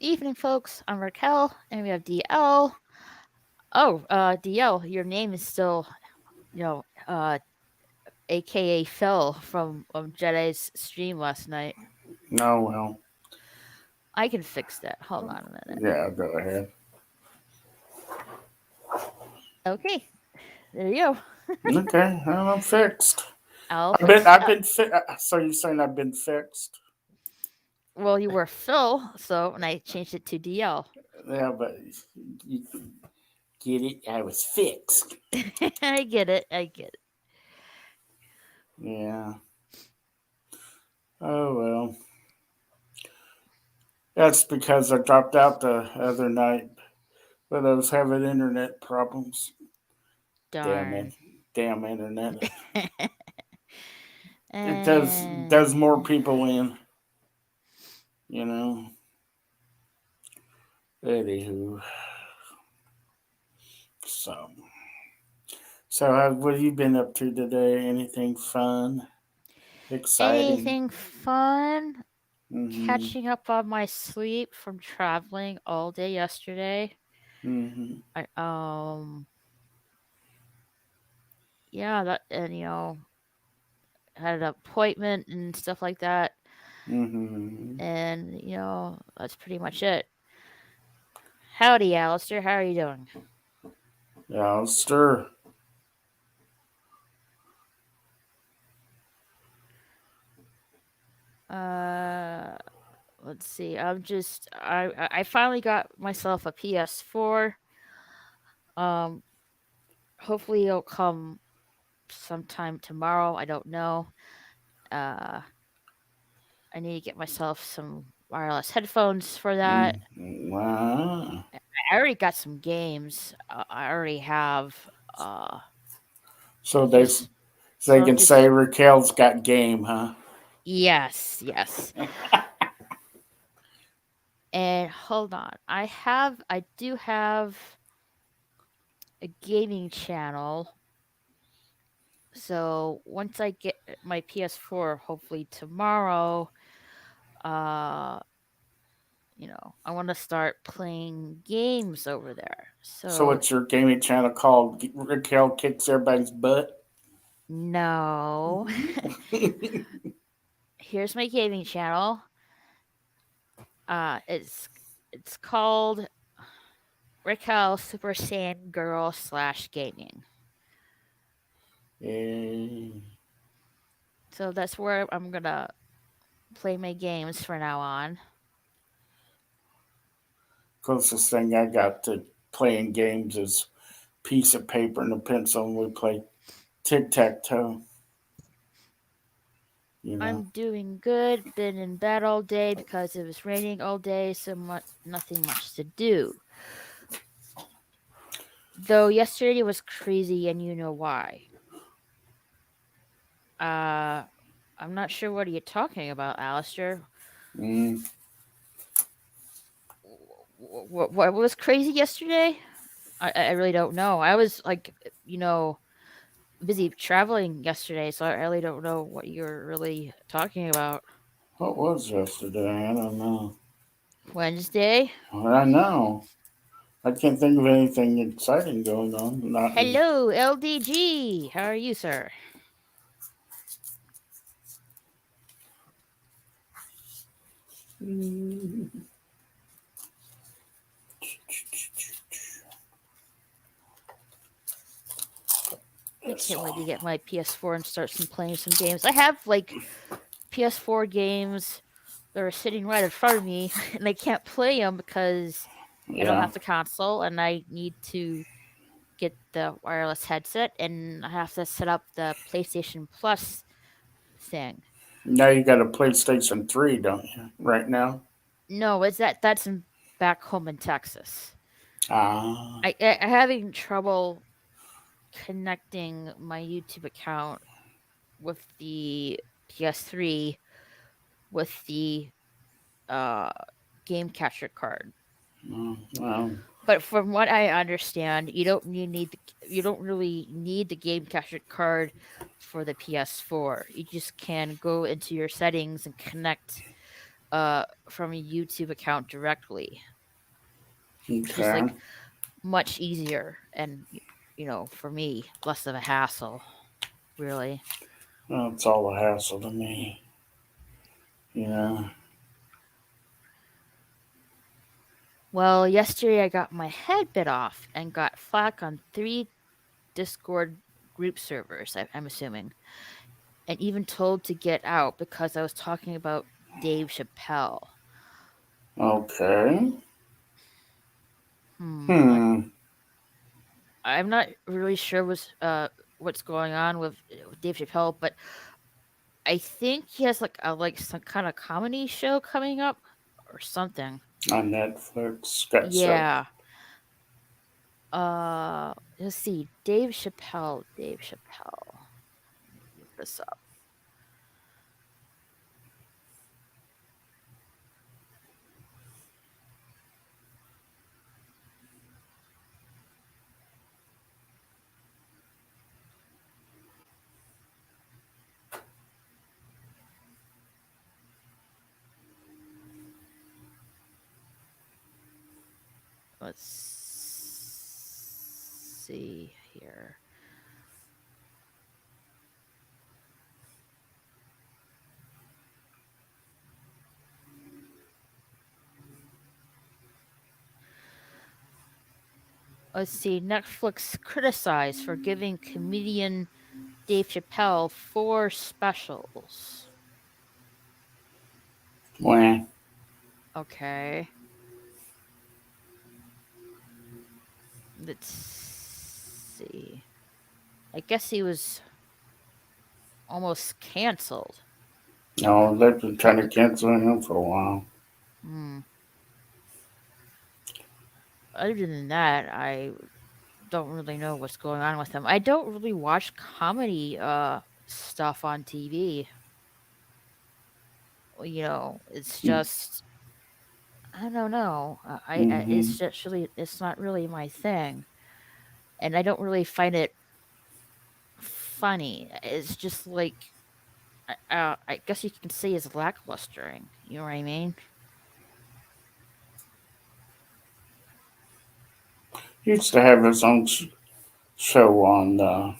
Evening, folks. I'm Raquel, and we have DL. Oh, DL, your name is still, you know, AKA Phil from Jedi's stream last night. No, well, I can fix that. Hold on a minute. yeah, go ahead. Okay, there you go. Okay, well, I'm fixed. I'll I've been, fix it I've up. been So you're saying I've been fixed? Well, you were Phil, so and I changed it to DL. Yeah, but you get it? I was fixed. I get it. I get it. Yeah. Oh well, that's because I dropped out the other night, but I was having internet problems. Damn it! Darn. Damn internet! It does more And people in. You know. Anywho, so what have you been up to today? Anything fun, exciting? anything fun? Mm-hmm. Catching up on my sleep from traveling all day yesterday. Mm-hmm. I yeah, that and had an appointment and stuff like that, Mm-hmm. and that's pretty much it. Howdy, Alistair. How are you doing? Yeah, stir. Uh, let's see. I finally got myself a PS4. Um, hopefully it'll come sometime tomorrow. I don't know. Uh, I need to get myself some wireless headphones for that. Wow. I already got some games. I already have. So they Just so they so I'm can say just Raquel's got game, huh? yes, yes. And hold on, I do have a gaming channel. So once I get my PS4, hopefully tomorrow, uh, I want to start playing games over there. So So what's your gaming channel called? Raquel kicks everybody's butt. no, here's my gaming channel. It's called Raquel Super Saiyan Girl / Gaming. Yeah. So that's where I'm gonna play my games for now on. Closest thing I got to playing games is piece of paper and a pencil, and we play tic tac toe. You know. I'm doing good. Been in bed all day because it was raining all day, so nothing much to do. Though yesterday was crazy, and you know why. Uh, I'm not sure what are you talking about, Alistair. Mm. What was crazy yesterday? I really don't know. I was like, you know, busy traveling yesterday, so I really don't know what you're really talking about. What was yesterday? I don't know. Wednesday. I know. I can't think of anything exciting going on. Not. Hello, LDG. How are you, sir? I Yes. can't wait to get my PS4 and start playing some games. I have like PS4 games that are sitting right in front of me, and I can't play them because I don't Yeah. have the console, and I need to get the wireless headset, and I have to set up the PlayStation Plus thing. Now you got a PlayStation 3, don't you? Right now. No, is that's in back home in Texas. Ah. I'm having trouble connecting my YouTube account with the PS3 with the uh game capture card. Well. But from what I understand, you don't really need the game capture card for the PS4. You just can go into your settings and connect from a YouTube account directly, which is Okay. like much easier and for me less of a hassle, really. Well, it's all a hassle to me. Yeah. Well, yesterday I got my head bit off and got flack on 3 Discord group servers, I'm assuming, and even told to get out because I was talking about Dave Chappelle. Okay. Hmm. Hmm. I'm not really sure what's going on with Dave Chappelle, but I think he has like some kind of comedy show coming up or something. On Netflix. Got so. Yeah. Let's see. Dave Chappelle. Dave Chappelle. Look this up. Let's see here. Let's see. Netflix criticized for giving comedian Dave Chappelle 4 specials. Well, Okay. Let's see. I guess he was almost canceled. no, they've been trying to cancel him for a while. Hmm. Other than that, I don't really know what's going on with him. I don't really watch comedy stuff on TV. It's Mm just I don't know. hmm. It's just really it's not really my thing, and I don't really find it funny. It's just like I guess you can say it's lacklustering. You know what I mean? He used to have his own show on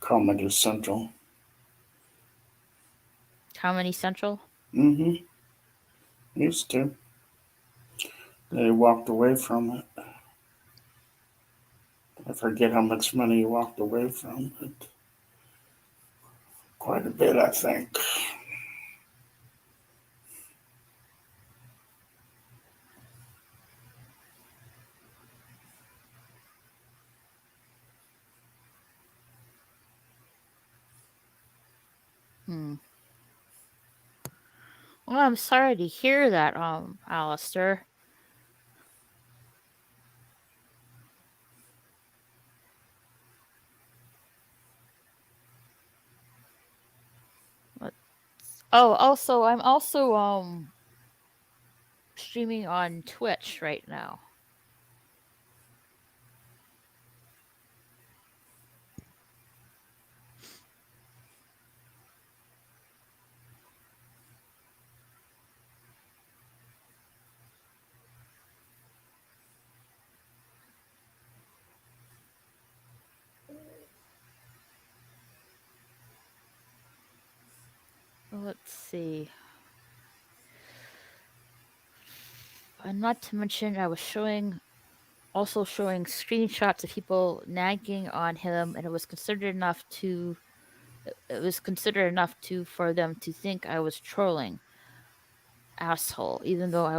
Comedy Central. Comedy Central. Mm-hmm. Used to. They walked away from it. I forget how much money he walked away from, but quite a bit, I think. Hmm. Well, I'm sorry to hear that, Alistair. Let's- Oh, also, I'm also streaming on Twitch right now. Let's see. And not to mention, I was showing screenshots of people nagging on him, and it was considered enough to for them to think I was trolling asshole, even though I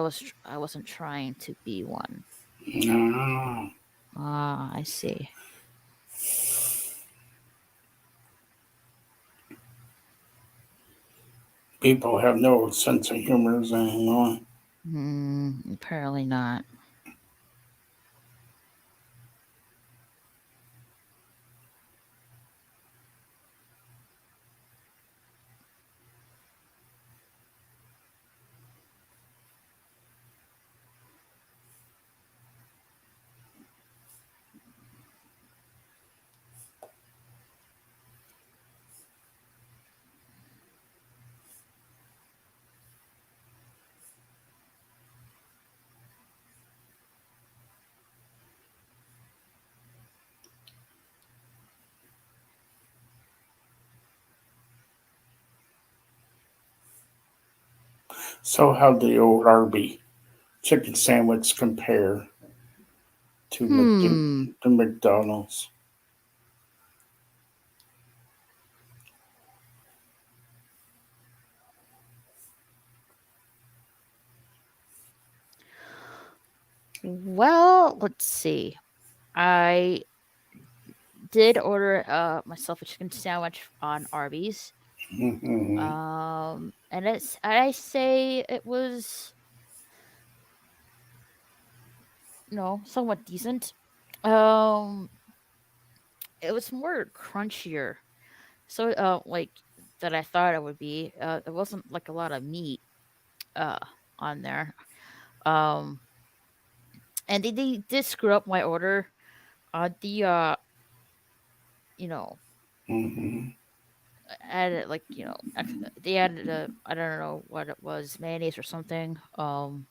wasn't trying to be one. No. Ah, I see. People have no sense of humor anymore. Apparently not. So how the old Arby chicken sandwich compare to Hmm. the McDonald's? Well, let's see. I did order myself a chicken sandwich on Arby's. Mm-hmm. And I say it was somewhat decent. Um, it was more crunchier. So like that I thought it would be. There wasn't like a lot of meat uh on there. Um, and they did screw up my order. The you know Mm-hmm. added like they added a I don't know what it was, mayonnaise or something, and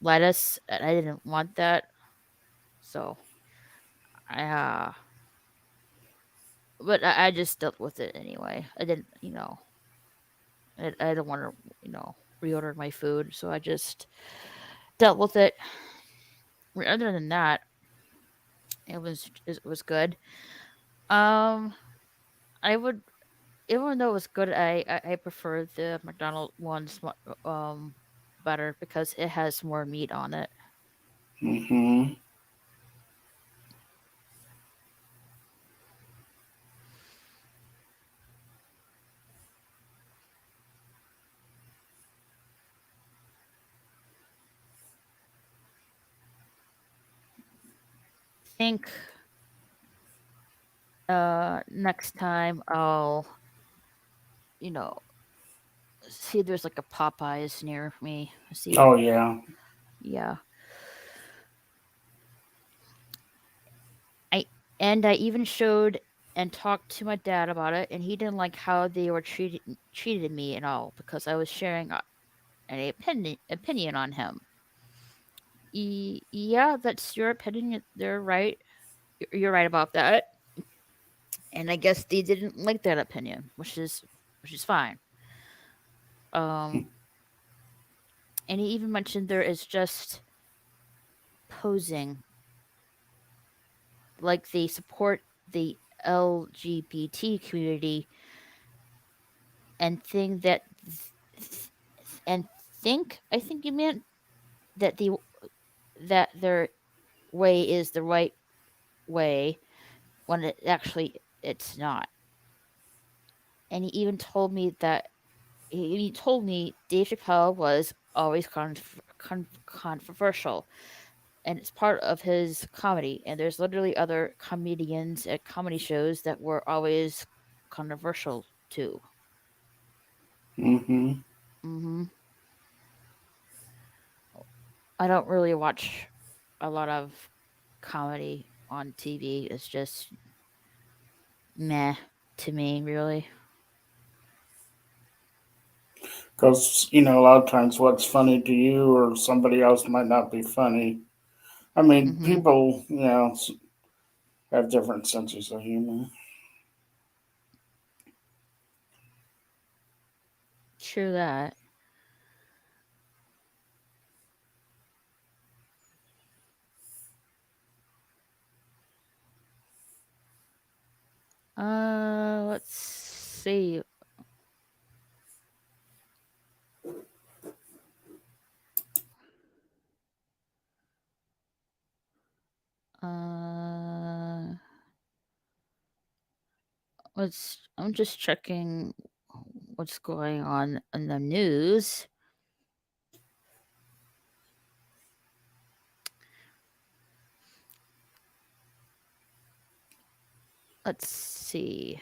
lettuce, and I didn't want that, so I but I just dealt with it anyway. I didn't, I don't want to, reorder my food, so I just dealt with it. Other than that, it was good. Um, I would, even though it was good, I prefer the McDonald ones better because it has more meat on it. Mm-hmm. Think next time I'll you know see if there's like a Popeyes near me. See, Oh yeah. yeah, I and I even showed and talked to my dad about it, and he didn't like how they were treated me and all because I was sharing an opinion on him. Yeah, that's your opinion. They're right. You're right about that. And I guess they didn't like that opinion, which is fine. Um, and he even mentioned there is just posing, like they support the LGBT community and think that and think I think you meant that their way is the right way when it's not. And he even told me that he told me Dave Chappelle was always controversial, and it's part of his comedy. And there's literally other comedians at comedy shows that were always controversial too. Mm-hmm. Hmm. I don't really watch a lot of comedy on TV. It's just meh to me, really. Because a lot of times what's funny to you or somebody else might not be funny. I mean, Hmm. people have different senses of humor. True that. Let's see. Uh, I'm just checking what's going on in the news. Let's see.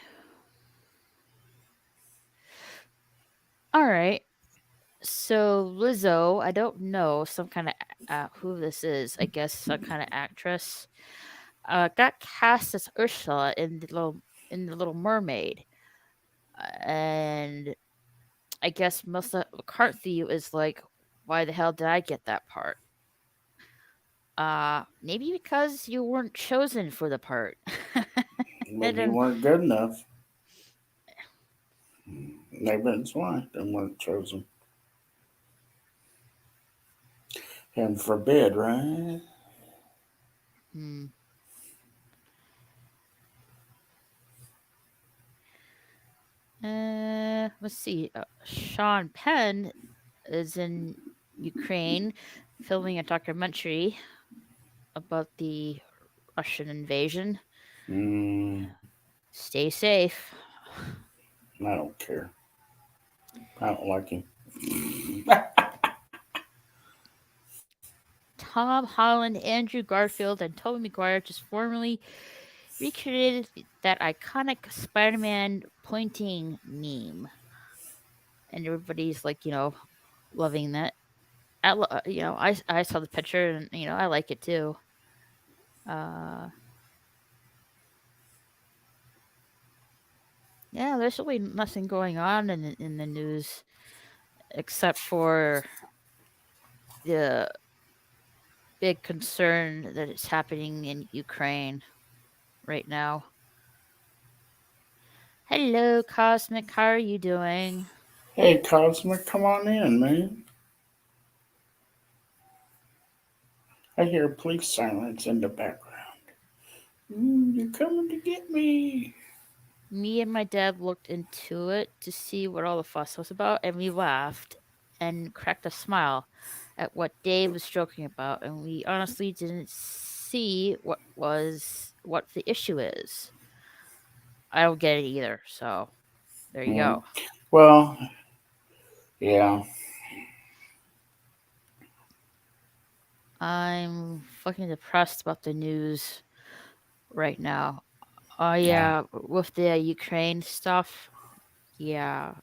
All right. So Lizzo, I don't know, some kind of who this is. I guess some kind of actress. Got cast as Ursula in the Little Mermaid, and I guess Melissa McCarthy is like, why the hell did I get that part? Maybe because you weren't chosen for the part. I Maybe you don't. weren't good enough. Maybe that's why they weren't chosen. Heaven forbid, right? Hmm. Let's see. Sean Penn is in Ukraine filming a documentary about the Russian invasion. Mm, Stay safe. I don't care. I don't like him. Tom Holland, Andrew Garfield, and Tobey Maguire just formally recreated that iconic Spider-Man pointing meme, and everybody's like, loving that. I saw the picture, and I like it too. Uh, yeah, there's really nothing going on in the news except for the big concern that is happening in Ukraine right now. Hello, Cosmic. How are you doing? Hey, Cosmic, come on in, man. I hear police sirens in the background. You're coming to get me. Me and my dad looked into it to see what all the fuss was about, and we laughed and cracked a smile at what Dave was joking about, and we honestly didn't see what the issue is. I don't get it either, so there you Mm, go. well, yeah, I'm fucking depressed about the news right now. Oh yeah. yeah, with the Ukraine stuff, yeah,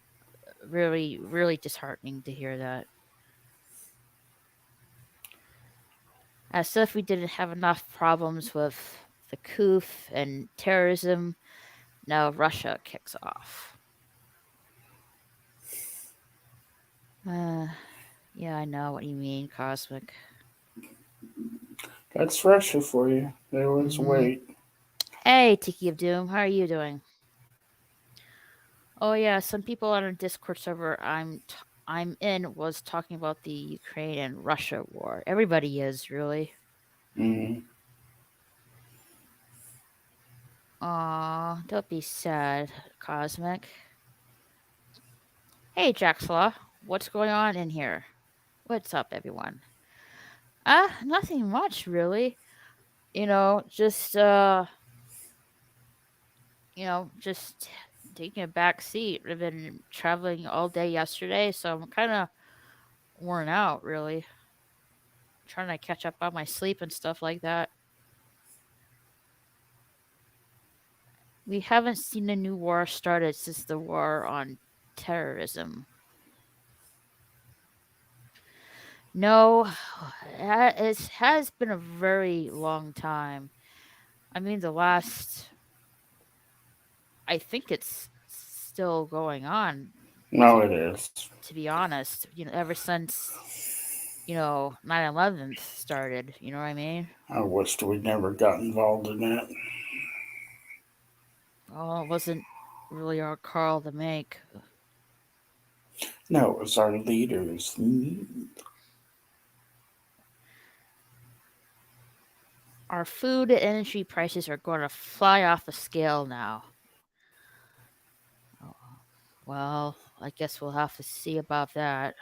really, really disheartening to hear that. As if we didn't have enough problems with the coof and terrorism, now Russia kicks off. Uh, yeah, I know what you mean, Cosmic. That's Russia for you. They always Mm-hmm. wait. Hey, Tiki of Doom, how are you doing? Oh yeah, some people on a Discord server I'm in was talking about the Ukraine and Russia war. Everybody is really. Mm, Aw, don't be sad, Cosmic. Hey, Jaxla, what's going on in here? What's up, everyone? Nothing much really. Just just taking a back seat. I've been traveling all day yesterday, so I'm kind of worn out. Really, trying to catch up on my sleep and stuff like that. We haven't seen a new war started since the war on terrorism. No, it has been a very long time. I mean, I think it's still going on. no, To it is. to be honest, ever since 9/11 started. You know what I mean? I wished we'd never got involved in that. Well, it wasn't really our call to make. No, it was our leaders. Our food and energy prices are going to fly off the scale now. Oh, well, I guess we'll have to see about that.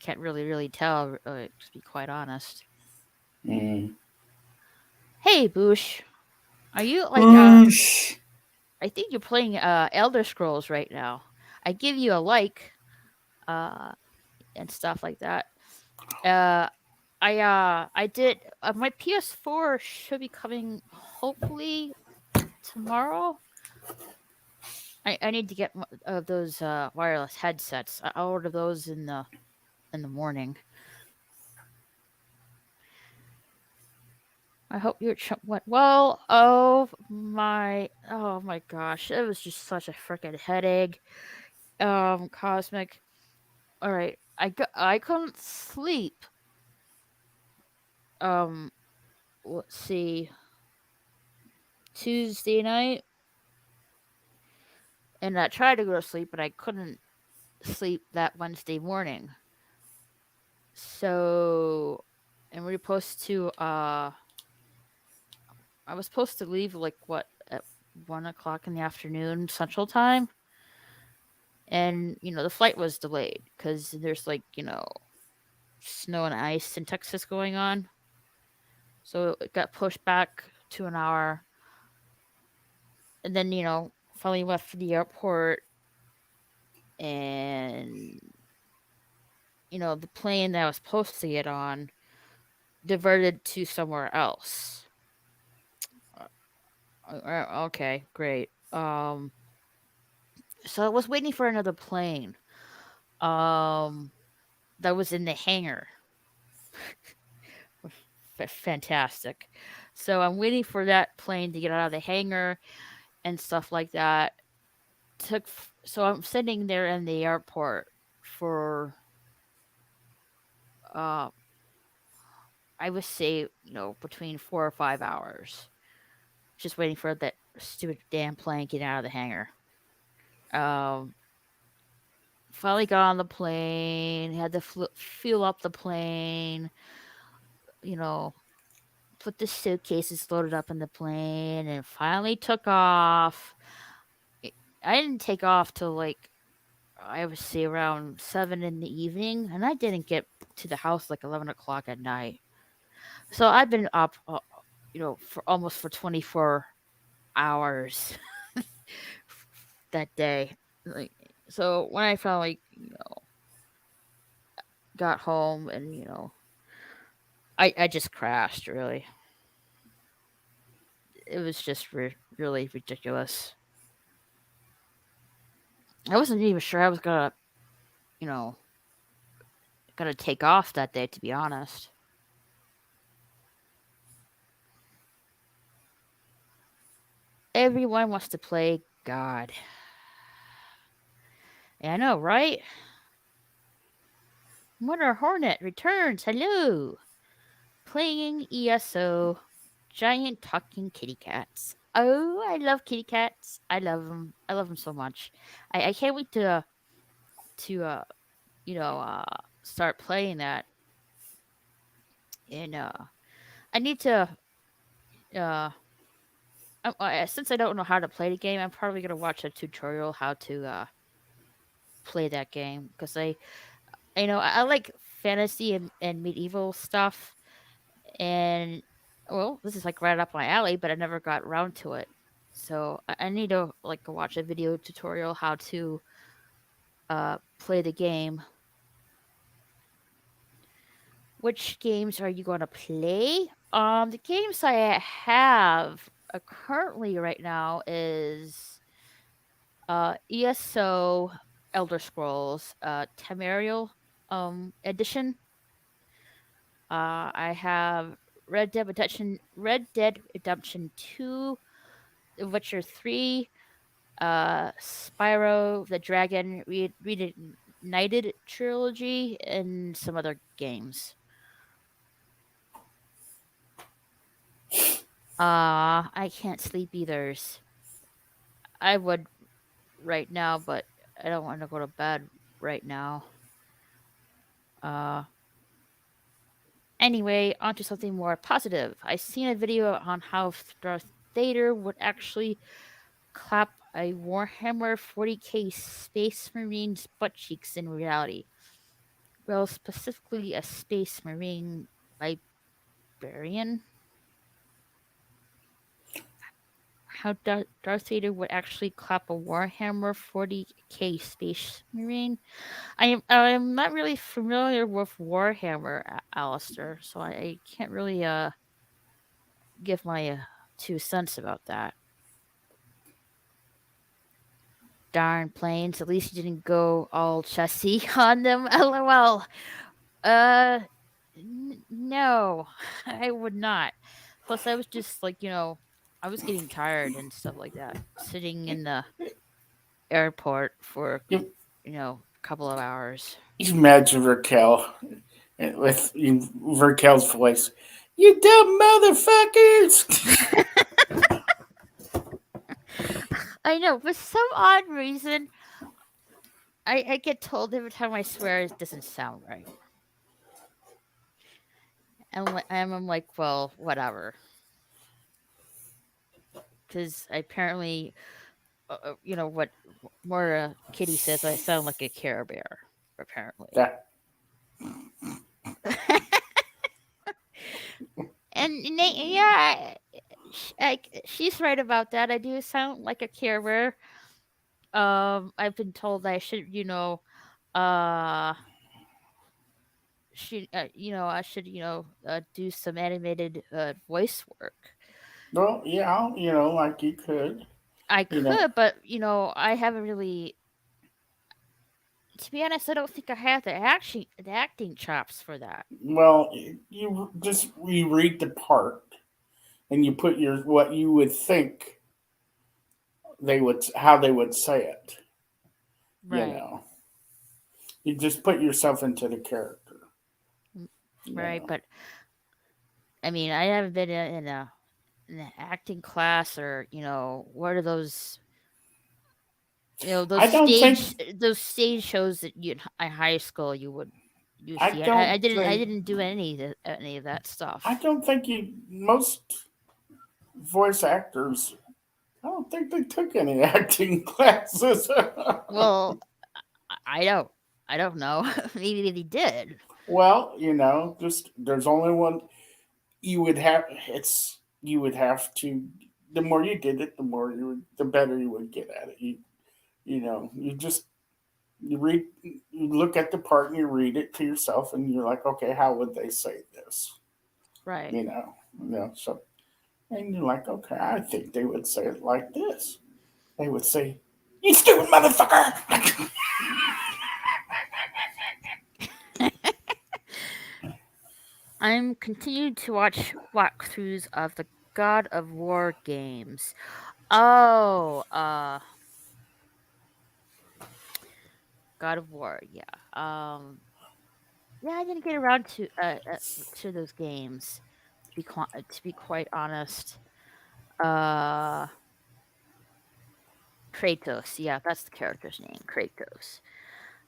Can't really tell, to be quite honest. Mm. Hey, Boosh, are you like Boosh. I think you're playing Elder Scrolls right now. I give you a like, uh, and stuff like that. Uh, I did my PS4 should be coming hopefully tomorrow. I need to get those wireless headsets. I'll order those in the morning. I hope your trip went well. Oh my gosh, it was just such a freaking headache. Cosmic. All right, I couldn't sleep. Um, let's see, Tuesday night, and I tried to go to sleep, but I couldn't sleep that Wednesday morning. So, and we were supposed to, I was supposed to leave like what at 1 o'clock in the afternoon Central Time, and the flight was delayed because there's like snow and ice in Texas going on, so it got pushed back to an hour, and then finally left for the airport, and the plane that I was supposed to get on diverted to somewhere else. Okay, great. So I was waiting for another plane. Um, that was in the hangar. Fantastic. So I'm waiting for that plane to get out of the hangar and stuff like that. So I'm sitting there in the airport for uh I would say between 4 or 5 hours, just waiting for that stupid damn plane to get out of the hangar. Um, Finally got on the plane, had to fuel up the plane, you know, put the suitcases loaded up in the plane, and finally took off. I didn't take off till like I would say around 7 in the evening, and I didn't get to the house like 11 o'clock at night. So I've been up, for almost for 24 hours that day. Like, so when I finally, got home and I just crashed. Really, it was just really ridiculous. I wasn't even sure I was you know, gonna take off that day. To be honest, everyone wants to play God. Yeah, I know, right? Mother Hornet returns. Hello, playing ESO. Giant talking kitty cats. Oh, I love kitty cats. I love them. I love them so much. I can't wait to start playing that. And I need to uh since I don't know how to play the game, I'm probably gonna watch a tutorial how to play that game because I like fantasy and medieval stuff, and well, this is like right up my alley, but I never got around to it. So I need to like watch a video tutorial how to play the game. Which games are you going to play? The games I have currently right now is ESO Elder Scrolls Temerial edition. I have Red Dead Redemption 2, Witcher 3, Spyro the Dragon Reunited trilogy, and some other games. I can't sleep either. I would right now, but I don't want to go to bed right now. Uh, anyway, on to something more positive. I seen a video on how Darth Vader would actually clap a Warhammer 40k Space Marine's butt cheeks in reality. Well, specifically a Space Marine librarian. How Darth Vader would actually clap a Warhammer 40k Space Marine. I'm not really familiar with Warhammer, Alistair, so I can't really give my 2 cents about that. Darn planes! At least you didn't go all chessy on them. LOL. Uh, no, I would not. Plus, I was just like I was getting tired and stuff like that, sitting in the airport for You, a couple of hours. you imagine Raquel with Raquel's voice. You dumb motherfuckers! I know, for some odd reason, I get told every time I swear it doesn't sound right. And I'm like, well, whatever. Because apparently, what more Kitty says, I sound like a Care Bear, apparently. That Yeah, she's right about that. I do sound like a Care Bear. I've been told I should, uh, I should, do some animated voice work. well, yeah, like you could, I you know. could, but I haven't really. To be honest, I don't think I have the acting chops for that. Well, you just you read the part and you put your what you would think they would how they would say it. You Right, know, you just put yourself into the character. m- You right. know, But I mean, I haven't been in an acting class or what are those I don't think those stage shows that you in high school you I see. don't I think didn't do any of that I stuff. don't think you most voice actors. I don't think they took any acting classes. Well, I don't know. Maybe they did. Well, just there's only one you would have. It's you would have to. The more you did it, the better you would get at it. You just you read, you look at the part and you read it to yourself, and you're like, okay, how would they say this? Right. You know, so and you're like, okay, I think they would say it like this. They would say, "You stupid motherfucker." I'm continuing to watch walkthroughs of the God of War games. Oh, God of War. Yeah. Yeah, I didn't get around to those games. To be quite honest. Uh, Kratos. Yeah, that's the character's name, Kratos.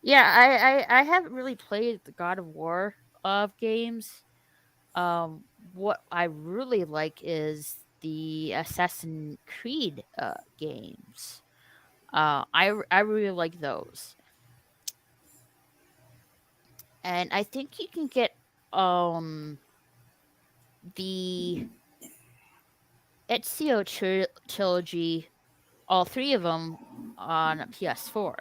Yeah, I haven't really played the God of War games. What I really like is the Assassin's Creed games. I really like those, and I think you can get um the Ezio trilogy, all three of them on PS4.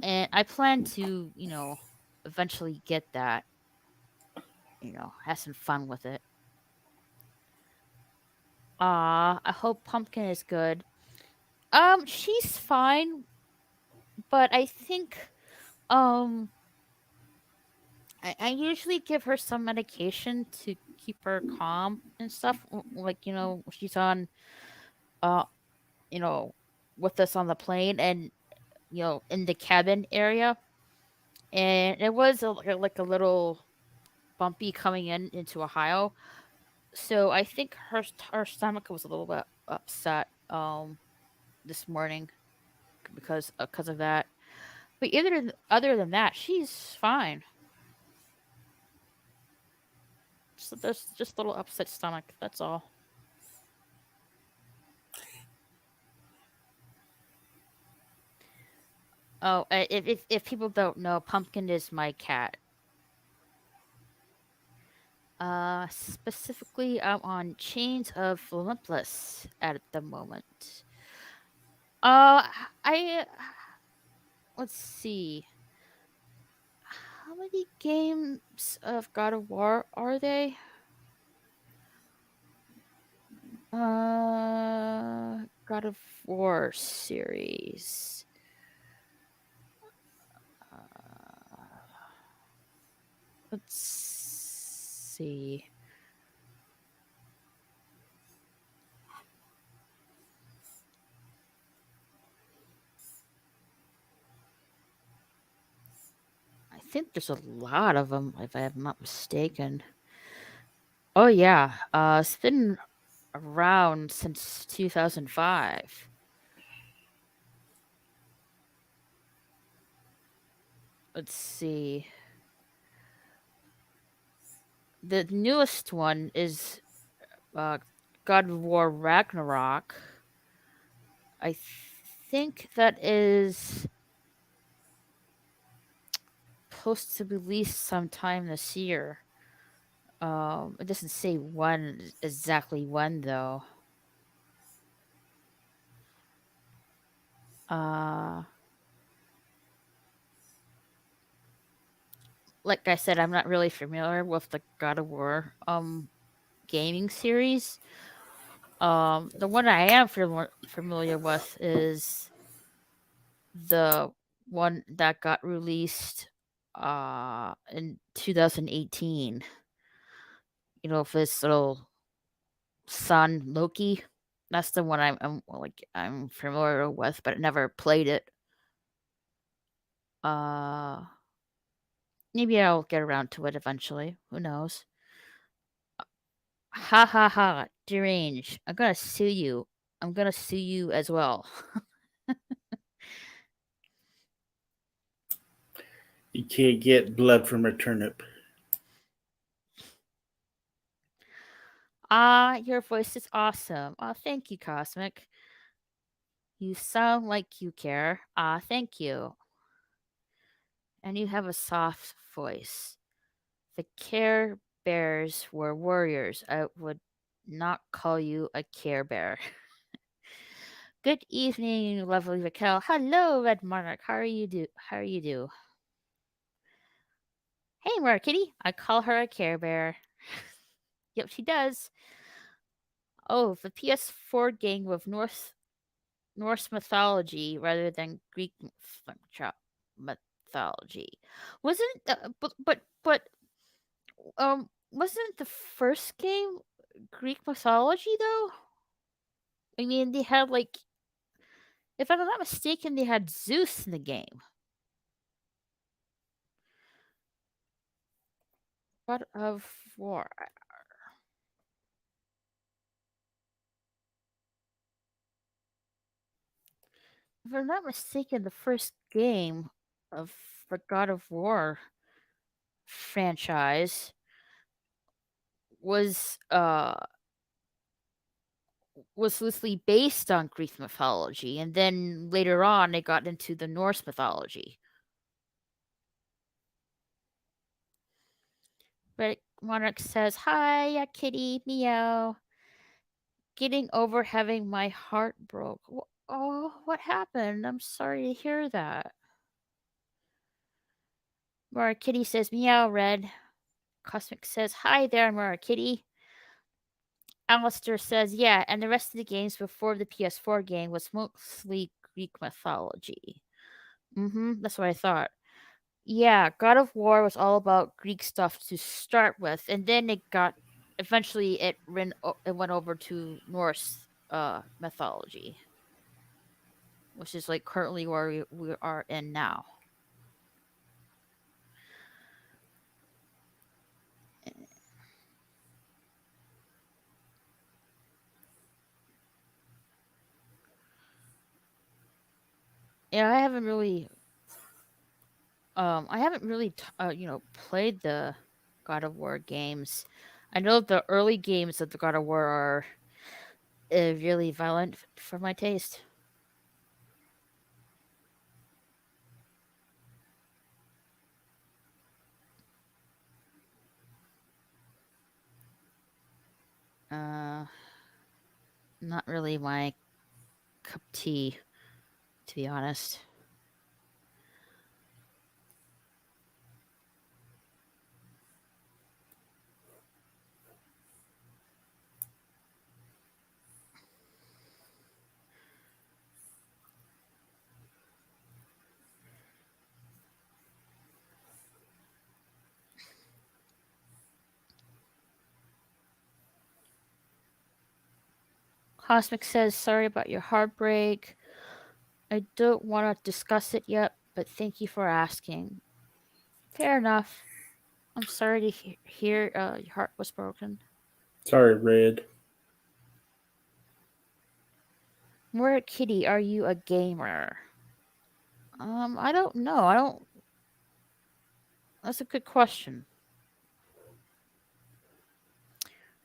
And I plan to eventually get that. Have some fun with it. I hope Pumpkin is good. She's fine, but I think um I usually give her some medication to keep her calm and stuff. Like she's on uh you know with us on the plane and in the cabin area, and it was like a little bumpy coming into Ohio. So I think her stomach was a little bit upset this morning because of that. But other than that, she's fine. So there's just a little upset stomach. That's all. Oh, if people don't know, Pumpkin is my cat. Specifically, I'm on Chains of Olympus at the moment. I let's see. How many games of God of War are they? God of War series. Uh, let's see. I think there's a lot of them, if I'm not mistaken. Oh yeah, it's been around since 2005. let's see. The newest one is uh, God of War Ragnarok. I think that is supposed to be released sometime this year. It doesn't say when exactly when though. Uh, like I said, I'm not really familiar with the God of War gaming series. The one I am familiar with is the one that got released in 2018. You know, for this little son Loki. That's the one I'm familiar with, but I never played it. Uh Maybe I'll get around to it eventually. Who knows? Ha ha ha, deranged. I'm gonna sue you. I'm gonna sue you as well. You can't get blood from a turnip. Ah, your voice is awesome. Ah, thank you, Cosmic. You sound like you care. Ah, thank you. And you have a soft voice. The Care Bears were warriors. I would not call you a Care Bear. Good evening, lovely Raquel. Hello, Red Monarch. How are you do? Hey, Mara Kitty. I call her a Care Bear. Yep, she does. Oh, the PS4 game with Norse mythology rather than Greek mythology. Wasn't wasn't the first game Greek mythology though? I mean, they had like, if I'm not mistaken, they had Zeus in the game. God of War. If I'm not mistaken, the first game of the God of War franchise was was loosely based on Greek mythology, and then later on they got into the Norse mythology. But Monarch says, "Hi, kitty, meow. Getting over having my heart broke. Oh, what happened? I'm sorry to hear that." Mara Kitty says, "Meow, Red." Cosmic says, "Hi there, Mara Kitty." Alistair says, "Yeah, and the rest of the games before the PS4 game was mostly Greek mythology." That's what I thought. Yeah, God of War was all about Greek stuff to start with, and then eventually it went over to Norse mythology, which is like currently where we are in now. Yeah, I haven't really played the God of War games. I know the early games of the God of War are really violent for my taste. Uh, Not really my cup of tea, to be honest. Cosmic says, "Sorry about your heartbreak. I don't want to discuss it yet, but thank you for asking." Fair enough. I'm sorry to hear your heart was broken. Sorry, Red. Where Kitty, are you a gamer? I don't know. I don't. That's a good question.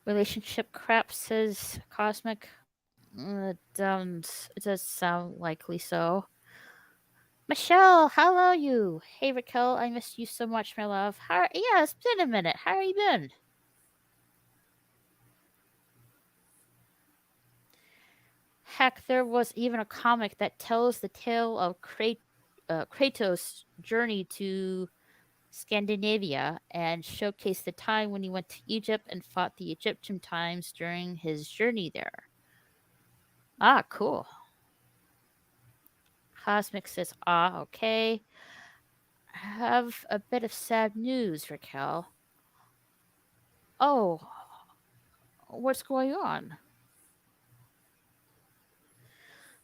Relationship crap, says Cosmic. It does sound likely so. Michelle, hello you. Hey Raquel, I missed you so much, my love. Yeah, it's been a minute. How are you been? Heck, there was even a comic that tells the tale of Kratos' journey to Scandinavia and showcased the time when he went to Egypt and fought the Egyptian times during his journey there. Ah, cool. Cosmic says, ah, okay. I have a bit of sad news, Raquel. Oh, what's going on?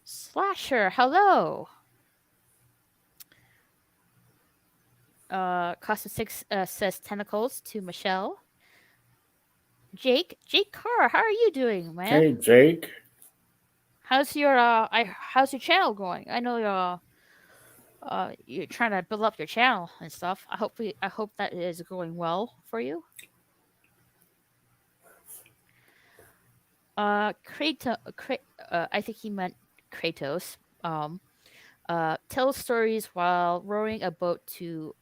Slasher, hello. Cosmic 6 says tentacles to Michelle. Jake Carr, how are you doing, man? Hey, Jake. How's your channel going? I know you're trying to build up your channel and stuff. I hope that is going well for you. I think he meant Kratos. Tells stories while rowing a boat to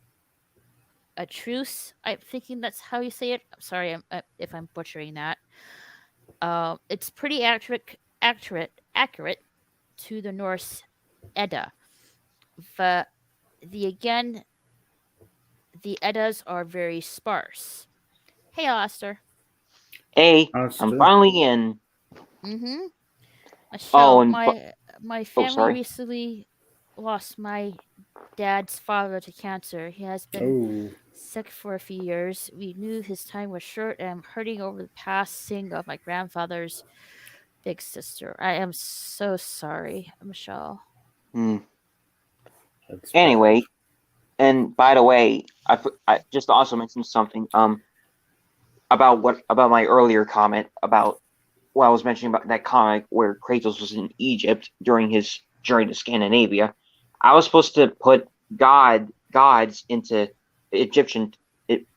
a truce. I'm thinking that's how you say it. I'm sorry if I'm butchering that. It's pretty accurate to the Norse Edda. The the again the Eddas are very sparse. Hey, Alistair. Hey, I'm Oscar. finally in. Mm-hmm. Oh, Michelle, and my oh, family sorry. recently lost my dad's father to cancer. He has been Oh, sick for a few years. We knew his time was short, and I'm hurting over the passing of my grandfather's big sister. I am so sorry, Michelle. Hmm. that's bad. Anyway, and by the way, I just also mentioned something about my earlier comment about what I was mentioning about that comic where Kratos was in Egypt during his journey to Scandinavia. I was supposed to put gods into Egyptian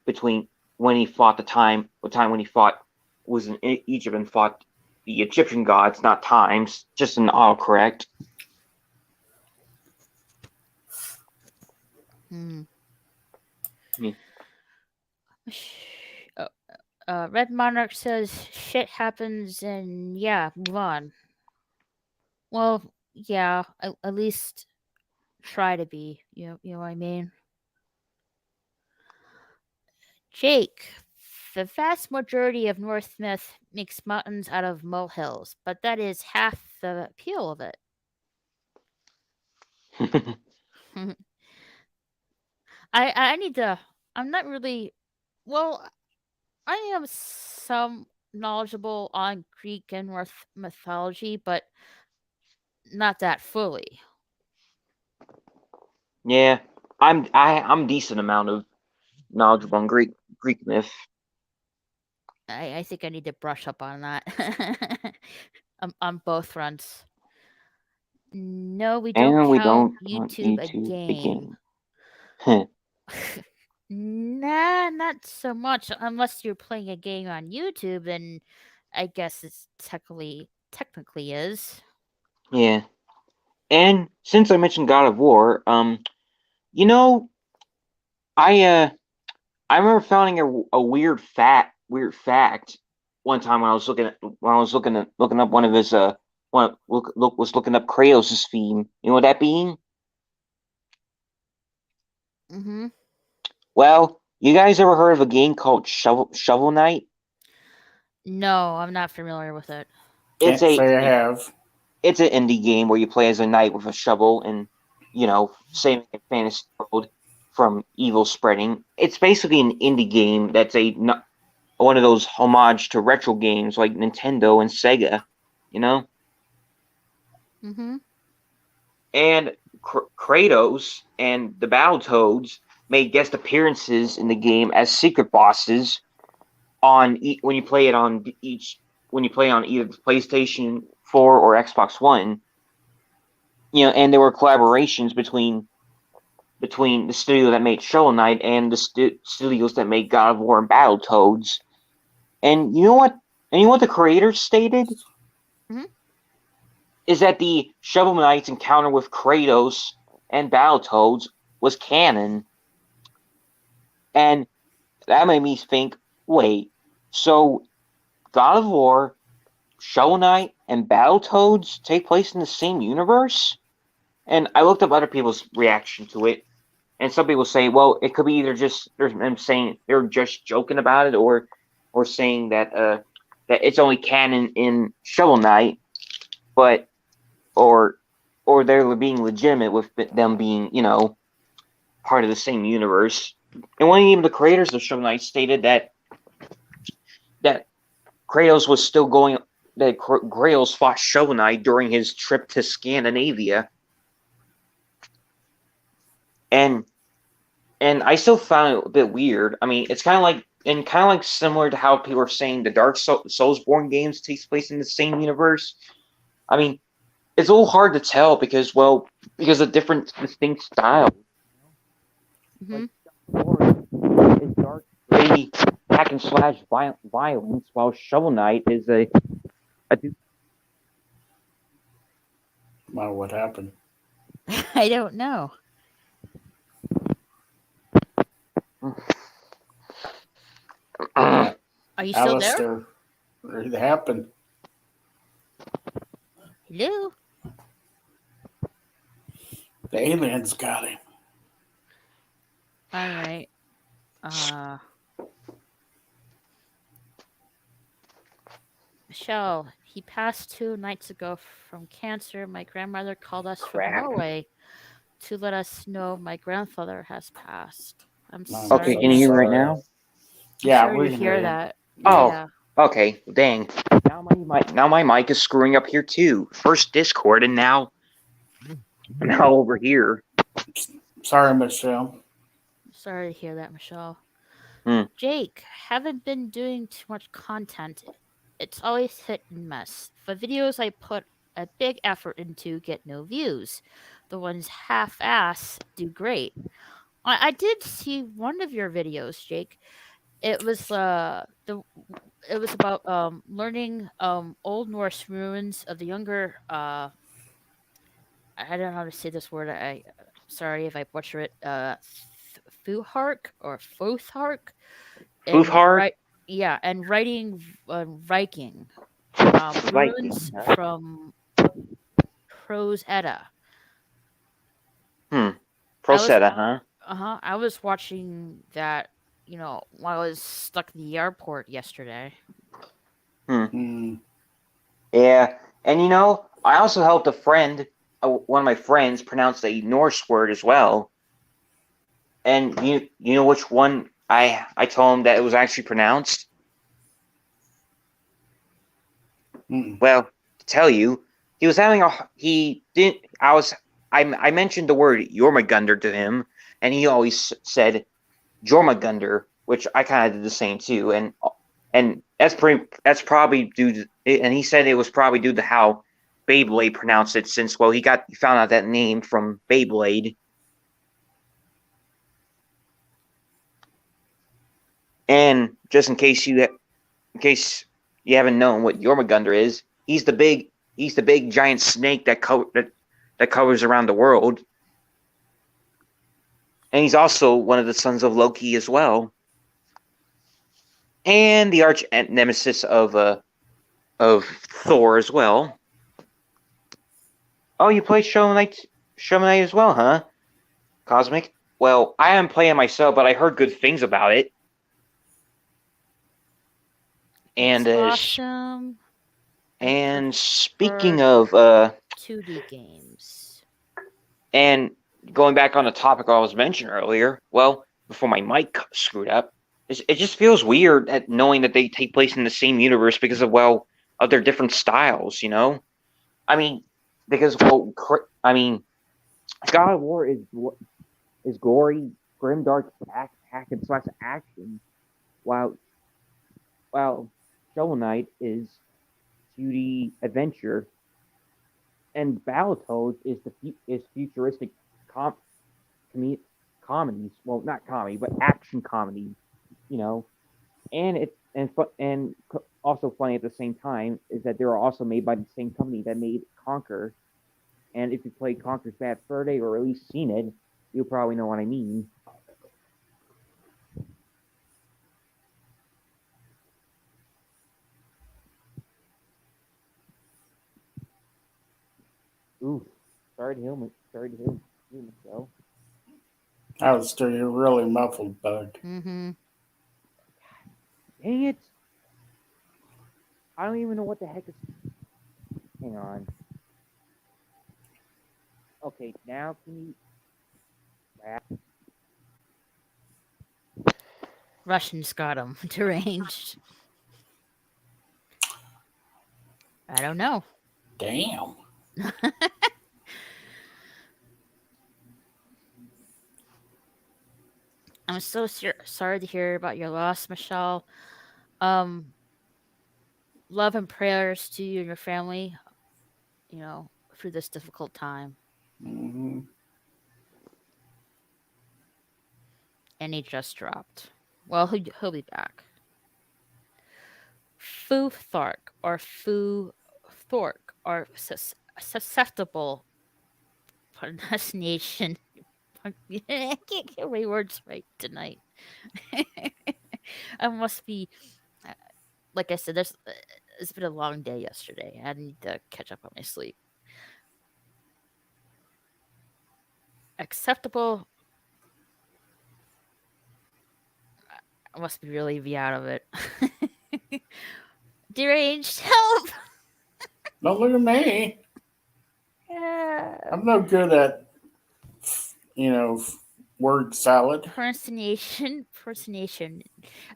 between when he fought the time when he fought was in Egypt and fought the Egyptian gods, not times, just an autocorrect. Hmm. Hmm. Oh, Red Monarch says shit happens, and yeah, move on. Well, yeah, at least try to be. You know what I mean. Jake, the vast majority of Norse myth makes mountains out of molehills, but that is half the appeal of it. I need to. I'm not really. Well, I am some knowledgeable on Greek and Norse mythology, but not that fully. Yeah, I'm decent amount of knowledgeable on Greek myth, I think I need to brush up on that on both fronts. No, we don't and we count don't want YouTube a YouTube the game. game. Huh. Nah, not so much. Unless you're playing a game on YouTube, then I guess it's technically is. Yeah, and since I mentioned God of War, you know, I uh I remember finding a weird fact one time when I was looking up one of his was looking up Kratos' theme. You know what that being? Mm-hmm. Well, you guys ever heard of a game called Shovel Knight? No, I'm not familiar with it. It's Can't a say I have. it's an indie game where you play as a knight with a shovel and saving a fantasy world from evil spreading. It's basically an indie game that's one of those homage to retro games like Nintendo and Sega, you know. Mm-hmm. And Kratos and the Battletoads made guest appearances in the game as secret bosses when you play it on when you play on either the PlayStation 4 or Xbox One. And there were collaborations between between the studio that made Shovel Knight and the studios that made God of War and Battletoads. And you know what? And you know what the creators stated? Mhm. Is that the Shovel Knight's encounter with Kratos and Battletoads was canon. And that made me think, wait, so God of War, Shovel Knight, and Battletoads take place in the same universe? And I looked up other people's reaction to it, and some people say, well, it could be either just them saying they're just joking about it, or saying that that it's only canon in Shovel Knight, but or they're being legitimate with them being, part of the same universe. And one even the creators of Shovel Knight stated that Kratos was still going. That Kratos fought Shovel Knight during his trip to Scandinavia, and I still found it a bit weird. I mean, it's kind of like similar to how people are saying the Dark Soulsborne games takes place in the same universe. I mean, it's a little hard to tell because of different distinct styles. Like Mhm. is dark, gritty, hack and slash violence, while Shovel Knight is a Wow, what happened? I don't know. Uh, Are you still there? Alistair, it happened. Hello. The aliens got him. All right. Uh, Michelle, he passed 2 nights ago from cancer. My grandmother called us from crap. Norway to let us know my grandfather has passed. I'm I'm Okay, sorry. can you so hear me right sorry. now? I'm Yeah, sorry we to can hear hear you. that. Oh, Yeah. okay. Dang. Now my mic is screwing up here too. First Discord, and now over here. Sorry, Michelle. Sorry to hear that, Michelle. Hmm. Jake, haven't been doing too much content. It's always hit and miss. The videos I put a big effort into get no views. The ones half-ass do great. I did see one of your videos, Jake. It was it was about learning Old Norse ruins of the younger I don't know how to say this word. I sorry if I butcher it. Fuhark or Fothark and Foofhard? right, yeah, and writing Viking Viking, ruins huh? from Prose Edda. Hmm. I was Prosetta, huh? I was watching that, while I was stuck in the airport yesterday. Hmm. Hmm. Yeah. And I also helped a friend, one of my friends, pronounce a Norse word as well. And you know which one I told him that it was actually pronounced? Hmm. Well, to tell you, he was having he didn't I mentioned the word Jormungandr to him, and he always said Jormungandr, which I kind of did the same too, and that's probably due to, and he said it was probably due to how Beyblade pronounced it, since he found out that name from Beyblade. And just in case you haven't known what Jormungandr is, he's the big giant snake that covers around the world, and he's also one of the sons of Loki as well, and the arch nemesis of Thor as well. Oh, you play Shovel Knight as well, huh? Cosmic. Well, I haven't played it myself, but I heard good things about it. It's And awesome. I speaking prefer of 2D games. and going back on the topic I was mentioning earlier, well, before my mic screwed up, it just feels weird at knowing that they take place in the same universe because of their different styles. I mean, because God of War is gory, grimdark hack and slash action, while Shovel Knight is cutie adventure, and Battletoads is futuristic com- comedies. Well, not comedy, but action comedies. And also funny at the same time is that they were also made by the same company that made Conquer. And if you played Conquer's Bad Fur Day or at least seen it, you'll probably know what I mean. Ooh, sorry to hear Michelle. I was still really muffled, Bug. Mm-hmm. Dang it! I don't even know what the heck is. Hang on. Okay, now can you? Russians got him deranged. I don't know. Damn. I'm so sorry to hear about your loss, Michelle. Um, love and prayers to you and your family. Through this difficult time. Mm-hmm. And he just dropped. Well, he'll be back. Foo Thark or Foo Thork are susceptible pronunciation. I can't get my words right tonight. I must be, like I said, it's been a long day yesterday. I need to catch up on my sleep. Acceptable. I must be really be out of it. Deranged, help! Don't look at me. I'm no good at, word salad. Personation.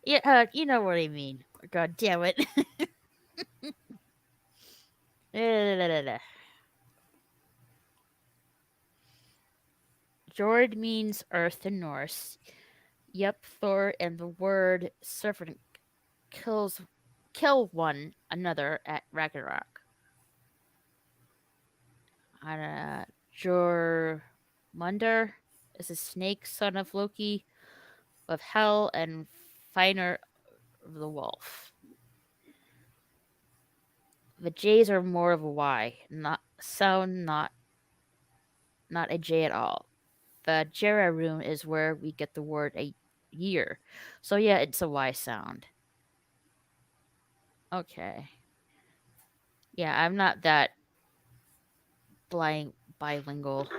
Yeah, you know what I mean. God damn it. Jord means earth in Norse. Yep, Thor and the word serpent kill one another at Ragnarok. Jormungandr is a snake, son of Loki, of Hel, and Fëanor of the wolf. The J's are more of a Y, not a J at all. The Jera room is where we get the word a year. So yeah, it's a Y sound. Okay. Yeah, I'm not that bilingual.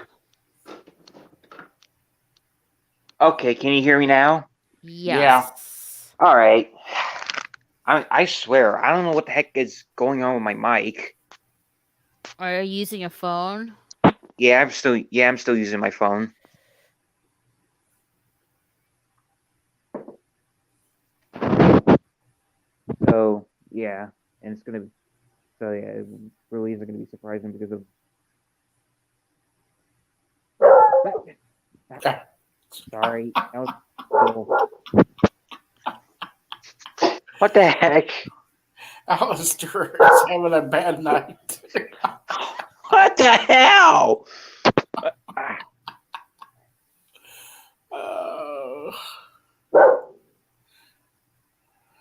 Okay, can you hear me now? Yeah. Yes. All right. I swear, I don't know what the heck is going on with my mic. Are you using a phone? Yeah, I'm still using my phone. So yeah, and it really isn't gonna be surprising because of sorry. That was cool. What the heck? Alistair is having a bad night. What the hell?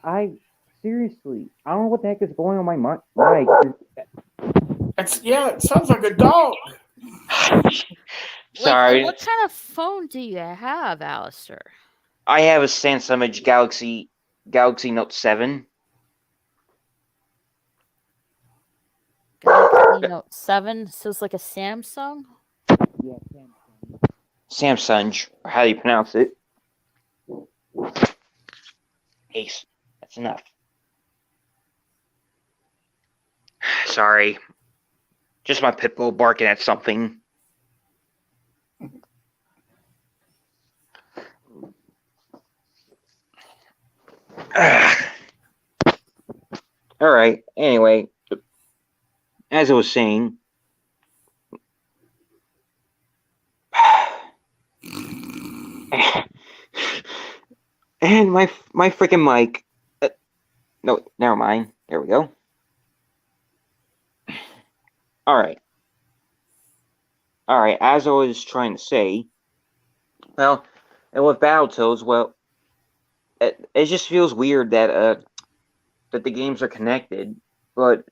I seriously, I don't know what the heck is going on my mic. It sounds like a dog. Sorry. What kind of phone do you have, Alistair? I have a Samsung Galaxy Note 7. Galaxy Note 7? So it's like a Samsung? Yeah, Samsung, or how do you pronounce it? Ace. That's enough. Sorry. Just my pit bull barking at something. All right. Anyway, as I was saying, and my freaking mic. No, never mind. There we go. All right. As I was trying to say, well, And with Battletoads, well, it just feels weird that that the games are connected. But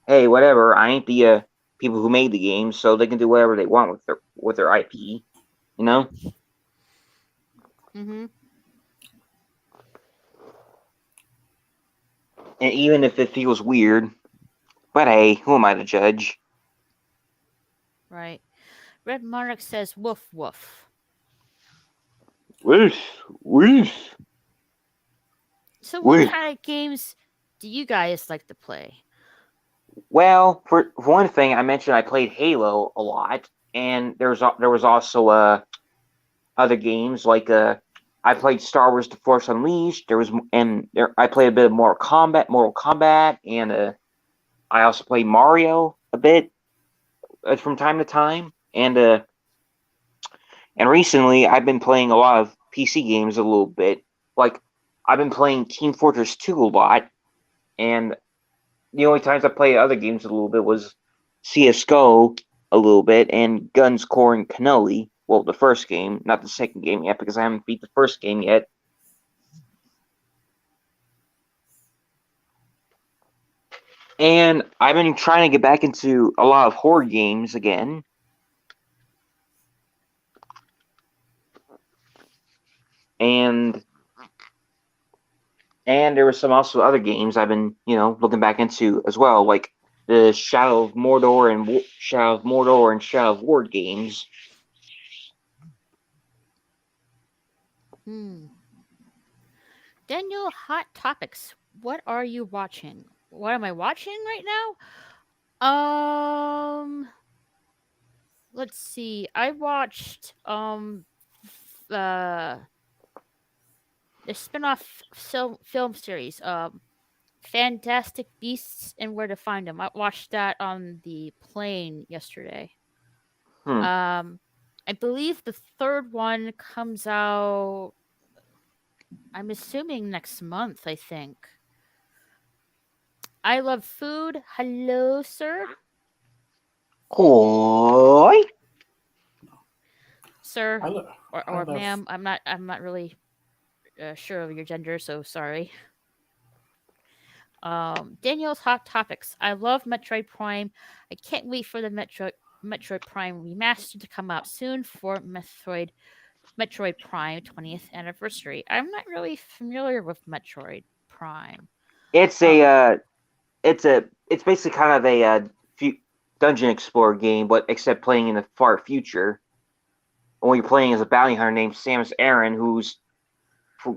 hey, whatever. I ain't the people who made the games, so they can do whatever they want with their IP. You know. Mm-hmm. And even if it feels weird, but hey, who am I to judge? Right. Red Monarch says woof woof. Woof, woof, So, what woof. kind of games do you guys like to play? Well, for one thing, I mentioned I played Halo a lot, and there was also other games like I played Star Wars: The Force Unleashed. I played a bit of Mortal Kombat, and I also played Mario a bit from time to time, and recently I've been playing a lot of PC games a little bit. Like I've been playing Team Fortress 2 a lot, and the only times I played other games a little bit was CS:GO a little bit and Guns, Core, and Cannoli. Well, the first game, not the second game yet, because I haven't beat the first game yet. And I've been trying to get back into a lot of horror games again. And there were some also other games I've been, looking back into as well, like the Shadow of Mordor and Shadow of War games. Hmm. Daniel, hot topics. What are you watching? What am I watching right now? Let's see. I watched the spin-off film series, Fantastic Beasts and Where to Find Them. I watched that on the plane yesterday. Hmm. I believe the third one comes out, I'm assuming next month, I think. I love food. Hello, sir. Hoi. Sir I, lo- I or love. ma'am. I'm not really sure of your gender, so sorry. Daniel's hot topics. I love Metroid Prime. I can't wait for the Metroid Prime remaster to come out soon for Metroid Prime 20th anniversary. I'm not really familiar with Metroid Prime. It's Uh, it's basically kind of a dungeon explorer game, but except playing in the far future. When you're playing as a bounty hunter named Samus Aran, who's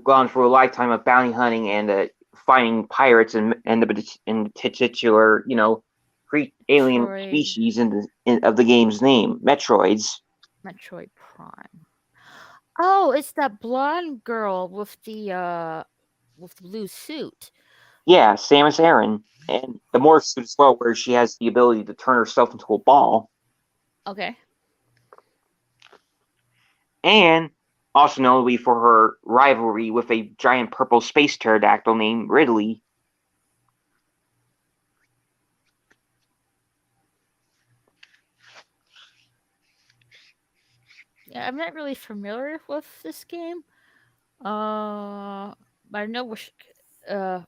gone through a lifetime of bounty hunting and finding pirates and the titular, alien Metroid species of the game's name, Metroids. Metroid Prime. Oh, it's that blonde girl with the blue suit. Yeah, Samus Aran, and the morph suit as well, where she has the ability to turn herself into a ball, Okay. and also notably for her rivalry with a giant purple space pterodactyl named Ridley. Yeah, I'm not really familiar with this game. But I know which uh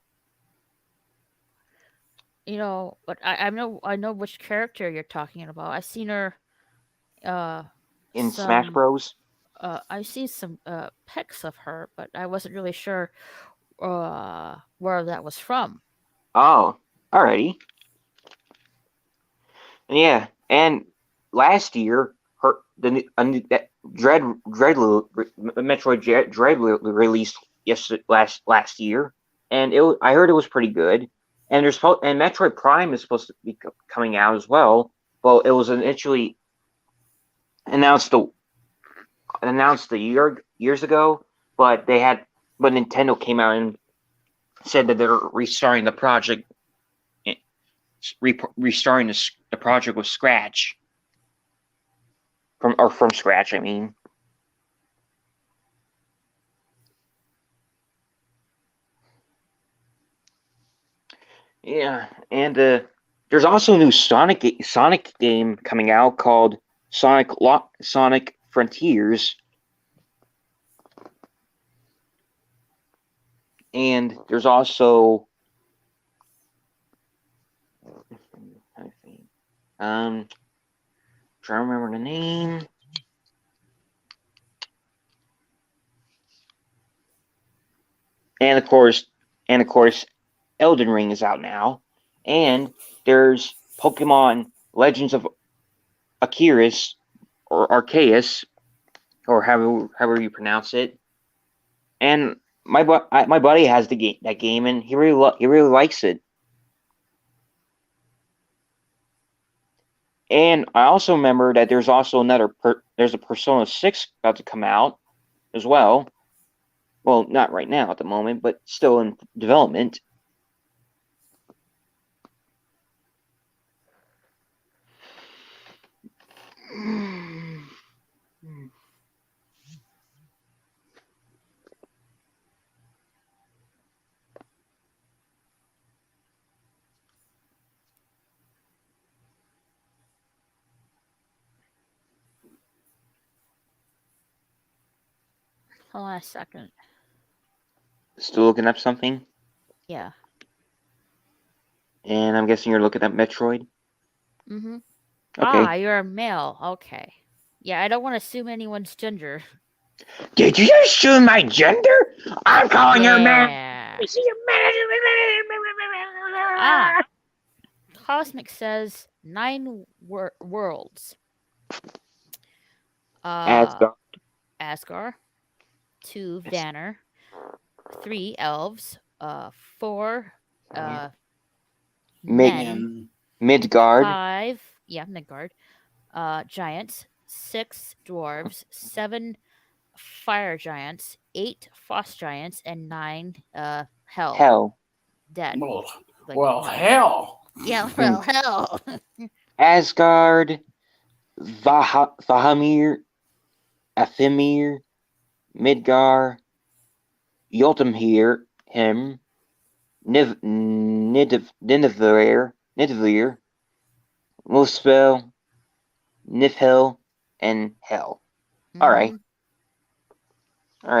but I know which character you're talking about. I've seen her uh In Smash some Bros. I've seen some pics of her, but I wasn't really sure where that was from. Oh, alrighty. Yeah, and last year, her the that Metroid Dread released last year, and I heard it was pretty good. And Metroid Prime is supposed to be coming out as well. Well, it was initially announced years ago, but Nintendo came out and said that they're restarting the project, eh, restarting the project with scratch. From scratch, I mean. Yeah, and there's also a new Sonic game coming out called Sonic Frontiers. And there's also trying to remember the name. And of course, Elden Ring is out now, and there's Pokemon Legends of Arceus or Arceus, or however you pronounce it. And my buddy has that game, and he really likes it. And I also remember that there's also there's a Persona 6 about to come out as well. Well, not right now at the moment, but still in development. Hold on a second. Still looking up something? Yeah. And I'm guessing you're looking at Metroid? Mm-hmm. Okay. Ah, you're a male. Okay. Yeah, I don't want to assume anyone's gender. Did you assume my gender? I'm calling her man. Yeah. Ah. Cosmic says 9 worlds. Asgard. 2 Vanner. 3 elves. 4 men. Midgard. 5 Midgard. Giants. 6 dwarves. 7 fire giants. 8 frost giants, and 9 hell. Dead. Well, hell. Yeah, well, hell. Asgard, Vahamir, Athemir, Midgar, Jotunheim, Nidavellir, Muspel, Niflhel, and Hell. Mm-hmm. All right.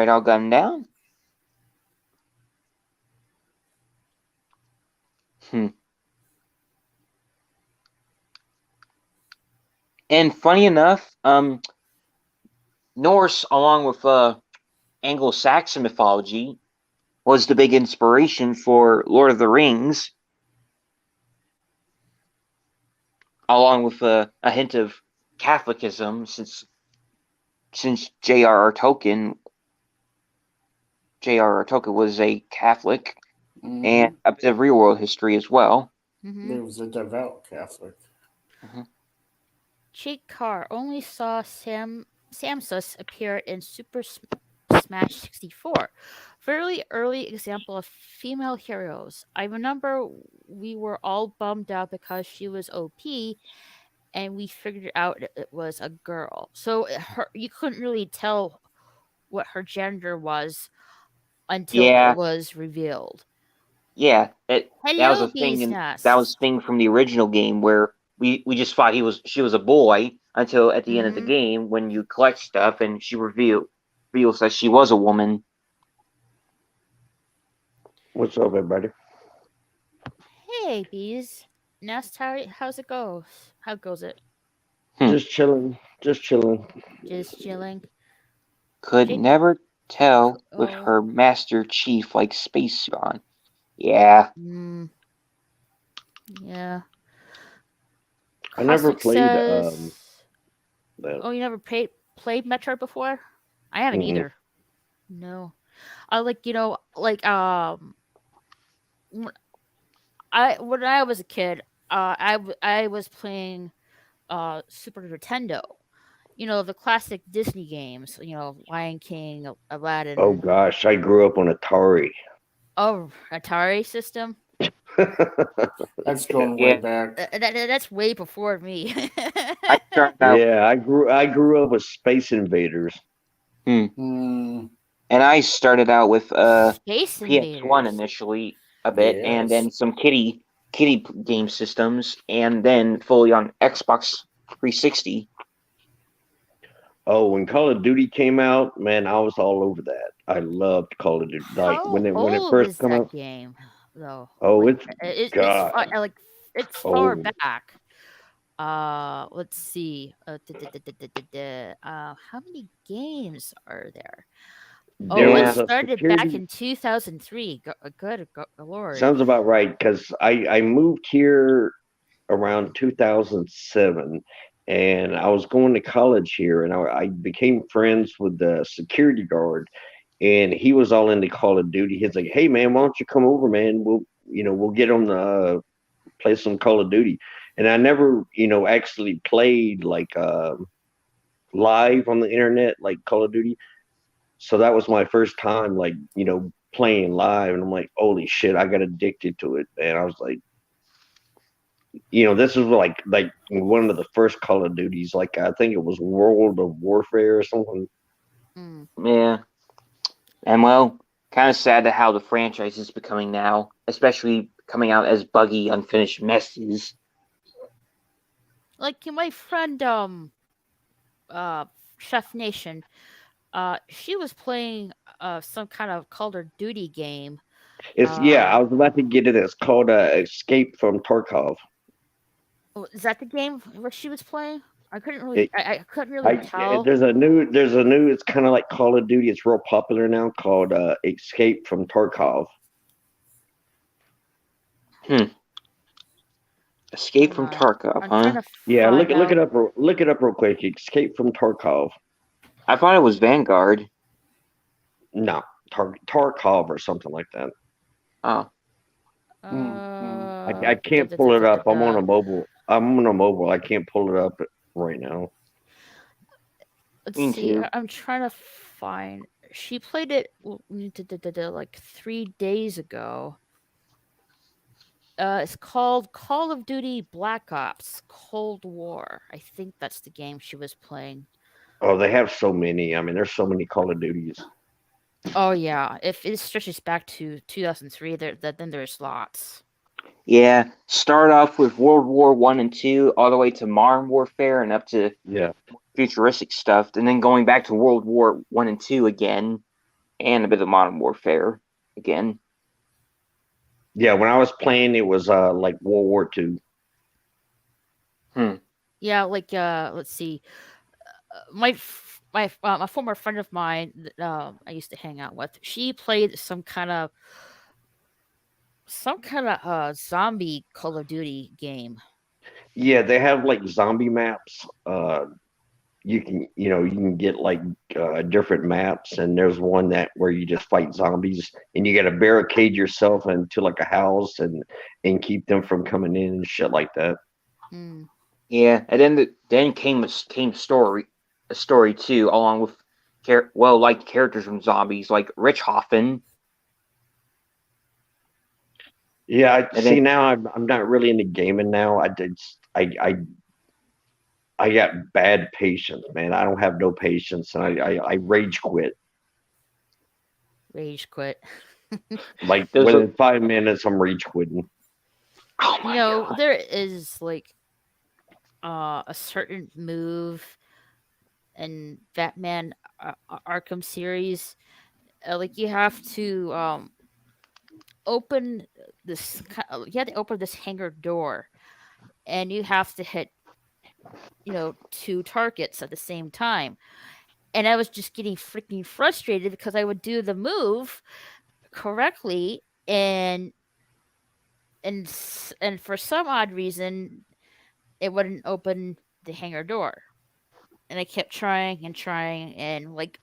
I'll gun down. And funny enough, Norse, along with Anglo-Saxon mythology, was the big inspiration for Lord of the Rings, along with a hint of Catholicism, since J.R.R. Tolkien was a Catholic, and a bit of real world history as well. Mm-hmm. He was a devout Catholic. Mm-hmm. Cheat Car only saw Samus appear in Super Smash 64. Fairly early example of female heroes. I remember we were all bummed out because she was OP, and we figured out it was a girl. So you couldn't really tell what her gender was until it was revealed. Yeah, that was a Bee's thing, Nest. that was a thing from the original game where we just thought she was a boy until at the end of the game when you collect stuff and she reveals that she was a woman. What's up, everybody? Hey, Bees Nest, how's it goes? How goes it? Just chilling. Just chilling. Could never tell with her Master Chief like space suit on. Yeah. Yeah. I never played. Oh, you never played Metroid before? I haven't either. No. When I was a kid, I was playing Super Nintendo. The classic Disney games. Lion King, Aladdin. Oh gosh, I grew up on Atari. Oh, Atari system. That's going way back. That's way before me. I grew up with Space Invaders. And I started out with Space PS1 initially a bit, and then some kiddie game systems, and then fully on Xbox 360. Oh, when Call of Duty came out, man, I was all over that. I loved Call of Duty. Like How when it old first is come that out. game, though? Oh, Like it's God. like it's far Oh, back. Let's see. How many games are there? there Oh, it Yeah. was a started back security. in 2003. Lord. Sounds about right because I moved here around 2007, and I was going to college here, and I became friends with the security guard, and he was all into Call of Duty. He's like, "Hey man, why don't you come over, man? We'll get on the play some Call of Duty." And I never actually played like live on the internet like Call of Duty. So that was my first time like playing live, and I'm like, holy shit, I got addicted to it. And I was like, this was like one of the first Call of Duties. Like I think it was World of Warfare or something. Mm. Yeah. And well, kind of sad to how the franchise is becoming now, especially coming out as buggy, unfinished messes. Like my friend, uh, Chef Nation, she was playing some kind of Call of Duty game. It's yeah, Uh, I was about to get it. It's called Escape from Tarkov. is that the game where she was playing? It, I couldn't really tell. there's a new. It's kind of like Call of Duty. It's real popular now called Escape from Tarkov. Hmm. Escape Hold from on, Tarkov, I'm trying huh? to Yeah, find look it out. up. Look it up real quick. Escape from Tarkov. I thought it was Vanguard. No, Tarkov or something like that. Oh. I can't pull it up. I'm on Da. a mobile. I'm on a mobile. I can't pull it up right now. Let's Me see. too. I'm trying to find. She played it like 3 days ago. It's called Call of Duty Black Ops Cold War. I think that's the game she was playing. Oh, they have so many. I mean, there's so many Call of Duties. Oh yeah, if it stretches back to 2003, then there's lots. Yeah. Start off with World War One and Two, all the way to Modern Warfare and up to Yeah. futuristic stuff, and then going back to World War One and Two again, and a bit of Modern Warfare again. Yeah, when I was playing, it was like World War Two. Yeah, like let's see. My former friend of mine that I used to hang out with, she played some kind of zombie Call of Duty game. Yeah, they have like zombie maps. You can get like different maps, and there's one that where you just fight zombies, and you got to barricade yourself into like a house and keep them from coming in and shit like that. Mm. Yeah, and then came a story too, along with liked characters from zombies like Richthofen, Yeah, I and see then now. I'm not really into gaming now. I got bad patience, man. I don't have no patience, and I rage quit. Rage quit. Like there's a within 5 minutes, I'm rage quitting. oh You my know, god, there is like a certain move in Batman Arkham series. Like you have to open you have to open this hangar door, and you have to hit two targets at the same time. And I was just getting freaking frustrated because I would do the move correctly, and for some odd reason it wouldn't open the hangar door, and I kept trying and trying, and like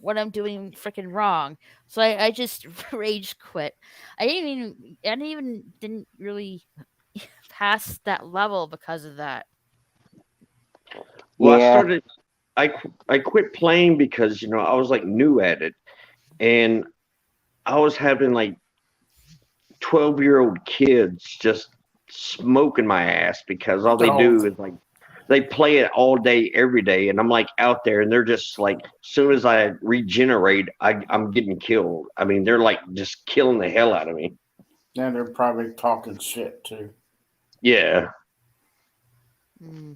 what I'm doing freaking wrong. So I just rage quit. I didn't really pass that level because of that. Well, yeah, I quit playing because I was like new at it, and I was having like 12-year-old kids just smoking my ass because all they Oh, do is like they play it all day every day, and I'm like out there, and they're just like as soon as I regenerate, I'm getting killed. I mean, they're like just killing the hell out of me. and they're probably talking shit too. Yeah. Mm.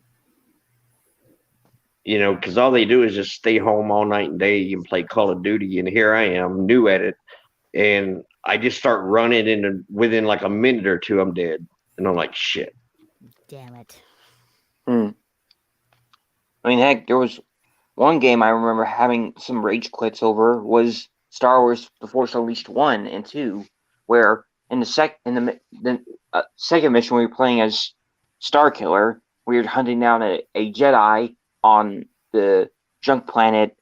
Because all they do is just stay home all night and day and play Call of Duty. And here I am, new at it, and I just start running, and within like a minute or two, I'm dead. And I'm like, shit. Damn it. Hmm. I mean, heck, there was one game I remember having some rage quits over was Star Wars: The Force Unleashed 1 and 2, where in the second mission we were playing as Star Killer, we were hunting down a Jedi on the junk planet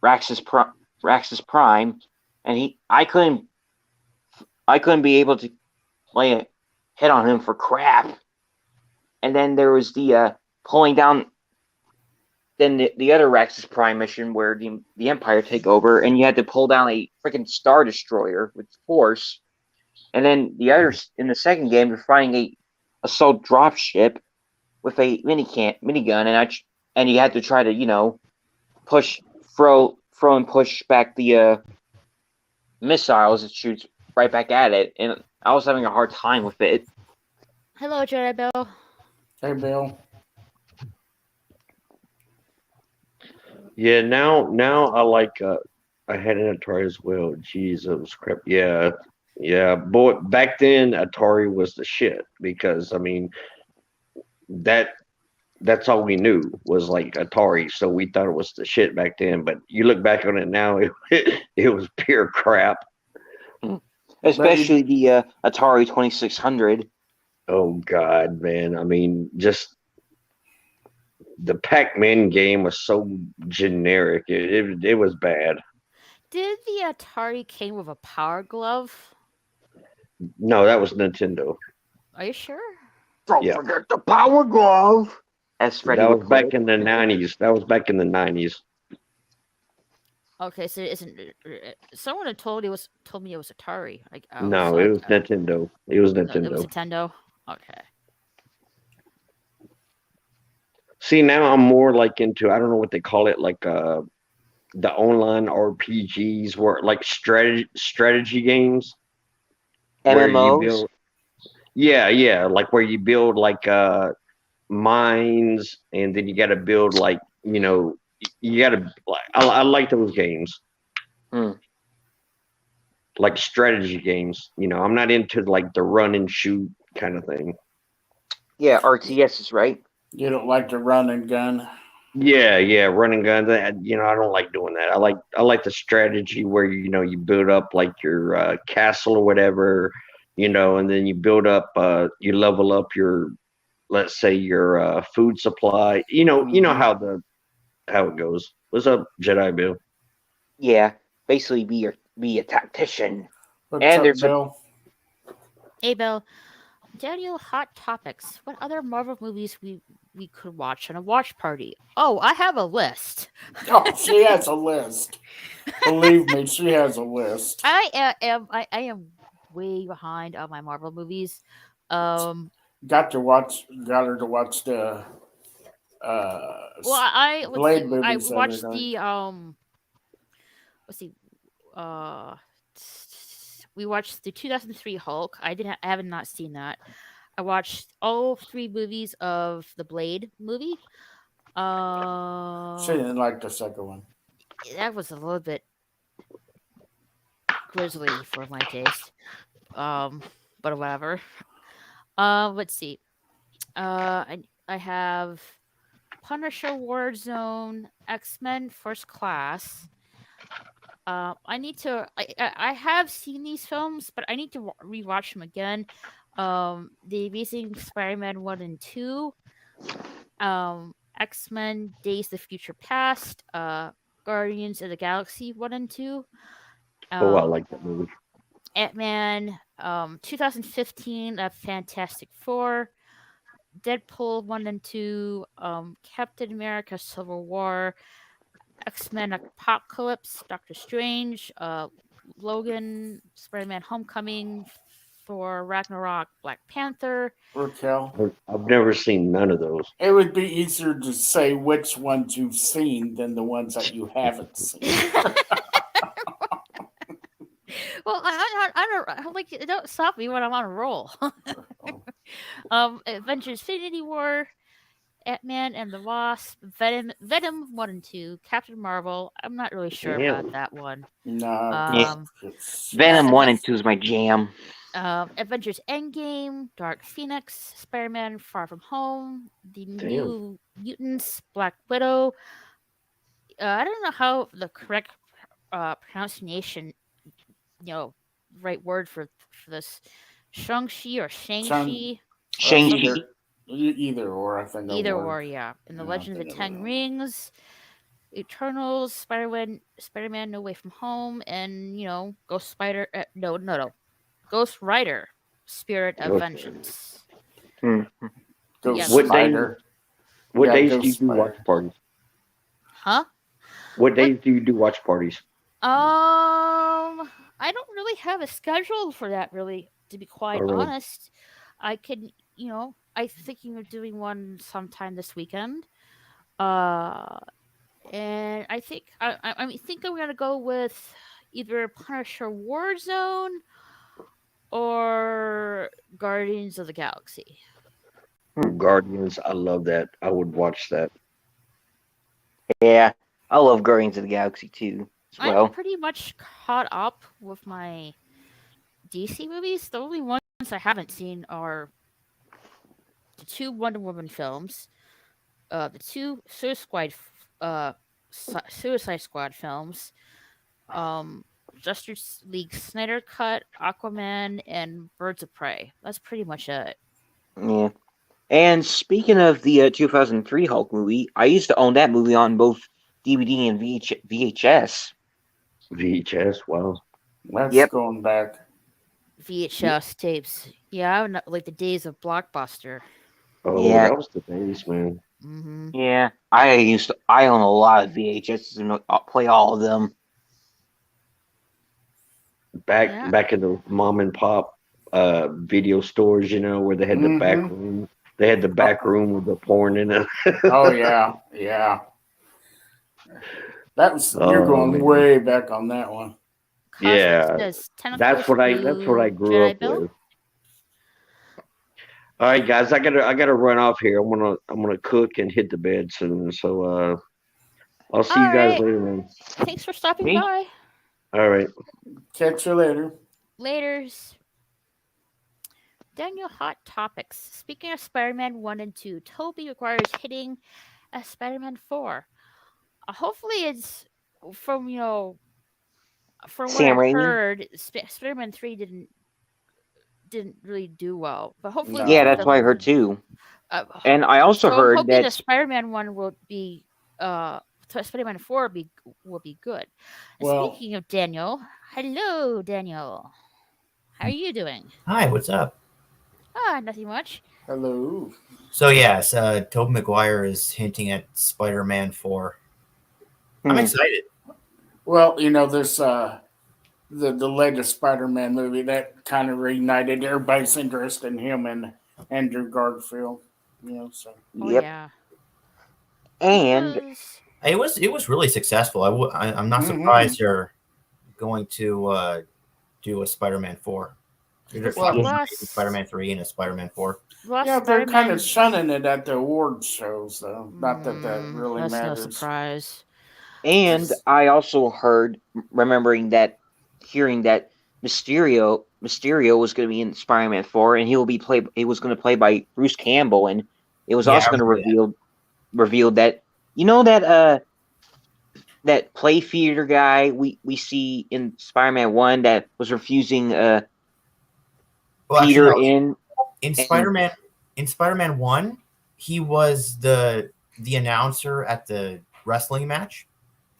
Raxus Prime, and I couldn't be able to lay a hit on him for crap. And then there was the pulling down. Then the other Raxus Prime mission where the Empire take over, and you had to pull down a freaking Star Destroyer with force. And then the other in the second game, you're fighting a assault dropship with a minigun, and you had to try to push throw and push back the missiles. It shoots right back at it, and I was having a hard time with it. Hello, Jedi Bill. Hey, Bill. Yeah, now I like I had an Atari as well. Jesus crap. Yeah. Yeah. Boy, back then Atari was the shit because I mean that that's all we knew was like Atari, so we thought it was the shit back then. But you look back on it now, it was pure crap. Especially the Atari 2600. Oh God, man. I mean, just the Pac-Man game was so generic. It was bad. Did the Atari came with a power glove? No, that was Nintendo. Are you sure? Don't Yeah. forget the Power Glove, as Freddy That would was put back it. in the 90s. That was back in the 90s. Okay, so it isn't. Someone had told me it was Atari. No, it was Nintendo. It was No, it was Nintendo. Nintendo. Okay. See, now I'm more like into, I don't know what they call it, like the online RPGs where like strategy games where you MMOs. build, yeah, like where you build like mines, and then you got to build like, you got to like, I like those games, Hmm. like strategy games. I'm not into like the run and shoot kind of thing. Yeah, RTS is right. You don't like to run and gun? Yeah, running guns. I don't like doing that. I like the strategy where you build up like your castle or whatever, and then you build up, you level up your, let's say your food supply. You know Mm-hmm. how it goes. What's up, Jedi Bill? Yeah, basically be a tactician. What's And up, there's a Bill? Hey, Bill. Daniel, hot topics. What other Marvel movies we could watch on a watch party? Oh, I have a list. Oh, she has a list. Believe me, she has a list. I am way behind on my Marvel movies. Um, Got her to watch the well, I let's see. Blade I movies the other watched night. the let's see. Uh, we watched the 2003 Hulk. I haven't not seen that. I watched all three movies of the Blade movie. She Uh, didn't like the second one. that was a little bit grisly for my taste. Um, but whatever. Let's see. I have Punisher Warzone, X Men First Class. I need to. I have seen these films, but I need to rewatch them again. The Amazing Spider-Man 1 and 2. X Men Days of the Future Past. Guardians of the Galaxy 1 and 2. Oh, I Um, like that movie. Ant Man. 2015. Fantastic Four. Deadpool 1 and 2. Captain America Civil War. X-Men Apocalypse, Doctor Strange, Logan, Spider-Man Homecoming, Thor Ragnarok, Black Panther. Raquel, I've never seen none of those. it would be easier to say which ones you've seen than the ones that you haven't seen. Well, I don't like it. Don't stop me when I'm on a roll. Avengers: Infinity War, Ant-Man and the Wasp, Venom 1 and 2, Captain Marvel. I'm not really sure about Damn. that one. No, Yeah. it's Venom Aven- 1 and 2 is my jam. Avengers Endgame, Dark Phoenix, Spider-Man Far From Home, The Damn. New Mutants, Black Widow. I don't know how the correct pronunciation, right word for this. Shang-Chi or Shang, Shang-Chi. Some Shang-Chi. either or. I think Either it'll work. or, yeah. In the Yeah, I Legend of think the it'll Ten work. Rings, Eternals, Spider-Man No Way From Home, and Ghost Rider, Spirit of Okay. Vengeance. Hmm. Ghost Yes. What day? Spider. What Yeah, days do Ghost you do watch Spider. parties? Huh? What What? days do you do watch parties? I don't really have a schedule for that. Really, to be Oh, quite really? honest, I can. I'm thinking of doing one sometime this weekend. Uh, and I think I'm gonna go with either Punisher Warzone or Guardians of the Galaxy. Guardians. I love that. I would watch that. Yeah, I love Guardians of the Galaxy too, as I'm well. pretty much caught up with my DC movies. The only ones I haven't seen are the two Wonder Woman films, the two Suicide Squad films, um, Justice League Snyder Cut, Aquaman, and Birds of Prey. That's pretty much it. Yeah. And speaking of the 2003 Hulk movie, I used to own that movie on both DVD and VHS. VHS. Wow. That's Yep. going back. VHS tapes. Yeah, like the days of Blockbuster. Oh, Yeah. that was the days, man. Mm-hmm. Yeah. I own a lot of VHS and I'll play all of them. Yeah. Back in the mom and pop video stores, where they had the back Mm-hmm. room. They had the back room with the porn in it. Oh yeah, yeah. That was you're Oh going man. way back on that one. Cosmic Yeah. says That's tentacles what I to grew Jedi up Bill. with. All right, guys, I gotta run off here. I'm gonna cook and hit the bed soon. So I'll see All you guys right. later, man. Thanks for stopping Me? by. All right. Catch you later. Laters. Daniel Hot Topics. Speaking of Spider-Man 1 and 2, Tobey Maguire's hitting a Spider-Man 4. Hopefully it's from, from what Sam I've Raimi? heard, Spider-Man 3 didn't really do well. But hopefully Yeah, this one No. that's what I doesn't. heard too. Uh, And I also so I'm heard hoping that the Spider-Man one Spider-Man 4 will be good. And Well, speaking of Daniel, hello Daniel. How are you doing? Hi, what's up? Nothing much. hello. So yes, Tobey Maguire is hinting at Spider-Man 4. I'm hmm, excited. Well, there's the latest Spider-Man movie that kind of reignited everybody's interest in him and Andrew Garfield. So Oh yep. yeah. And Because It was really successful. I'm not mm-hmm. surprised they're going to do a Spider-Man 4. They're it's the talking Well, about last making Spider-Man 3 and a Spider-Man 4. yeah, they're kind of Spider-Man. shunning it at the award shows, though. Not that really That's no matters. surprise. I also heard, hearing that Mysterio was going to be in Spider-Man 4, and he was going to play by Bruce Campbell, and it was Yeah, also I going to remember that. reveal that that play theater guy we see in Spider-Man 1 that was refusing Well, Peter actually, no. in. In And Spider-Man 1, he was the announcer at the wrestling match.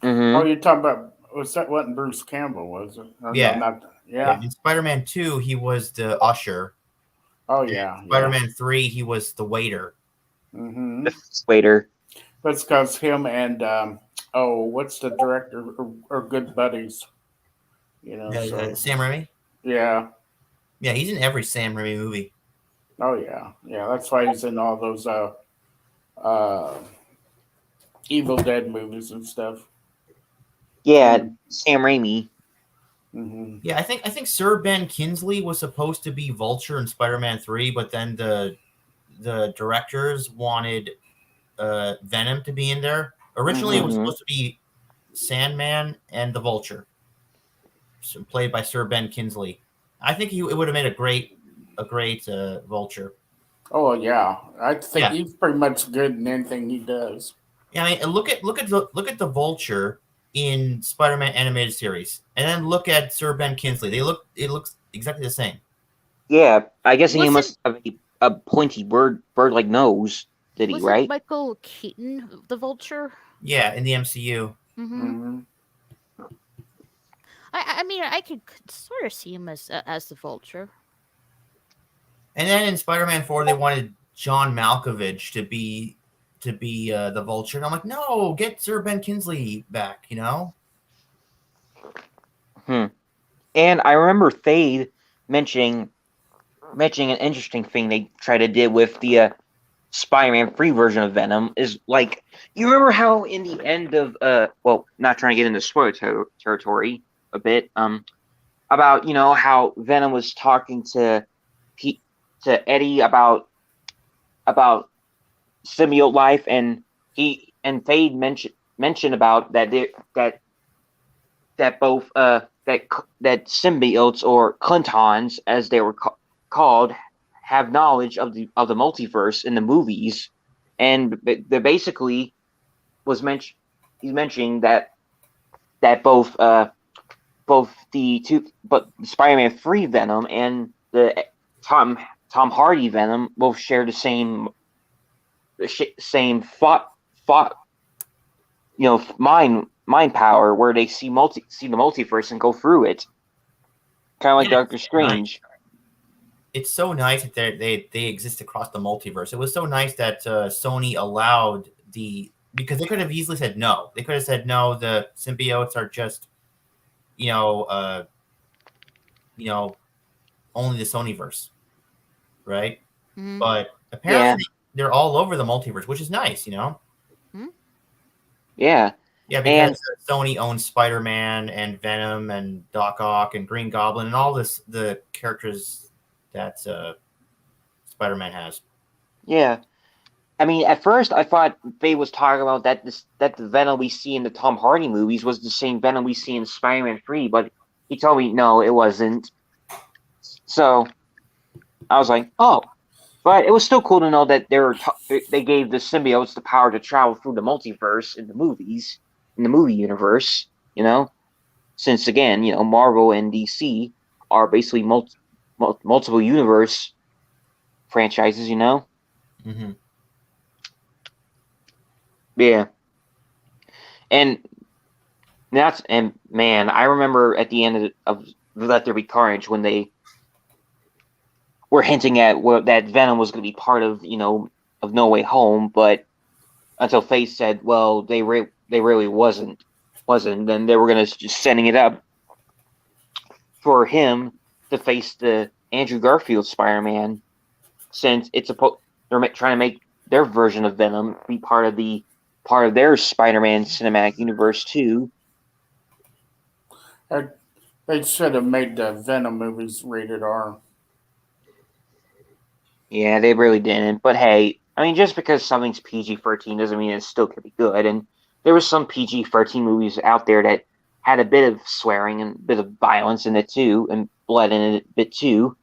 Oh, Mhm. you're talking about was that wasn't Bruce Campbell, was it? Oh, no, Yeah. not Yeah. yeah. In Spider-Man 2, he was the usher. Oh In yeah, yeah. Spider-Man 3, he was the waiter. Mm-hmm. The waiter. That's because him and what's the director are good buddies. So Sam Raimi. yeah. Yeah, he's in every Sam Raimi movie. Oh yeah, yeah. That's why he's in all those uh Evil Dead movies and stuff. Yeah, Sam Raimi. Mm-hmm. Yeah, I think Sir Ben Kingsley was supposed to be Vulture in Spider-Man 3, but then the directors wanted Venom to be in there. Originally, it was Mhm. supposed to be Sandman and the Vulture, played by Sir Ben Kingsley. I think it would have made a great Vulture. Oh yeah, I think Yeah, he's pretty much good in anything he does. yeah. I mean, and look at the Vulture in Spider-Man animated series, and then look at Sir Ben Kingsley. It looks exactly the same. Yeah, I guess he Wasn't must have a pointy bird-like nose. Did he? wasn't Right? Michael Keaton the Vulture? Yeah, in the MCU. Mm-hmm. Hmm. I mean, I could sort of see him as the Vulture. And then in Spider-Man 4, they wanted John Malkovich to be the Vulture, and I'm like, no, get Sir Ben Kingsley back. Hmm. And I remember Thade mentioning an interesting thing they tried to do with the Spider-Man free version of Venom is like you remember how in the end of well, not trying to get into spoiler territory a bit about how Venom was talking to Eddie about symbiote life, and Thade mentioned about that both that symbiotes, or Clintons as they were called, have knowledge of the multiverse in the movies, and they basically he's mentioning that both the two, but Spider-Man 3 Venom and the Tom Hardy Venom both share the same thought mind power, where they see the multiverse and go through it, kind of like Yeah, Doctor nice. Strange. It's so nice that they exist across the multiverse. It was so nice that Sony allowed because they could have easily said no. They could have said no. The symbiotes are just you know uh, only the Sonyverse, right? Mm-hmm. But Yeah, apparently they're all over the multiverse, which is nice. Hmm. yeah, Yeah, because and Sony owns Spider-Man and Venom and Doc Ock and Green Goblin and all the characters that Spider-Man has. yeah. I mean, at first I thought Faye was talking about that the Venom we see in the Tom Hardy movies was the same Venom we see in Spider-Man 3, but he told me no, it wasn't. So I was like, oh, but it was still cool to know that they gave the symbiotes the power to travel through the multiverse in the movies, in the movie universe. Since again, Marvel and DC are basically multiple universe franchises. Mm-hmm. Yeah, and man, I remember at the end of Let There Be Carnage when they were hinting at that Venom was going to be part of of No Way Home, but until Faith said, well, they really wasn't, then they were going to just setting it up for him to face the Andrew Garfield Spider-Man, since they're trying to make their version of Venom be part of their Spider-Man cinematic universe too. They should have made the Venom movies rated R. Yeah, they really didn't. But hey, I mean, just because something's PG-13 doesn't mean it still could be good. And there was some PG-13 movies out there that had a bit of swearing and a bit of violence in it too, and blood in it a bit too,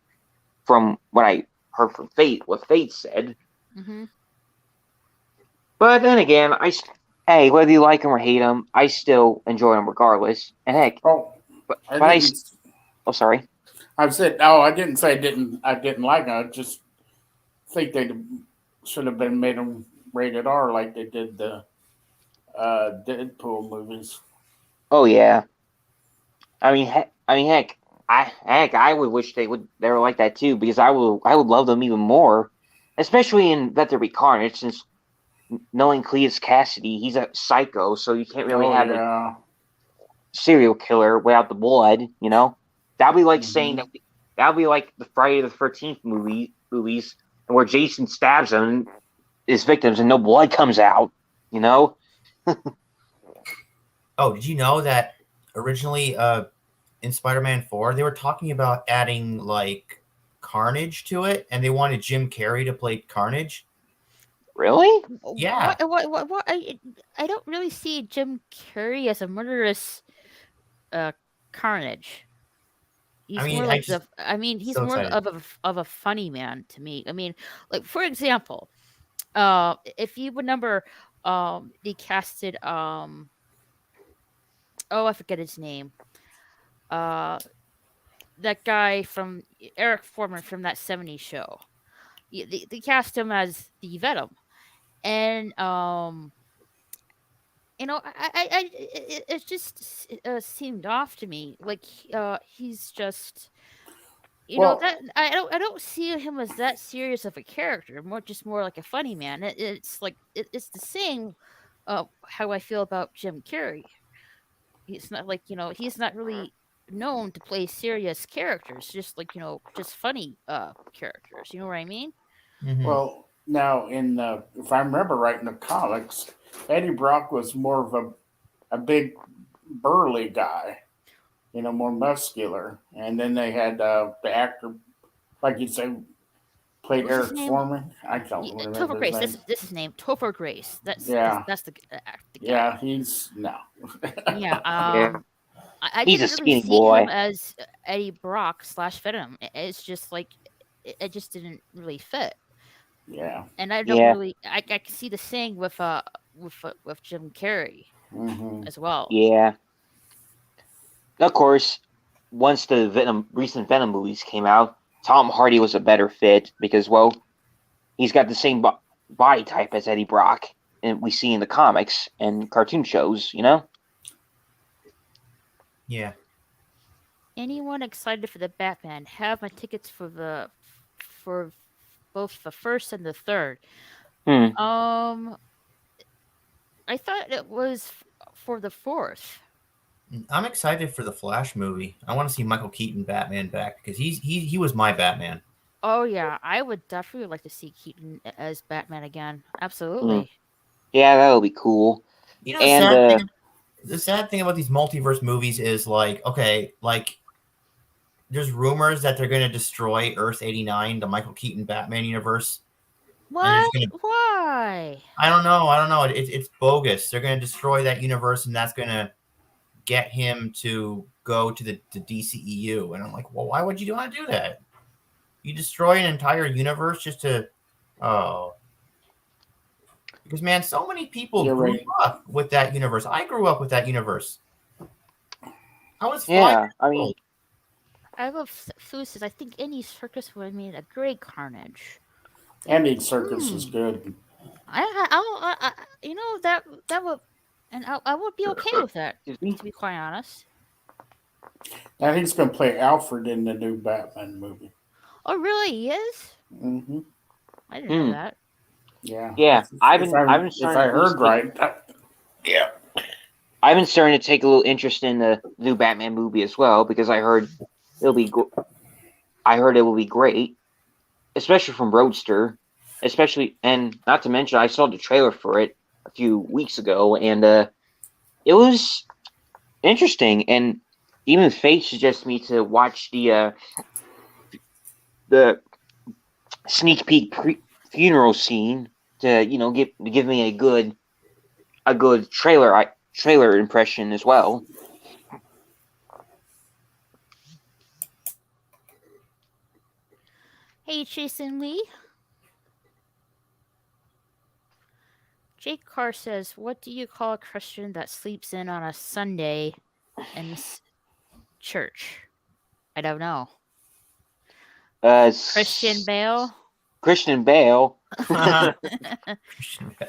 from what I heard from what Fate said. Mm-hmm. But then again, hey, whether you like them or hate them, I still enjoy them regardless. And heck, Oh, but I but didn't. oh, sorry. I said, oh, I didn't say I didn't. I didn't like them. I just think they should have been made them rated R like they did the Deadpool movies. Oh yeah. Heck, I would wish they were like that too, because I would love them even more, especially in Let There Be Carnage, since knowing Cletus Cassidy, he's a psycho, so you can't really Oh have a yeah. serial killer without the blood. That'd be like saying Mm-hmm. that'd be like the Friday the 13th movies, where Jason stabs his victims and no blood comes out. Oh, did you know that originally in Spider-Man 4 they were talking about adding like Carnage to it, and they wanted Jim Carrey to play Carnage? Really? Yeah. What? I don't really see Jim Carrey as a murderous uh, carnage. He's more like he's so more excited. of a funny man to me. I mean, like for example, if you remember, they casted oh, I forget his name. Uh, that guy from Eric Foreman from that '70s show. They cast him as the Venom, and it just seemed off to me. Like he's just Well, that I don't see him as that serious of a character. More like a funny man. It's like it's the same. How I feel about Jim Carrey. He's not like he's not really known to play serious characters. Just like just funny characters. You know what I mean? Hmm. well, now in if I remember right in the comics, Eddie Brock was more of a big burly guy, more muscular. And then they had the actor, like you say, played What's his Eric name? Foreman. I don't Topher remember his Grace. name. This is his name. Topher Grace. Yeah, That's the guy. yeah, he's no. Yeah. Yeah. I He's a didn't really skinny see him boy. as Eddie Brock / Venom. It's just like it just didn't really fit. Yeah. And I don't Yeah. really. I can see the same with Jim Carrey Hmm. as well. Yeah. Of course, once the recent Venom movies came out, Tom Hardy was a better fit because, well, he's got the same body type as Eddie Brock, and we see in the comics and cartoon shows. Yeah. Anyone excited for the Batman? Have my tickets for both the first and the third. Hmm. I thought it was for the fourth. I'm excited for the Flash movie. I want to see Michael Keaton Batman back because he was my Batman. Oh yeah, I would definitely like to see Keaton as Batman again. Hmm. Absolutely. Yeah, that'll be cool. You know, And the sad thing about these multiverse movies is like, okay, like there's rumors that they're going to destroy Earth 89, the Michael Keaton Batman universe. And they're What? just going to, Why? I don't know. It's bogus. They're going to destroy that universe, and that's going to get him to go to the DCEU. And I'm like, well, why would you want to do that? You destroy an entire universe just to, oh, because man, so many people You're grew right. up with that universe. I grew up with that universe. I was 5 yeah, years I mean, old. I love Fooses. I think any circus would have made a great Carnage. Andy Circus is good. That would, and I would be okay with that. excuse me. To be quite honest. Now he's going to play Alfred in the new Batman movie. Oh really? He is? Hmm. I didn't know Hmm. that. Yeah. Yeah, I've been If starting I to at least heard right. Yeah. I've been starting to take a little interest in the new Batman movie as well because I heard it'll be. I heard it will be great, especially from Roadster, especially and not to mention I saw the trailer for it a few weeks ago and it was interesting and even Faith suggested me to watch the sneak peek funeral scene to give me a good trailer impression as well. Hey, Jason Lee. Jake Carr says, "What do you call a Christian that sleeps in on a Sunday in church?" I don't know. Christian Bale. Christian Bale. Christian Bale.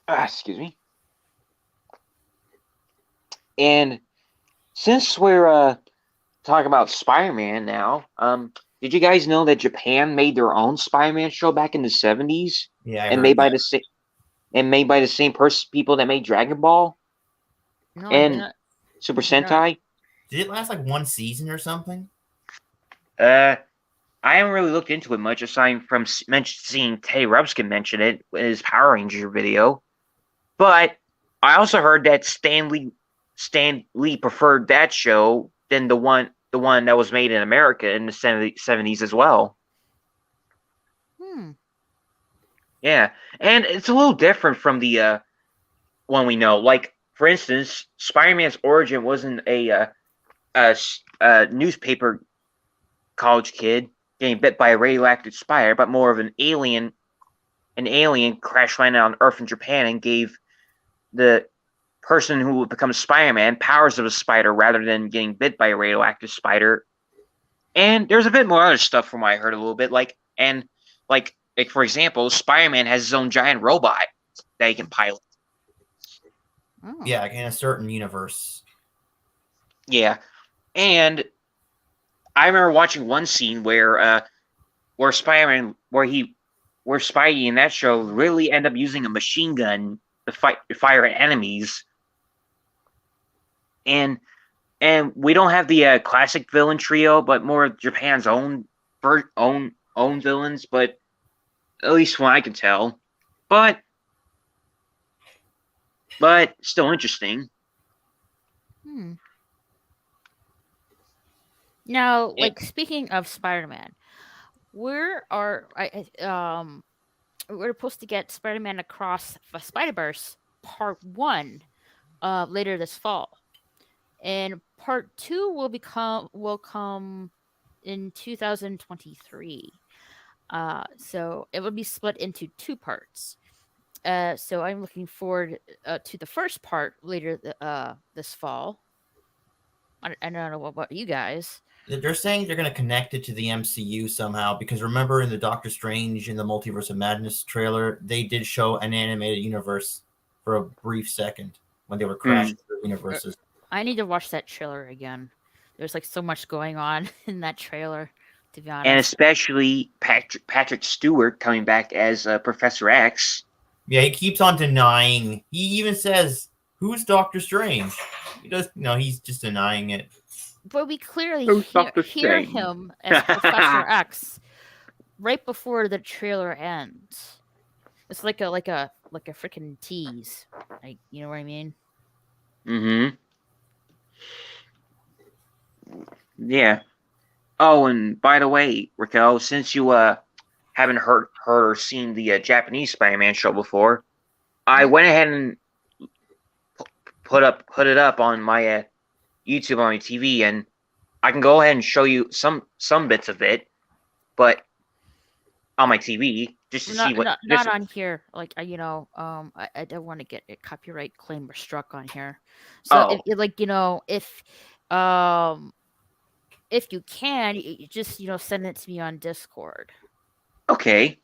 Excuse me. And since we're talking about Spider-Man now, did you guys know that Japan made their own Spider-Man show back in the 70s? Yeah, I and heard made by that. made by the same people that made Dragon Ball No, and Super did not. Sentai? Did it last like one season or something? I haven't really looked into it much aside from seeing Tay Rubskin mention it in his Power Ranger video. But I also heard that Stan Lee preferred that show than the one that was made in America in the 70s as well. Hmm. Yeah, and it's a little different from the one we know. Like, for instance, Spider-Man's origin wasn't a newspaper college kid getting bit by a radioactive spider, but more of an alien. An alien crash landed on Earth in Japan and gave the person who would become Spider-Man powers of a spider rather than getting bit by a radioactive spider. And there's a bit more other stuff from what I heard a little bit, like for example, Spider-Man has his own giant robot that he can pilot. Oh. Yeah, in a certain universe. Yeah, and I remember watching one scene where Spider-Man where Spidey in that show really end up using a machine gun to fire at enemies, and we don't have the classic villain trio, but more Japan's own villains. But at least from what I can tell, but still interesting. Hmm. Now, It, like speaking of Spider-Man, where are we're supposed to get Spider-Man Across the Spider-Verse Part 1 later this fall. And Part 2 will come in 2023. So it will be split into 2 parts. So I'm looking forward to the first part later this fall. I don't know what about you guys. They're saying they're going to connect it to the MCU somehow, because remember in the Doctor Strange in the Multiverse of Madness trailer, they did show an animated universe for a brief second when they were crashing through universes. I need to watch that trailer again. There's like so much going on in that trailer, to be honest. and especially Patrick Stewart coming back as Professor X. Yeah, he keeps on denying. He even says, "Who's Doctor Strange?" He does. No, he's just denying it. But we clearly Who's Dr. hear Strange? him as Professor X right before the trailer ends. It's like a freaking tease. Like, you know what I mean? Mm-hmm. Yeah. Oh, and by the way, Raquel, since you haven't heard or seen the Japanese Spider-Man show before, I went ahead and put it up on my YouTube on my TV, and I can go ahead and show you some bits of it, but on my TV just to see what. Not on here. Like I don't want to get a copyright claim or struck on here. So if you can, you just send it to me on Discord. Okay.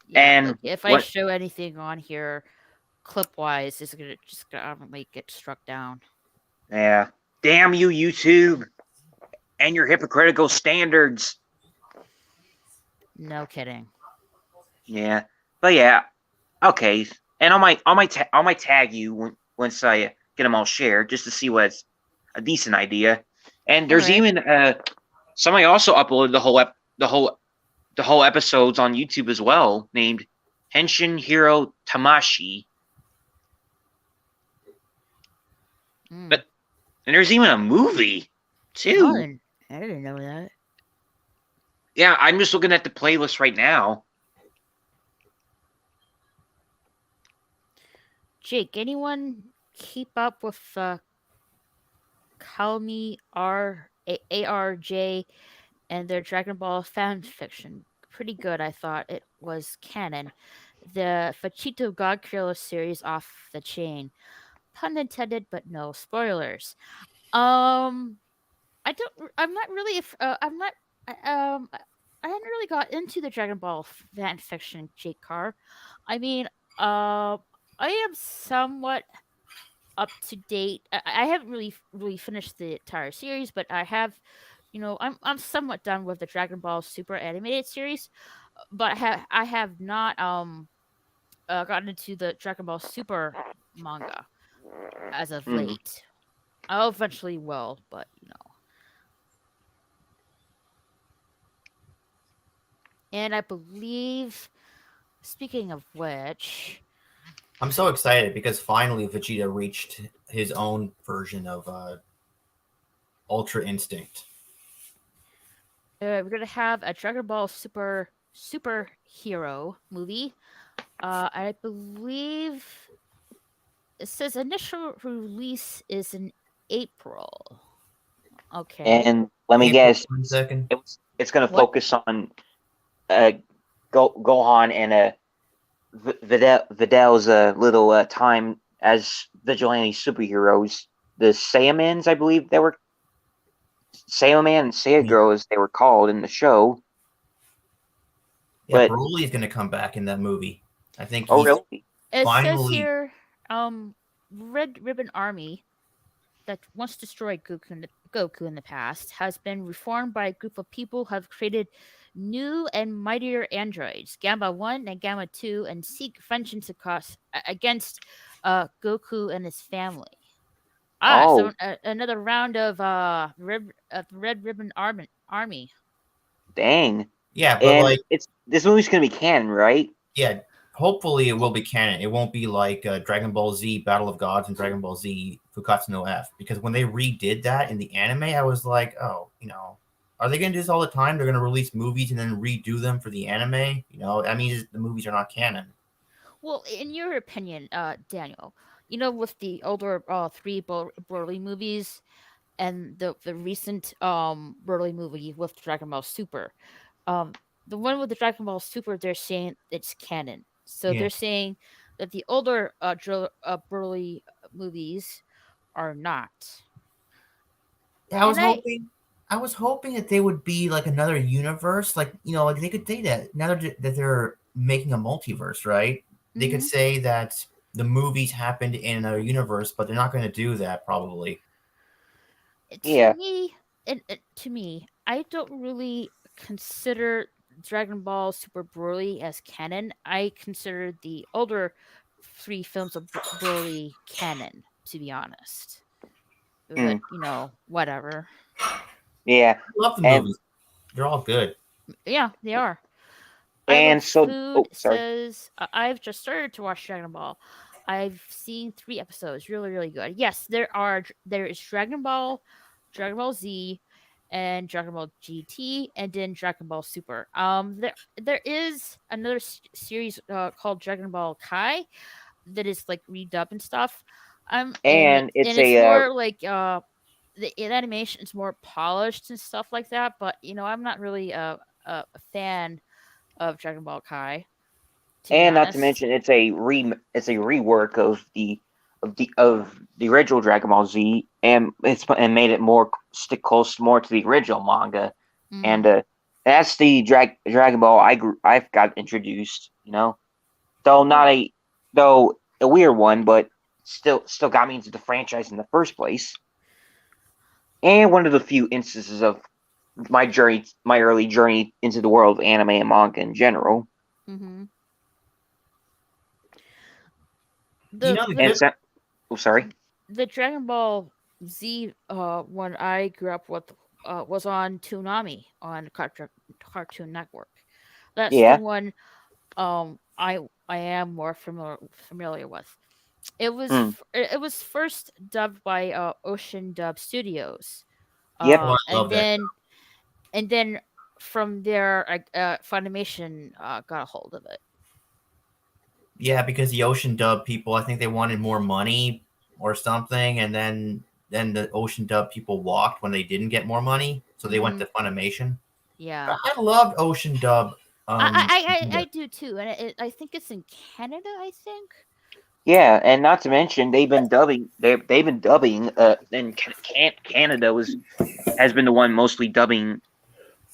Yeah, And like if I show anything on here, clip wise, it's gonna make it struck down. Yeah. Damn you, YouTube, and your hypocritical standards. No kidding. Yeah, but yeah, okay. And I might tag you once I get them all shared, just to see what's a decent idea. And there's even somebody also uploaded the whole episodes on YouTube as well, named Henshin Hiro Tamashi. But and there's even a movie too. I didn't know that. Yeah, I'm just looking at the playlist right now. Jake, anyone keep up with Kalmi ARJ and their Dragon Ball fan fiction? Pretty good, I thought it was canon. The Fachito God Killer series off the chain. Pun intended, but no spoilers. I'm not really. I hadn't really got into the Dragon Ball fan fiction, Jake Carr. I mean, I am somewhat up to date. I haven't really finished the entire series, but I have. I'm somewhat done with the Dragon Ball Super animated series, but I have not gotten into the Dragon Ball Super manga as of late. I'll eventually will, but And I believe, speaking of which, I'm so excited because finally Vegeta reached his own version of Ultra Instinct. we're gonna have a Dragon Ball Super superhero movie. I believe it says initial release is in April. Okay. And let me April guess, 22nd. it's going to What? focus on uh, Gohan and Vidal's little time as vigilante superheroes. The Saiyamans, I believe they were Saiyaman and Saiyagirl, as they were called in the show. Yeah, But Broly is going to come back in that movie. I think oh, he's really? It says finally. here, Red Ribbon Army that once destroyed Goku in the past has been reformed by a group of people who have created new and mightier androids, Gamma 1 and Gamma 2, and seek vengeance against Goku and his family. So Oh, another round of Red Ribbon Army. dang! Yeah, but And like, it's this movie's going to be canon, right? yeah, hopefully it will be canon. It won't be like Dragon Ball Z Battle of Gods and Dragon Ball Z Fukatsu no F. Because when they redid that in the anime, I was like, oh, are they going to do this all the time? They're going to release movies and then redo them for the anime? That means the movies are not canon. Well, in your opinion, Daniel, with the older three Broly movies and the recent Broly movie with Dragon Ball Super, um, the one with the Dragon Ball Super, they're saying it's canon. So Yeah. they're saying that the older Broly movies are not. Yeah, And I, I was hoping that they would be like another universe, like like they could say that now that they're making a multiverse, right? They could mhm. say that the movies happened in another universe, but they're not going to do that probably. To Yeah, me, to me, I don't really consider Dragon Ball Super Broly as canon. I consider the older three films of Broly canon, to be honest. But mm, whatever. yeah. I love the And movies; they're all good. Yeah, they are. I love and so, food. oh, sorry. Says I've just started to watch Dragon Ball. I've seen 3 episodes. Really, really good. Yes, there is Dragon Ball Z, and Dragon Ball GT, and then Dragon Ball Super. There is another series called Dragon Ball Kai that is like redubbed and stuff. And it's it's a more like the animation is more polished and stuff like that. But I'm not really a fan of Dragon Ball Kai, to be and not to honest. mention it's a rework of the original Dragon Ball Z, and and made it more stick close more to the original manga, and Mm-hmm. that's the Dragon Ball I've got introduced, though not Well, a though a weird one, but still got me into the franchise in the first place, and one of the few instances of my early journey into the world of anime and manga in general. mm-hmm. You the know the the And good. so, oh, sorry. the Dragon Ball Z one I grew up with was on Toonami on Cartoon Network. That's the Yeah. one I am more familiar with. Mm, It was first dubbed by Ocean Dub Studios, yep. Oh, I and love that. then from there, Funimation got a hold of it. Yeah, because the Ocean Dub people, I think they wanted more money or something, and then the Ocean Dub people walked when they didn't get more money, so they went Mm-hmm. to Funimation. Yeah, I loved Ocean Dub. I do too, and I think it's in Canada. I think. Yeah, and not to mention they've been dubbing and Canada was has been the one mostly dubbing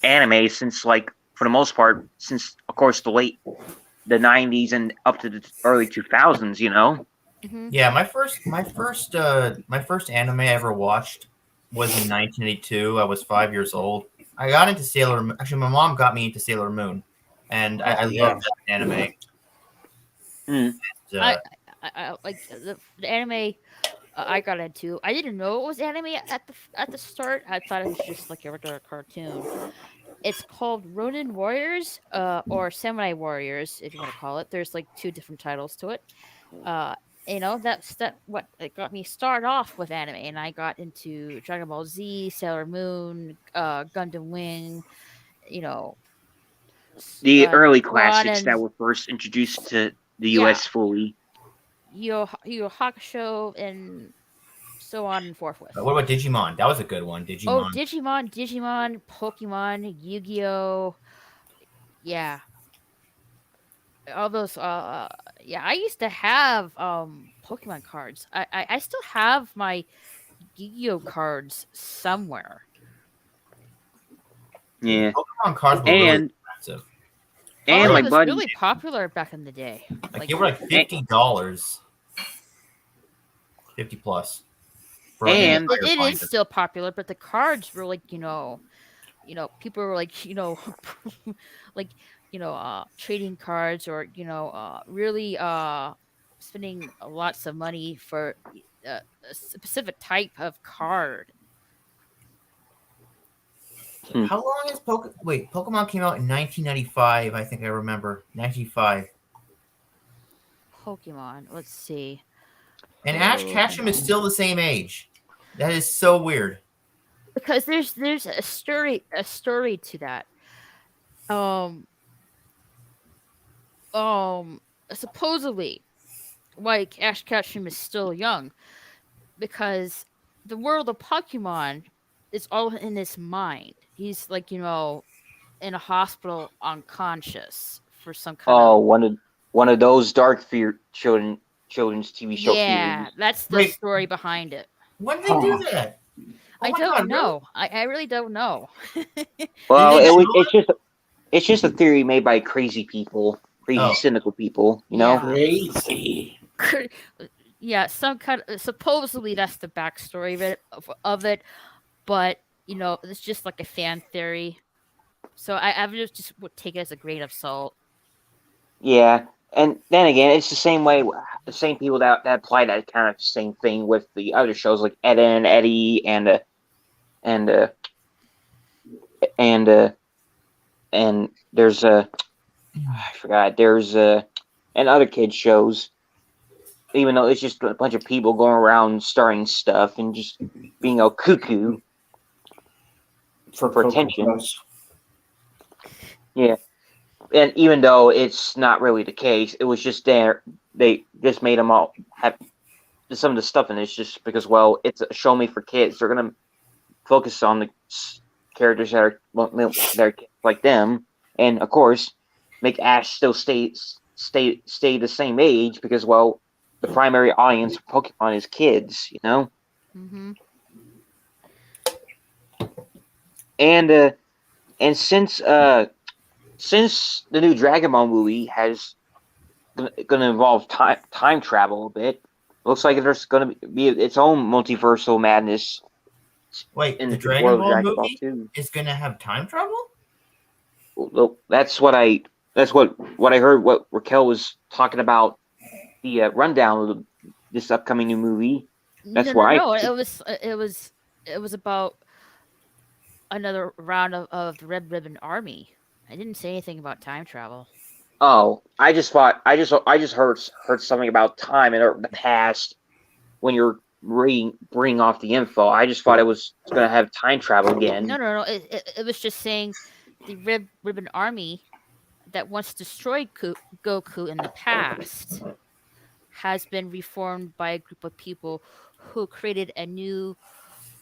anime since, like, for the most part, since of course the 90s and up to the early 2000s, Mm-hmm. Yeah, my first anime I ever watched was in 1982. I was 5 years old. I got into Sailor Moon. Actually, my mom got me into Sailor Moon, and I Oh loved yeah. that anime. Mm, I, Uh, I like the anime I got into. I didn't know it was anime at the start. I thought it was just like a regular cartoon. It's called Ronin Warriors, or Samurai Warriors, if you want to call it. There's like two different titles to it. Uh, that what it got me started off with anime, and I got into Dragon Ball Z, Sailor Moon, Gundam Wing. You know, The early Gohan classics that and were first introduced to the yeah, U.S. fully. Yu Hakusho and so on and forth with. What about Digimon? That was a good one. Oh, Digimon. Digimon, Pokemon, Yu-Gi-Oh. Yeah, all those. Yeah, I used to have Pokemon cards. I still have my Yu-Gi-Oh cards somewhere. Yeah, Pokemon cards were really and expensive. and Card my was buddy, really popular back in the day. Like Like they were like and, $50, 50 plus for like an and it, entire it is binder. still popular, but the cards were like people were like like trading cards or really spending lots of money for a specific type of card. hmm, How long is Wait, Pokemon came out in 1995. I think I remember 1995. Pokemon. Let's see. And Ash Ketchum is still the same age. That is so weird. Because there's a story to that. Um um Supposedly, like, Ash Ketchum is still young because the world of Pokemon is all in his mind. He's like, in a hospital unconscious for some kind oh, of. one of those dark fear children's TV show Yeah, theories. that's the Wait, story behind it. when did they do that? Oh I my don't god, really? know. I really don't know. Did Well, they show it? it's just a theory made by crazy people, crazy Oh, cynical people. Yeah. Crazy. Yeah, some kind of, supposedly that's the backstory of it, but it's just like a fan theory. So I just would take it as a grain of salt. Yeah, and then again, it's the same way. The same people that apply that kind of same thing with the other shows like Ed and Eddie and and and there's I forgot there's and other kids shows. Even though it's just a bunch of people going around starring stuff and just being all cuckoo For for Cocoa attention. Puffs. Yeah, and even though it's not really the case, it was just there. They just made them all have some of the stuff in it just because, well, it's a show made for kids. They're gonna focus on the characters that are like them, and of course, make Ash still stay the same age because, well, the primary audience for Pokemon is kids, Mm-hmm. and and since the new Dragon Ball movie has going to involve time travel a bit, looks like there's going to be its own multiversal madness wait, in the the Dragon world of Ball Dragon Ball movie 2. is gonna have time travel? Well, that's what I heard. What Raquel was talking about the rundown of this upcoming new movie. No, That's no, where I. no. It was about another round of the Red Ribbon Army. I didn't say anything about time travel. Oh, I just thought I just heard something about time in the past when you're bringing off the info. I just thought it was going to have time travel again. No, no, no. It was just saying the Red Ribbon Army that once destroyed Goku in the past has been reformed by a group of people who created a new,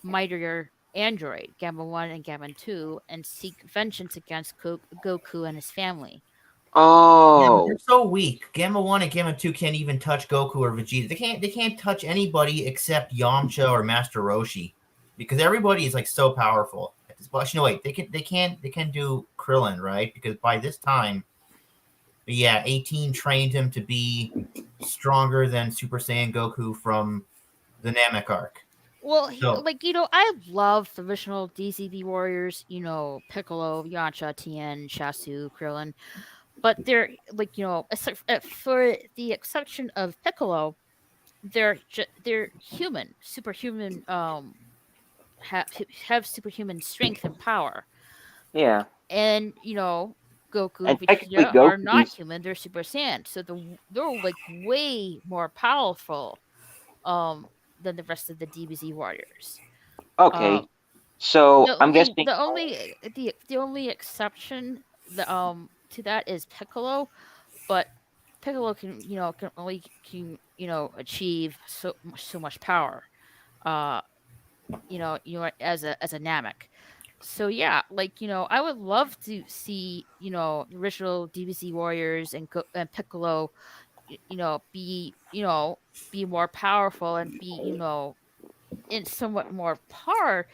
mightier android, Gamma 1 and Gamma 2, and seek vengeance against Goku and his family. Yeah, but they're Oh, so weak. Gamma 1 and Gamma 2 can't even touch Goku or Vegeta. They can't touch anybody except Yamcha or Master Roshi. Because everybody is like so powerful. Well, actually, no, wait, they can do Krillin, right? Because by this time, yeah, 18 trained him to be stronger than Super Saiyan Goku from the Namek arc. Well, So I love the original DZB warriors, Piccolo, Yamcha, Tien, Shasu, Krillin. But they're like, for the exception of Piccolo, they're human, superhuman, have superhuman strength and power. yeah, And Goku and and technically Vegeta are not Goku's human; they're Super Saiyan, so they're like way more powerful than the rest of the DBZ warriors. Uh, okay. So the I'm only guessing. the only the only exception to that is Piccolo, but Piccolo can only achieve so much power. Uh, as a Namek. So yeah, like I would love to see the original DBZ warriors and Piccolo, be be more powerful and be in somewhat par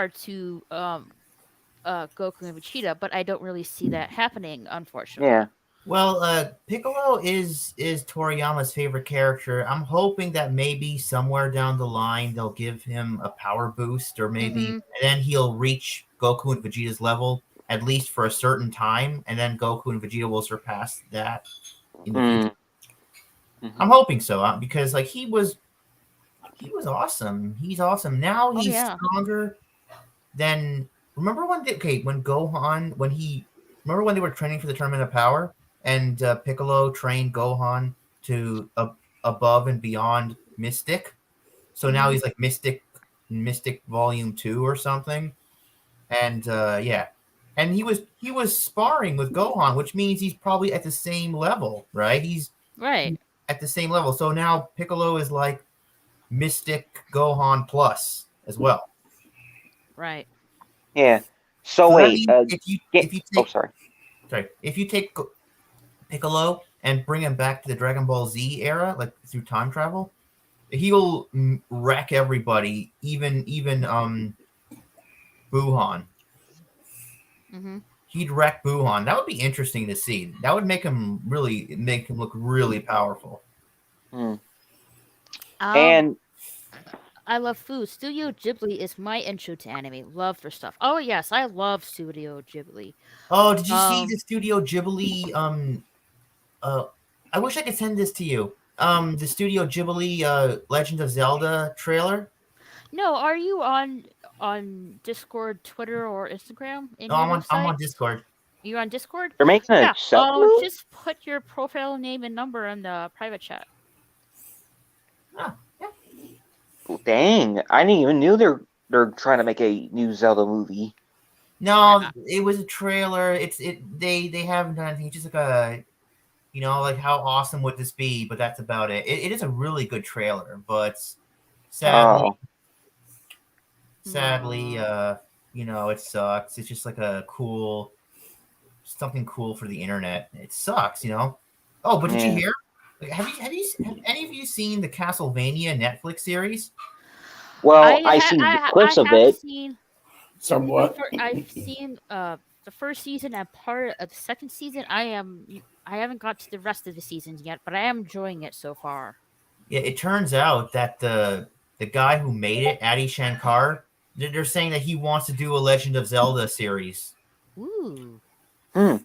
to Goku and Vegeta, but I don't really see that happening, Yeah. unfortunately. Well, Piccolo is Toriyama's favorite character. I'm hoping that maybe somewhere down the line they'll give him a power boost, or maybe Mm-hmm. and then he'll reach Goku and Vegeta's level at least for a certain time, and then Goku and Vegeta will surpass that in the future. I'm Mm-hmm. hoping so, because like he was awesome. He's awesome. Now Oh he's yeah. stronger than. Remember when Gohan remember when they were training for the Tournament of Power and Piccolo trained Gohan to above and beyond Mystic. So now Mm-hmm. he's like Mystic Volume 2 or something. And yeah. And he was sparring with Gohan, which means he's probably at the same level, right? He's Right. at the same level. So now Piccolo is like Mystic Gohan Plus as well. Right. Yeah. So So that wait. means Get. if you Oh, take sorry. Piccolo and bring him back to the Dragon Ball Z era, like through time travel, he'll wreck everybody, even Buhan. Mm-hmm. He'd wreck Buhan. That would be interesting to see. That would make him look really powerful. Hmm. Um, And I love food. Studio Ghibli is my intro to anime. Love for stuff. Oh yes, I love Studio Ghibli. Oh, did you see the Um, Studio Ghibli? Uh, I wish I could send this to you. The Studio Ghibli Legend of Zelda trailer. no, are you on Discord, Twitter, or Instagram in No, your I'm website? on Discord. You're on Discord? they're making a Yeah. second movie. Just put your profile name and number in the private chat. Ah, yeah. Dang, I didn't even knew they're trying to make a new Zelda movie. No, I, it was a trailer. They haven't done anything. It's just like a like how awesome would this be? But that's about it. It is a really good trailer, but sadly, Oh, sadly, Aw. it sucks. It's just like something cool for the internet. It sucks. Oh, but did you yeah. hear? Have any of you seen the Castlevania Netflix series? Well, I seen I clips of have it. seen Somewhat. I've seen the first season and part of the second season. I haven't got to the rest of the seasons yet, but I am enjoying it so far. Yeah, it turns out that the guy who made it, Adi Shankar, they're saying that he wants to do a Legend of Zelda series Ooh. Hmm.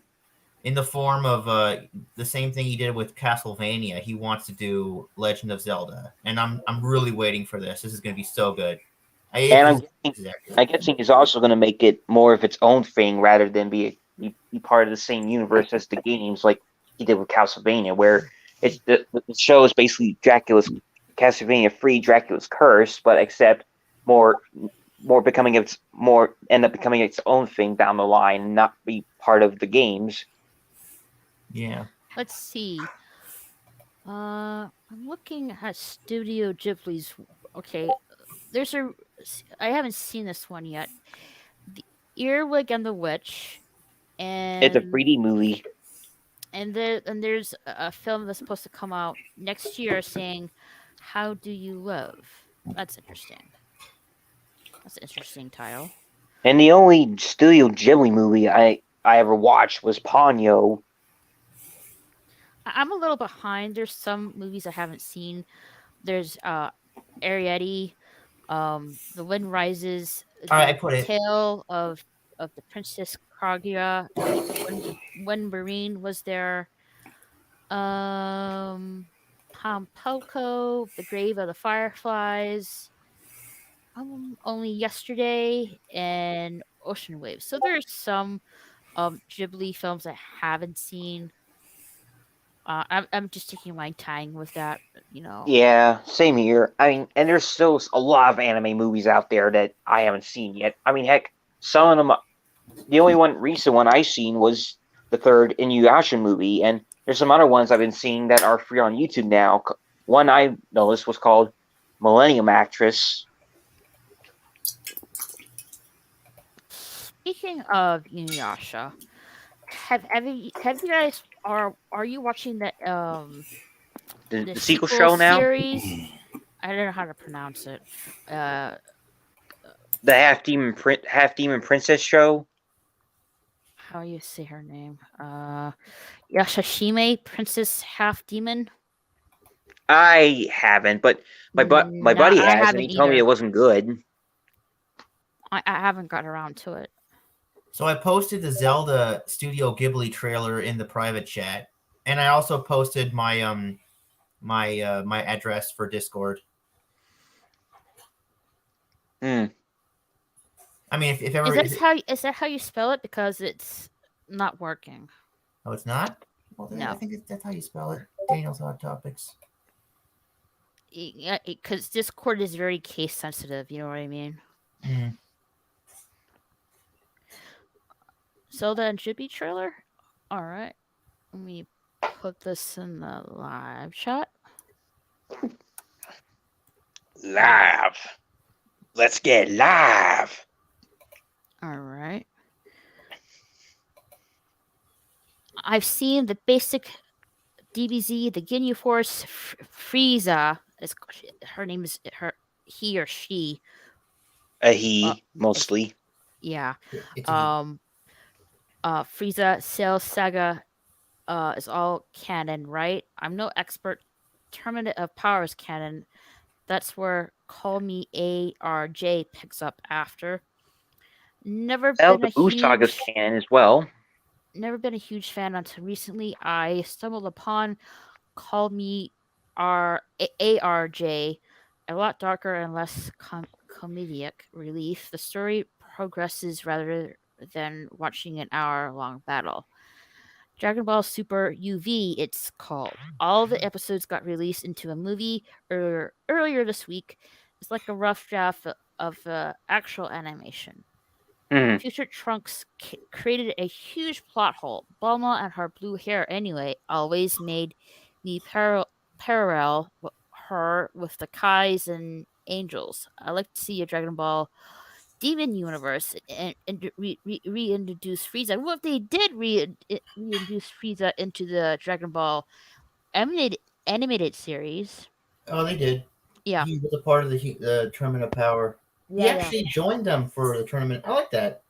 in the form of the same thing he did with Castlevania. He wants to do Legend of Zelda, and I'm really waiting for this. This is going to be so good. And This is accurate. I'm guessing he's also going to make it more of its own thing rather than be part of the same universe as the games, like he did with Castlevania, where it's the show is basically Dracula's Castlevania free Dracula's curse, but except more end up becoming its own thing down the line, and not be part of the games. Yeah. Let's see. I'm looking at Studio Ghibli's. Okay, there's a. I haven't seen this one yet. The Earwig and the Witch, It's a and 3D movie. there's a film that's supposed to come out next year saying, "How do you love?" That's interesting. That's an interesting title. And the only Studio Ghibli movie I ever watched was Ponyo. I'm a little behind. There's some movies I haven't seen. There's Arrietty, The Wind Rises, All right, I the put it. Tale of the Princess Kaguya, when Marine was there. Pompoko, The Grave of the Fireflies, Only Yesterday, and Ocean Waves. So there's some Ghibli films I haven't seen. I'm just taking my time with that. Yeah, same here. I mean, and there's still a lot of anime movies out there that I haven't seen yet. I mean, heck, some of them The only recent one I've seen was the third Inuyasha movie, and there's some other ones I've been seeing that are free on YouTube now. One I noticed was called Millennium Actress. Speaking of Inuyasha, have you guys are you watching the The sequel sequel show now, series? I don't know how to pronounce it. Uh, the half demon princess show. how you say her name? Yashashime, Princess Half Demon. I haven't, but my No, buddy I has, and he haven't told me either. it wasn't good. I haven't got around to it. So I posted the Zelda Studio Ghibli trailer in the private chat, and I also posted my my address for Discord. Hmm. I mean, if ever Is that how you spell it? Because it's not working. oh, it's not. Well, then I No, think that's how you spell it. Daniel's Hot Topics. because Discord is very case sensitive. You know what I mean? Mm. Zelda and Ghibli trailer. All right, let me put this in the live chat. Live. Let's get live. All right. I've seen the basic DBZ, the Ginyu Force, Frieza. Her name is he or she. He mostly. Yeah. It's a Frieza, Cell Saga, is all canon, right? I'm no expert. Tournament of Powers canon. That's where Call Me ARJ picks up after. Never Well, been the a Boo Saga's huge canon as well. never been a huge fan until recently. I stumbled upon Call Me ARJ, a lot darker and less comedic relief. The story progresses rather than watching an hour-long battle. Dragon Ball Super UV, it's called. All the episodes got released into a movie earlier this week. It's like a rough draft of actual animation. Hmm. Future Trunks created a huge plot hole. Bulma and her blue hair, anyway, always made me parallel her with the Kais and Angels. I like to see a Dragon Ball Demon Universe and reintroduce Frieza. Well, if they did reintroduce Frieza into the Dragon Ball animated series, oh, they did. yeah, He was a part of the Tournament of Power. He yeah, yeah. actually joined them for the tournament. I like that.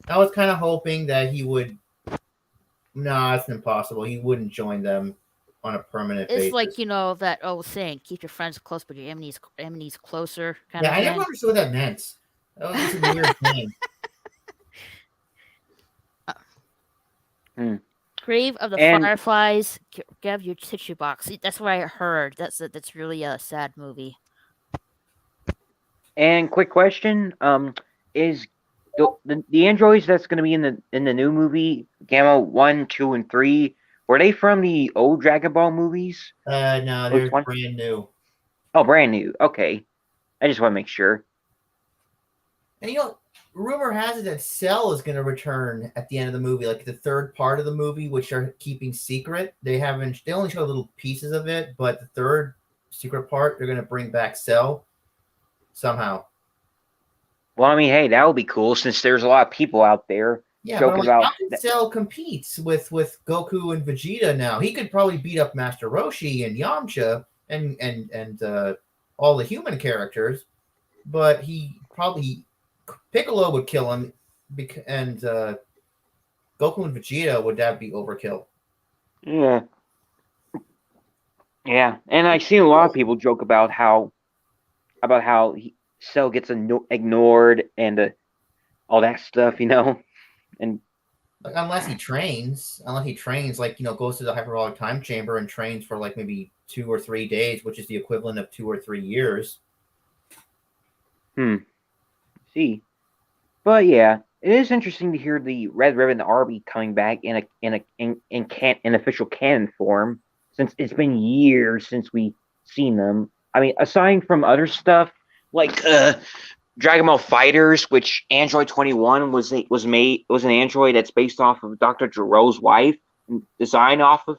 I was kind of hoping that he would. No, it's impossible. He wouldn't join them on a permanent It's basis. like that old saying, "Keep your friends close, but your enemies closer," kind Yeah, of I never thing. understood what that meant. That was just a weird thing. Grave of the And Fireflies. Grab your tissue box. See, that's what I heard. That's really a sad movie. quick question: is the androids that's going to be in the new movie Gamma 1, 2, and 3? Were they from the old Dragon Ball movies? No, Which they're one? brand new. Oh, brand new. Okay, I just want to make sure. And rumor has it that Cell is going to return at the end of the movie, like the third part of the movie, which they're keeping secret. They only show little pieces of it, but the third secret part, they're going to bring back Cell somehow. Well, I mean, hey, that would be cool since there's a lot of people out there Yeah, but joking about. how can Cell competes with Goku and Vegeta now? He could probably beat up Master Roshi and Yamcha and all the human characters, but Piccolo would kill him, and Goku and Vegeta would that be overkill? Yeah, yeah, and I've seen a lot of people joke about how Cell gets ignored and all that stuff, and Like, unless he trains, like goes to the hyperbolic time chamber and trains for like maybe 2 or 3 days, which is the equivalent of 2 or 3 years. See, but yeah, it is interesting to hear the Red Ribbon Army coming back in official canon form, since it's been years since we seen them. I mean, aside from other stuff like Dragon Ball Fighters, which Android 21 was an android that's based off of Dr. Jiro's wife and designed off of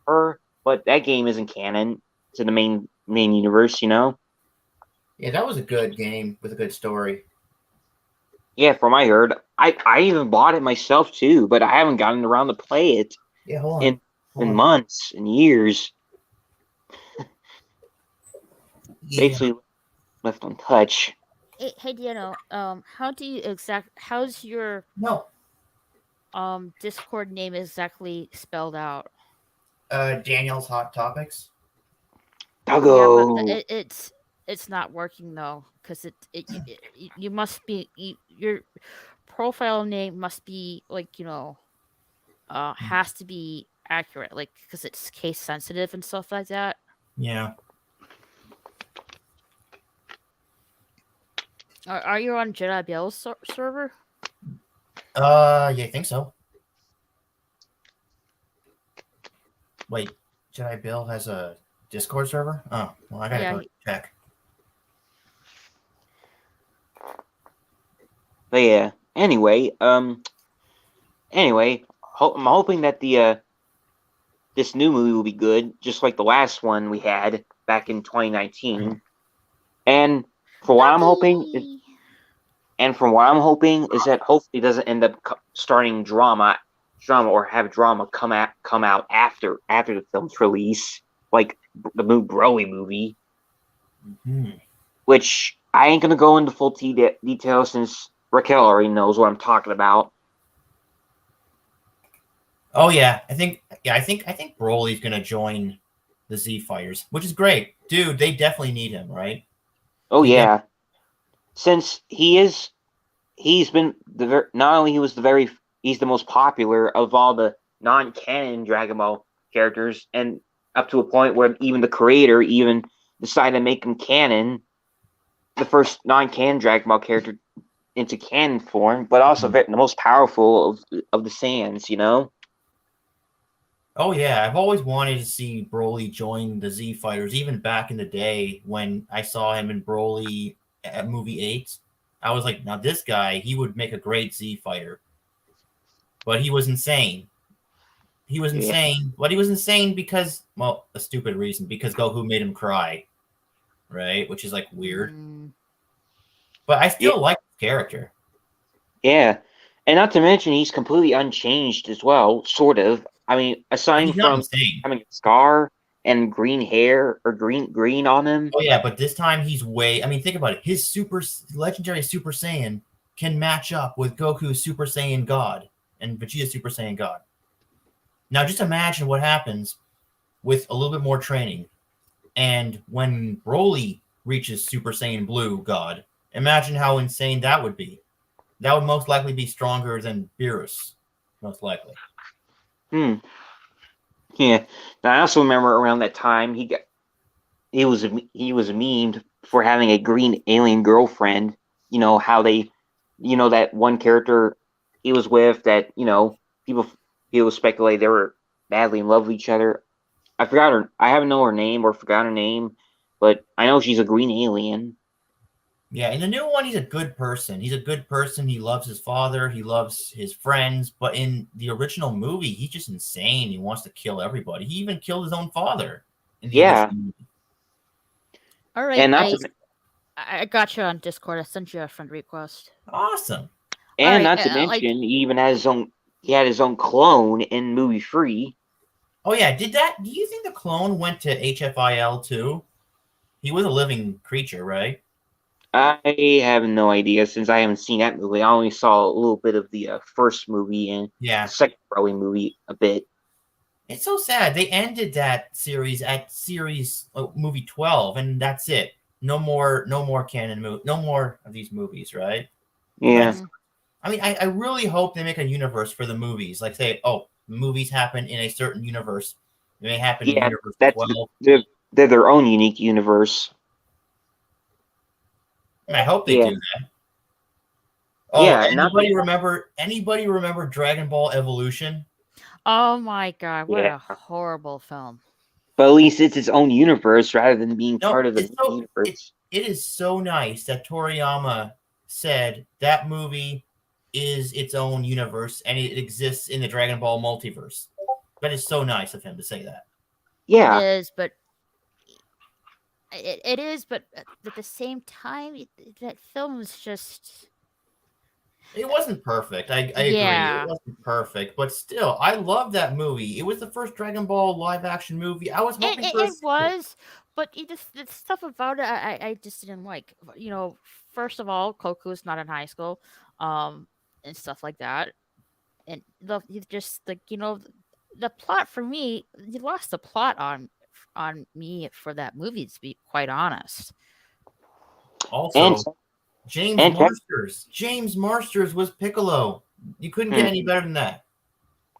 her, but that game isn't canon to the main universe, you know? Yeah, that was a good game with a good story. Yeah, from what I heard. I even bought it myself too, but I haven't gotten around to play it Yeah, hold on. in months and years. Yeah. Basically left untouched. Hey, Dano, how's your No. Discord name exactly spelled out? Daniel's Hot Topics. Yeah, Doggo. but it's not working though, because you must be your profile name must be like has to be accurate, like because it's case sensitive and stuff like that. Yeah. Are you on Jedi Bill's server? Yeah, I think so. Wait, Jedi Bill has a Discord server? Oh, well, I gotta go check. But yeah. Anyway, I'm hoping that this new movie will be good, just like the last one we had back in 2019. And from what I'm hoping is that hopefully it doesn't end up starting drama or have drama come out after the film's release, like the new Broly movie. Mm-hmm. Which I ain't gonna go into full detail since Raquel already knows what I'm talking about. Oh yeah, I think Broly's gonna join the Z Fighters, which is great, dude. They definitely need him, right? Oh yeah, since he's been not only he's the most popular of all the non-canon Dragon Ball characters, and up to a point where even the creator even decided to make him canon, the first non-canon Dragon Ball character into canon form, but also the most powerful of the Saiyans, you know? Oh yeah, I've always wanted to see Broly join the Z Fighters, even back in the day when I saw him in Broly at movie 8. I was like, now this guy, he would make a great Z Fighter. But he was insane. He was insane. But he was insane because, well, a stupid reason, because Goku made him cry. Right? Which is like weird. But I still like the character. Yeah. And not to mention he's completely unchanged as well, sort of. I mean, aside from having a scar and green hair or green on him. Oh yeah, but this time he's way. I mean, think about it. His legendary Super Saiyan can match up with Goku's Super Saiyan God and Vegeta's Super Saiyan God. Now, just imagine what happens with a little bit more training, and when Broly reaches Super Saiyan Blue God, imagine how insane that would be. That would most likely be stronger than Beerus, most likely. Yeah. Now, I also remember around that time he was memed for having a green alien girlfriend. You know how that one character he was with that people speculate they were madly in love with each other. I forgot her. I haven't know her name or forgot her name, but I know she's a green alien. Yeah, in the new one, he's a good person. He's a good person. He loves his father. He loves his friends. But in the original movie, he's just insane. He wants to kill everybody. He even killed his own father in the original movie. All right, and I got you on Discord. I sent you a friend request. Awesome. And not to mention, he even has he had his own clone in movie 3. Oh yeah, do you think the clone went to HFIL too? He was a living creature, right? I have no idea since I haven't seen that movie. I only saw a little bit of the first movie and the second Broly movie a bit. It's so sad. They ended that series at movie 12, and that's it. No more canon no more of these movies, right? Yeah. I mean, I really hope they make a universe for the movies. Like say, movies happen in a certain universe. They may happen in universe 12. They're their own unique universe. I hope they do that. Oh, anybody remember Dragon Ball Evolution? Oh my god, what a horrible film. But at least it's its own universe rather than being part of the universe. It is so nice that Toriyama said that movie is its own universe and it exists in the Dragon Ball multiverse. That is so nice of him to say that. It Yeah, is, but it is, but at the same time, that film is just It wasn't perfect. I agree. It yeah. wasn't perfect, but still, I love that movie. It was the first Dragon Ball live action movie. I was It, hoping it, for a it sequel. was, but the stuff about it, I just didn't like. First of all, Goku's not in high school, and stuff like that, and just like the plot for me, you lost the plot on me for that movie. To be quite honest, and Also, James and tech, Marsters. James Marsters was Piccolo. You couldn't get hmm, any better than that.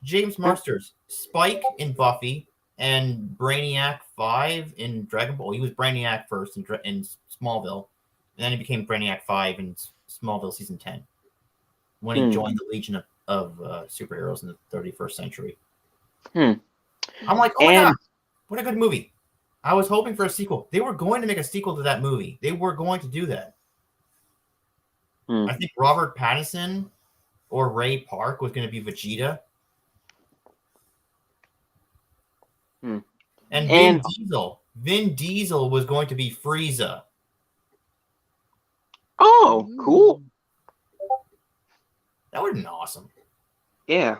James hmm, Marsters, Spike in Buffy, and Brainiac 5 in Dragon Ball. He was Brainiac first in Smallville, and then he became Brainiac 5 in Smallville season 10 when he hmm, joined the Legion of superheroes in the 31st century. hmm. I'm like, oh my god, And what a good movie. I was hoping for a sequel. They were going to make a sequel to that movie. They were going to do that. hmm, I think Robert Pattinson or Ray Park was going to be Vegeta. hmm. And yeah. and Vin Diesel was going to be Frieza. oh, cool. That would have been awesome. Yeah.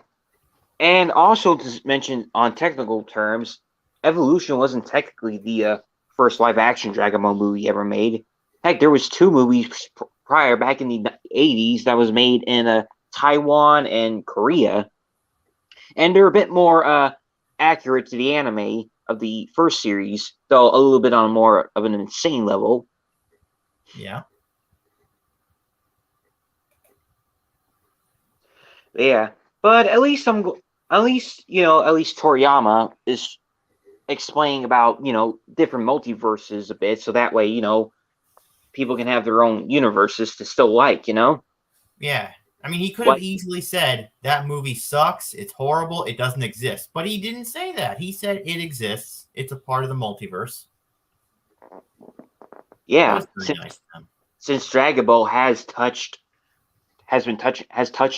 And also to mention on technical terms, Evolution wasn't technically the first live action Dragon Ball movie ever made. Heck, there was two movies prior back in the 80s that was made in Taiwan and Korea, and they're a bit more accurate to the anime of the first series, though a little bit on more of an insane level. Yeah. Yeah, but at least at least Toriyama is explaining about different multiverses a bit, so that way people can have their own universes to still like. Yeah. I mean, he could have Like, easily said that movie sucks, it's horrible, it doesn't exist. But he didn't say that. He said it exists. It's a part of the multiverse. That yeah, was very nice of him. since Dragon Ball has touched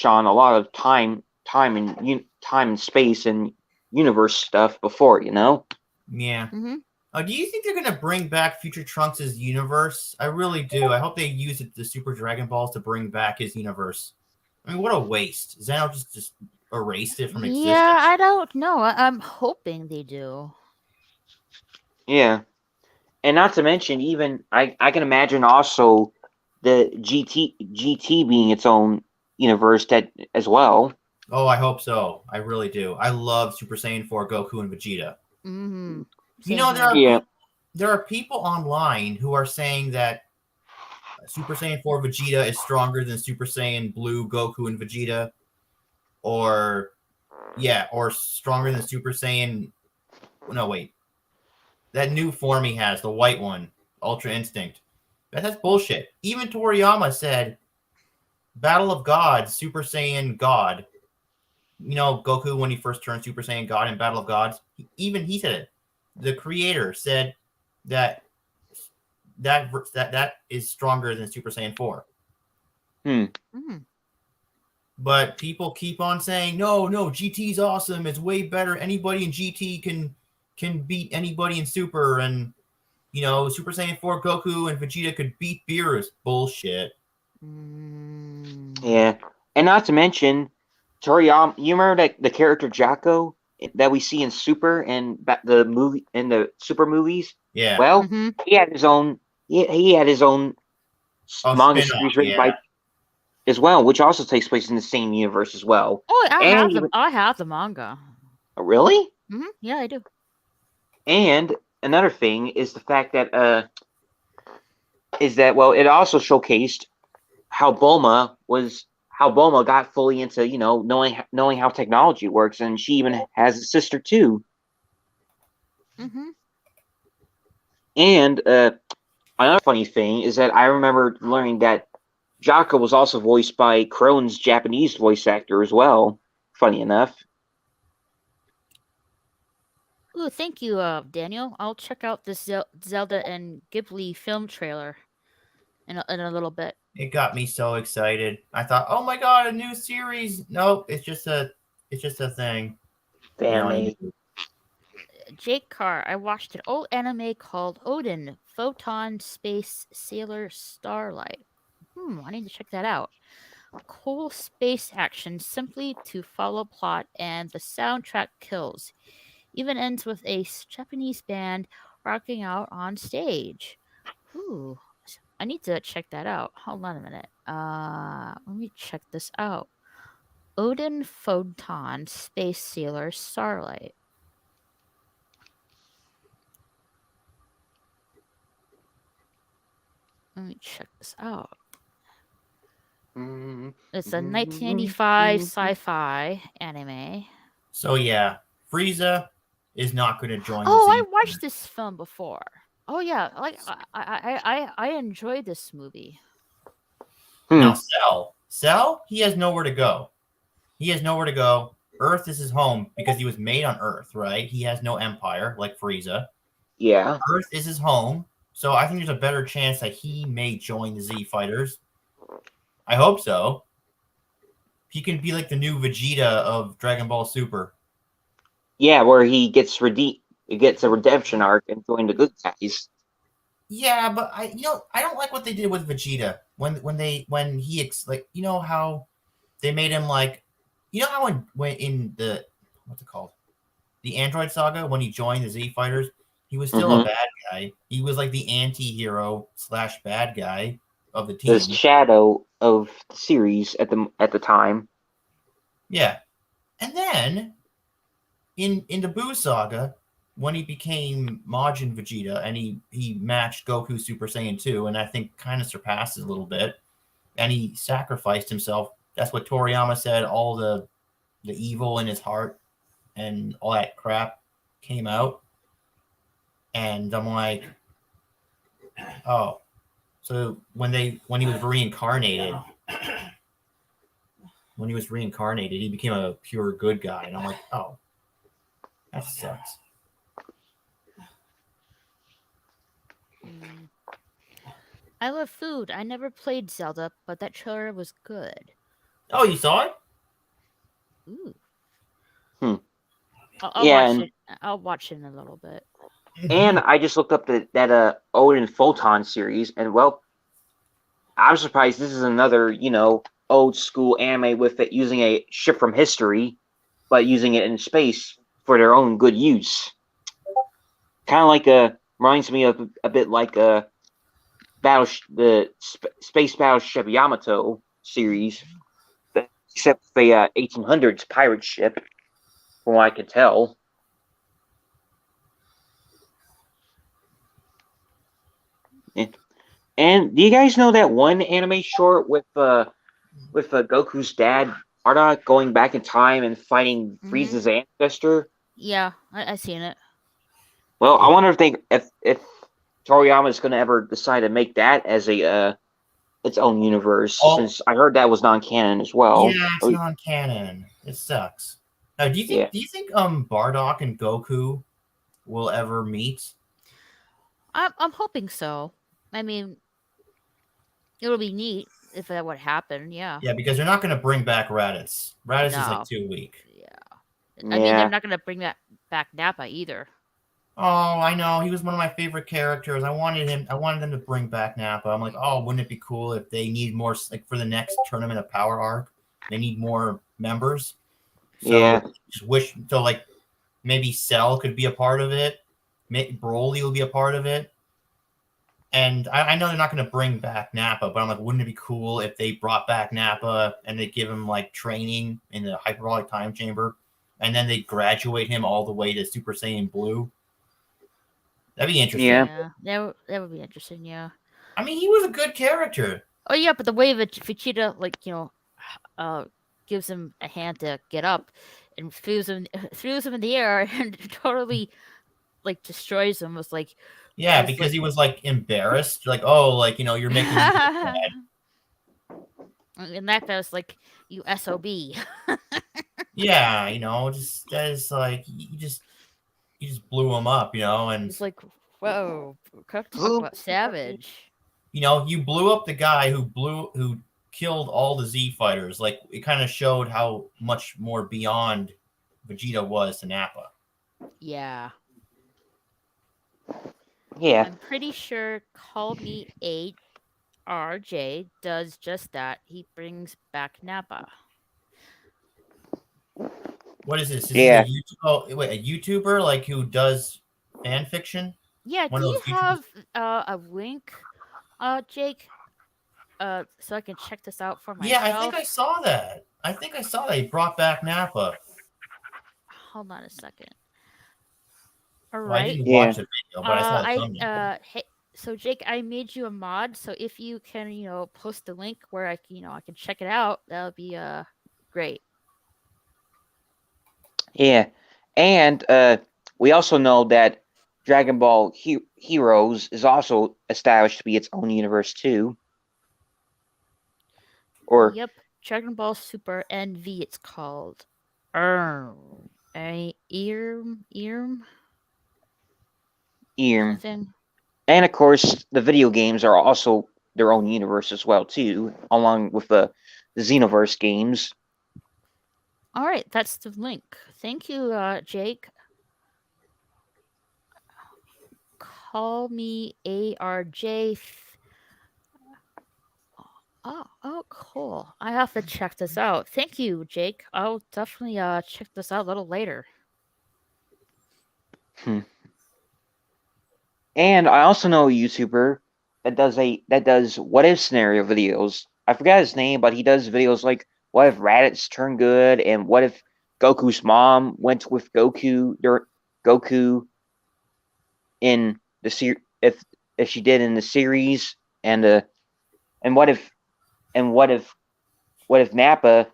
on a lot of time and space and universe stuff before. Yeah. Mm-hmm. Do you think they're going to bring back Future Trunks' universe? I really do. I hope they use the Super Dragon Balls to bring back his universe. I mean, what a waste. Zeno just erased it from Yeah, existence. I don't know. I'm hoping they do. Yeah, and not to mention, even I can imagine also the GT being its own universe that as well. Oh, I hope so. I really do. I love Super Saiyan 4 Goku and Vegeta. Mm-hmm. You Same know, here. Yeah, there are people online who are saying that Super Saiyan 4 Vegeta is stronger than Super Saiyan Blue Goku and Vegeta, or stronger than Super Saiyan. No, wait, that new form he has, the white one, Ultra Instinct. That's bullshit. Even Toriyama said, "Battle of Gods, Super Saiyan God." You know, Goku when he first turned Super Saiyan God in Battle of Gods. Even he said it. The creator said that that is stronger than Super Saiyan 4. hmm. Mm-hmm. But people keep on saying, no, GT's awesome. It's way better. Anybody in GT can beat anybody in Super, and Super Saiyan 4 Goku and Vegeta could beat Beerus. Bullshit. Mm. Yeah, and not to mention Toriyama. You remember that the character Jocko that we see in Super and the movie in the Super movies? Yeah. Well, Mm-hmm. he had his own. He had his own Oh, manga spin-off. series written Yeah. by as well, which also takes place in the same universe as well. Oh, I And have them. I have the manga. really, Mm-hmm. Yeah, I do. and another thing is the fact that it also showcased how Bulma got fully into knowing how technology works, and she even has a sister too. Mm-hmm. And another funny thing is that I remember learning that Jocko was also voiced by Crone's Japanese voice actor as well. Funny enough. Ooh, thank you, Daniel. I'll check out this Zelda and Ghibli film trailer. in a little bit. It got me so excited. I thought, oh my god, a new series. Nope, it's just a thing. Damn No, me. Jake Carr, I watched an old anime called Odin, Photon Space Sailor Starlight. I need to check that out. Cool space action simply to follow plot, and the soundtrack kills. Even ends with a Japanese band rocking out on stage. Ooh, I need to check that out. Hold on a minute. Let me check this out. Odin Photon Space Sailor Starlight. Let me check this out. It's a 1985 sci-fi anime. So yeah, Frieza is not going to join. Oh, the I Z watched this film before. Oh yeah, like I enjoyed this movie. Now Cell, he has nowhere to go. He has nowhere to go. Earth is his home because he was made on Earth, right? He has no empire like Frieza. Yeah. Earth is his home, so I think there's a better chance that he may join the Z Fighters. I hope so. He can be like the new Vegeta of Dragon Ball Super. Yeah, where he gets a redemption arc and join the good guys. Yeah, but I don't like what they did with Vegeta when he how they made him like, how when in the what's it called, the Android Saga, when he joined the Z Fighters, he was still a bad guy. He was like the anti-hero / bad guy of the team. The shadow of the series at the time. Yeah, and then in the Buu Saga, when he became Majin Vegeta and he matched Goku Super Saiyan 2, and I think kind of surpassed it a little bit, and he sacrificed himself. That's what Toriyama said. All the evil in his heart and all that crap came out, and I'm like, oh, so when he was reincarnated, he became a pure good guy, and I'm like, oh, that sucks. I love food. I never played Zelda, but that trailer was good. Oh, you saw it? Ooh. Hmm. I'll watch it. I'll watch it in a little bit. And I just looked up that Odin Photon series, and well, I'm surprised this is another, old school anime with it using a ship from history, but using it in space for their own good use. Kind of like reminds me of a bit like the Space Battleship Yamato series, except for a 1800s pirate ship, from what I could tell. And do you guys know that one anime short with Goku's dad, Bardock, going back in time and fighting Frieza's ancestor? Yeah, I seen it. Well, I wonder if Toriyama is going to ever decide to make that as its own universe, since I heard that was non-canon as well. Yeah, it's non-canon. It sucks. Now, do you think Bardock and Goku will ever meet? I'm hoping so. I mean, it'll be neat if that would happen. Yeah. Yeah, because they're not going to bring back Raditz. Raditz is like too weak. Yeah. I mean, they're not going to bring back Nappa either. Oh, I know. He was one of my favorite characters. I wanted them to bring back Nappa. I'm like, oh, wouldn't it be cool if they need more, like for the next Tournament of Power arc, they need more members. So just wish, so like maybe Cell could be a part of it. Maybe Broly will be a part of it. And I know they're not going to bring back Nappa, but I'm like, wouldn't it be cool if they brought back Nappa and they give him like training in the hyperbolic time chamber, and then they graduate him all the way to Super Saiyan Blue? That'd be interesting. Yeah, that would be interesting. Yeah. I mean, he was a good character. Oh yeah, but the way that Vegeta, gives him a hand to get up, and throws him in the air and totally destroys him, was like. Yeah, because he was embarrassed, you're making me bad. And that was like, you SOB. Yeah, just that is like you just blew him up, and it's like, whoa, talk about savage. you blew up the guy who killed all the Z fighters. Like it kind of showed how much more beyond Vegeta was to Nappa. Yeah. Yeah, I'm pretty sure Call Me ARJ does just that. He brings back Nappa. What is this? This is yeah. a YouTuber like who does fan fiction. Yeah, One do of you those YouTubers. have a link, Jake? So I can check this out for Yeah, I think I myself. saw that. He brought back Nappa. Hold on a second. All Well, I right. didn't Yeah. watch the video, but I saw the I thumbnail. hey, so Jake, I made you a mod. So if you can, post the link where I can check it out, that would be great. Yeah, and we also know that Dragon Ball Heroes is also established to be its own universe too. Or Yep, Dragon Ball Super NV. It's called. A Earm EARM. something. And of course, the video games are also their own universe as well too, along with the Xenoverse games. All right, that's the link. Thank you, Jake. Call me ARJ. Oh, cool. I have to check this out. Thank you, Jake. I'll definitely check this out a little later. Hmm. And I also know a YouTuber that does what if scenario videos. I forgot his name, but he does videos like what if Raditz turned good, and what if Goku's mom went with Goku in the if she did in the series, and and what if and what if Nappa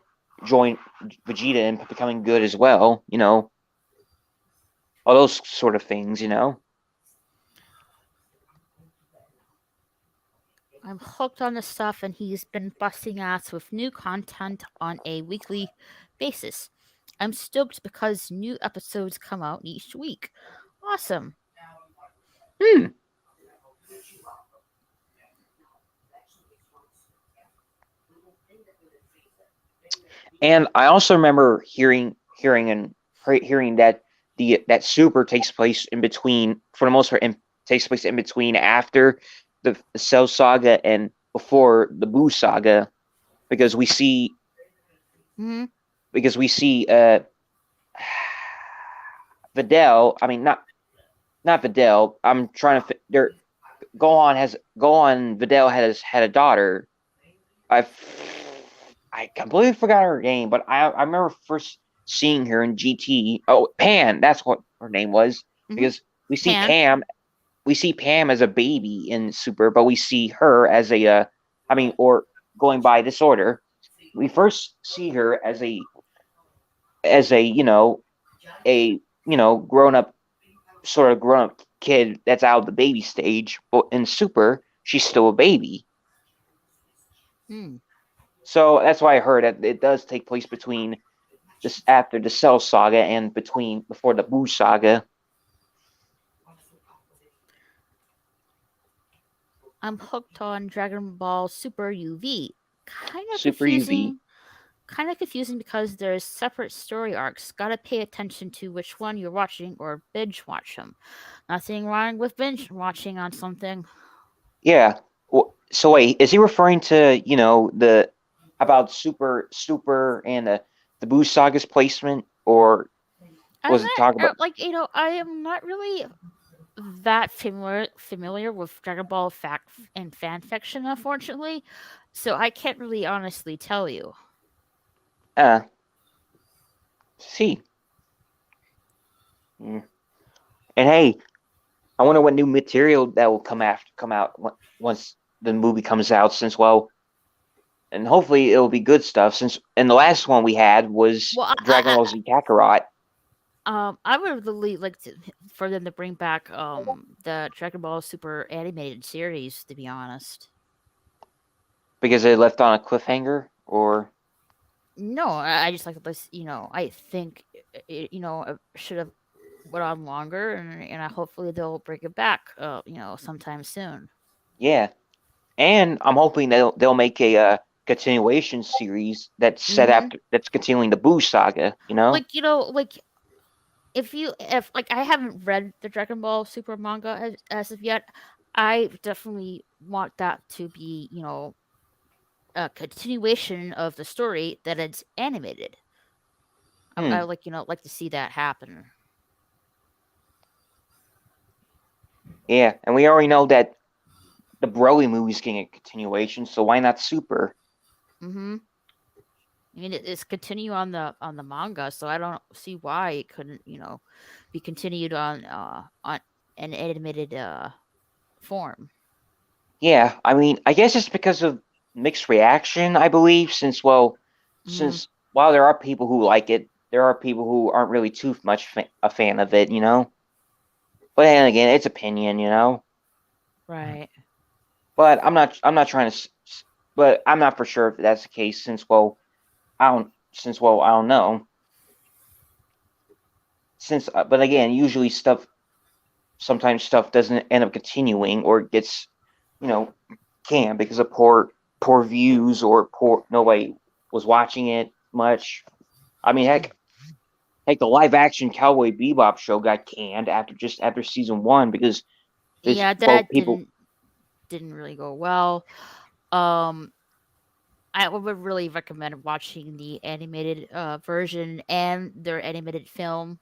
joined Vegeta in becoming good as well? All those sort of things. I'm hooked on this stuff, and he's been busting ass with new content on a weekly basis. I'm stoked because new episodes come out each week. Awesome. Hmm. And I also remember hearing that that Super takes place in between, for the most part, takes place in between after the Cell Saga and before the Boo Saga, because we see Hmm. because we see Videl. I mean, not Videl. I'm trying to. There, Videl had a daughter. I I completely forgot her name, but I remember first seeing her in GT. Oh, Pan, that's what her name was. Hmm. Because Pan. We see Pam as a baby in Super, but we see her as a, or going by this order, we first see her as a grown up, sort of grown up kid that's out of the baby stage. But in Super, she's still a baby. Hmm. So that's why I heard that it does take place between this after the Cell Saga and before the Boo Saga. I'm hooked on Dragon Ball Super UV. Kind of Super UV. confusing. Kind of confusing because there's separate story arcs. Gotta pay attention to which one you're watching or binge watch them. Nothing wrong with binge watching on something. Yeah. So wait, is he referring to the about Super and the Boo Saga's placement, or I'm was it talk not about? I am not really that familiar with Dragon Ball fact and fan fiction, unfortunately. So I can't really honestly tell you. Uh, see. Mm. And hey, I wonder what new material that will come out once the movie comes out. And hopefully it'll be good stuff. Since and the last one we had was Well, Dragon Ball Z Kakarot. I would really like for them to bring back the Dragon Ball Super animated series. To be honest, Because they left on a cliffhanger, or no, I just like this. I think it should have went on longer, and I hopefully they'll bring it back. Sometime soon. yeah. And I'm hoping they'll make a continuation series that's set Mm-hmm. after that's continuing the Boo saga. You know? Like like if like I haven't read the Dragon Ball Super manga as of yet, I definitely want that to be a continuation of the story that it's animated. I Hmm. like like to see that happen. Yeah, and we already know that the Broly movie's getting a continuation, so why not Super? Mm-hmm. I mean, it's continue on the manga, so I don't see why it couldn't be continued on an animated form. Yeah, I mean, I guess it's because of mixed reaction, I believe, Mm-hmm. since while there are people who like it, there are people who aren't really too much a fan of it, you know? But then again, it's opinion, you know? Right. But I'm not trying to but I'm not for sure if that's the case I don't know. Since but again, usually sometimes stuff doesn't end up continuing or gets, you know, canned because of poor views or poor nobody was watching it much. I mean, heck, the live action Cowboy Bebop show got canned after season one because this Yeah, well that people didn't really go well. Um, I would really recommend watching the animated version and their animated film.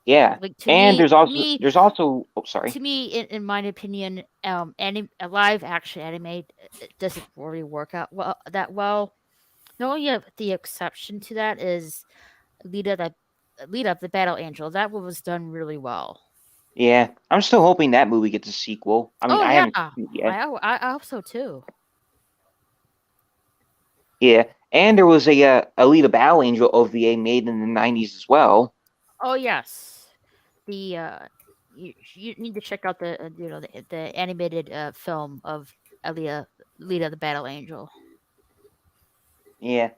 yeah, Like and there's also oh sorry to me, in my opinion, a live action anime it doesn't really work out that well. The only the exception to that is Lita the Lita the Battle Angel. That one was done really well. yeah I'm still hoping that movie gets a sequel. I mean Oh I yeah, haven't seen it yet. I hope so too. Yeah, and there was a Alita Battle Angel OVA made in the '90s as well. Oh yes, the you need to check out the the animated film of Alita Lita the Battle Angel. Yeah,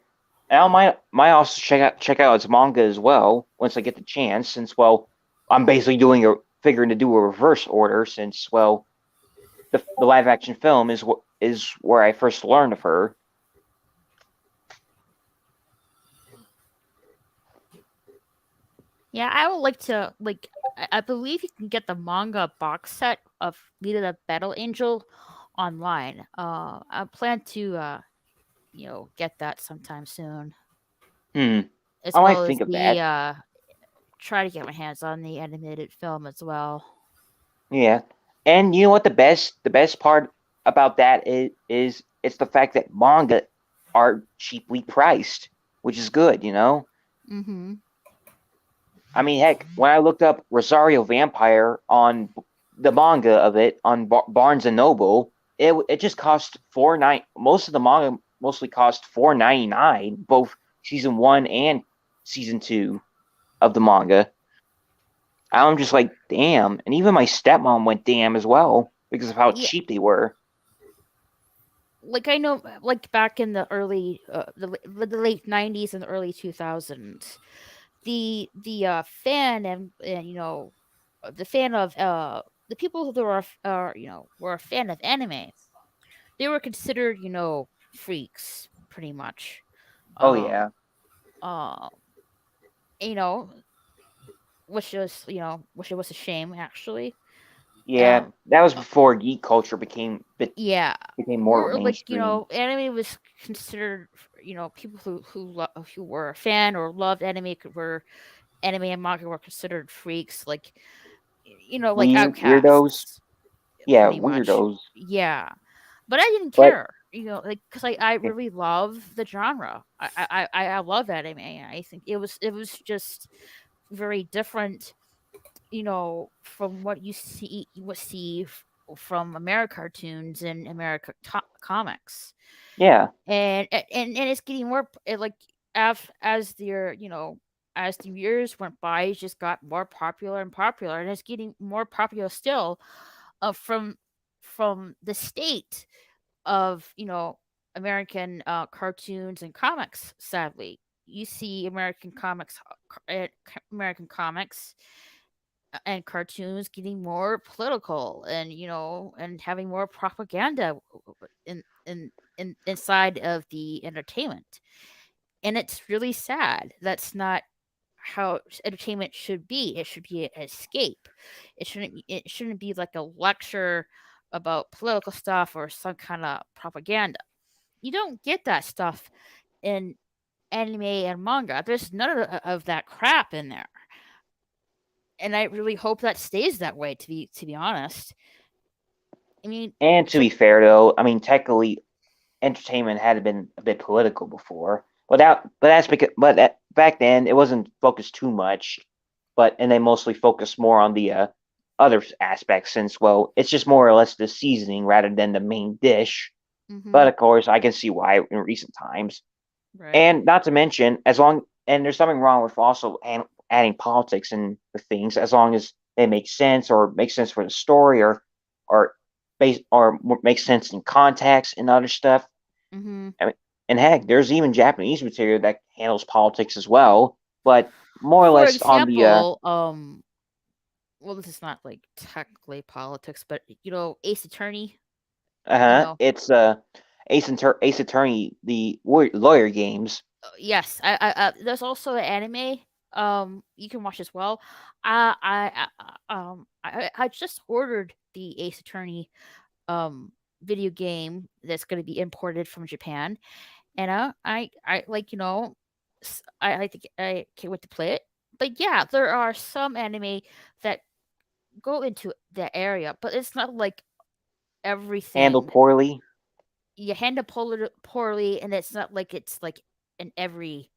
and I might also check out its manga as well once I get the chance. Since I'm basically figuring to do a reverse order since the live action film is where I first learned of her. Yeah, I would like to I believe you can get the manga box set of Lita the Battle Angel online. I plan to get that sometime soon, Hmm, as I might well as think of the that. try to get my hands on the animated film as well. Yeah, and you know what the best part about that is it's the fact that manga are cheaply priced, which is good. You know. Mm-hmm. I mean, heck, when I looked up Rosario Vampire on the manga of it on Barnes and Noble, it just cost 4.9. Most of the manga mostly cost 4.99, both season one and season two of the manga. I'm just like, damn, and even my stepmom went damn as well because of how Yeah, cheap they were. like I know, like back in the early the late '90s and the early 2000s, the fan and the fan of the people who were were a fan of anime. They were considered freaks pretty much. Oh Um, yeah, uh, you know, which it was a shame actually. yeah. Um, That was uh, before geek culture yeah, became more we're like mainstream. anime was considered people who were a fan or loved anime were anime and manga were considered freaks, like like Weirdos. outcasts Yeah, pretty much. weirdos. Yeah, but I didn't But care, like because I really love the genre. I love anime. I think it was just very different, from what from America cartoons and America comics, yeah, and it's getting more like as as the years went by, it just got more popular and popular, and it's getting more popular still, from the state of American cartoons and comics. Sadly, you see American comics, uh, ca- American comics, and cartoons getting more political, and and having more propaganda inside of the entertainment. And it's really sad. That's not how entertainment should be. It should be an escape. It shouldn't be like a lecture about political stuff or some kind of propaganda. You don't get that stuff in anime and manga. There's none of that crap in there. And I really hope that stays that way, to be honest. I mean, And to be fair, though, I mean, technically, entertainment had been a bit political before. But that's because, back then it wasn't focused too much, and they mostly focused more on the other aspects, since well, it's just more or less the seasoning rather than the main dish. But mhm, of course, I can see why in recent times. right. And not to mention, and there's something wrong with also adding politics and the things, as long as they make sense or make sense for the story, or make sense in context and other stuff. Mhm. I mean, and heck, there's even Japanese material that handles politics as well, but more or For less on the example, well, this is not like technically politics, but Ace Attorney, you know, it's Ace Attorney, the lawyer games. yes, there's also an anime you can watch as well. I just ordered the Ace Attorney video game that's going to be imported from Japan, and I like I think I can't wait to play it. But yeah, there are some anime that go into that area, but it's not like Handled everything. poorly. You handle poorly, and it's not like it's like in every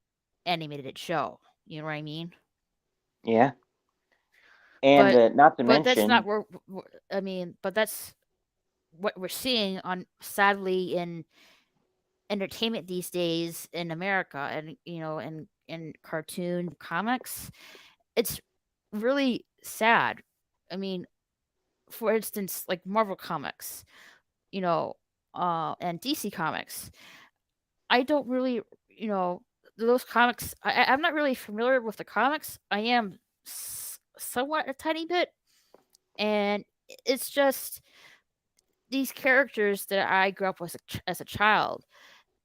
animated show. You know what I mean? Yeah, and But not to but that's not mention, where I mean. But that's what we're seeing on sadly in entertainment these days in America, and in cartoon comics. It's really sad. I mean, for instance, like Marvel comics, you know, and DC comics. I don't really, you know, those comics. I'm not really familiar with the comics. I am somewhat a tiny bit, and it's just these characters that I grew up with as a child,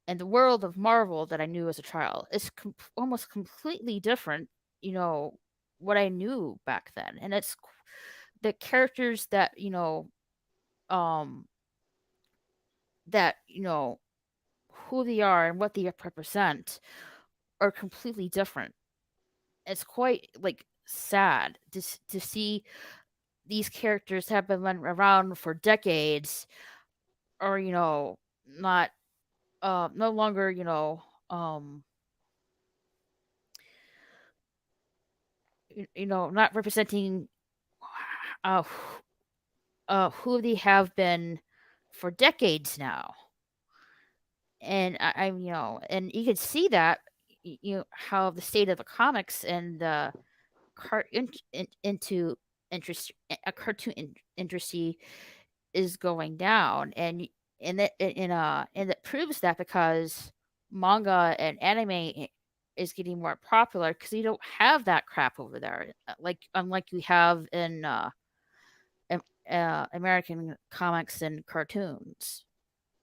and the world of Marvel that I knew as a child is almost completely different. You know what I knew back then, and it's the characters um, that who they are and what they represent are completely different. It's quite like sad to see these characters have been around for decades, or not no longer not representing uh who they have been for decades now. And and you can see that how the state of the comics and the cart into interest a cartoon industry is going down. And that proves that, because manga and anime is getting more popular, because you don't have that crap over there, like unlike we have in American comics and cartoons.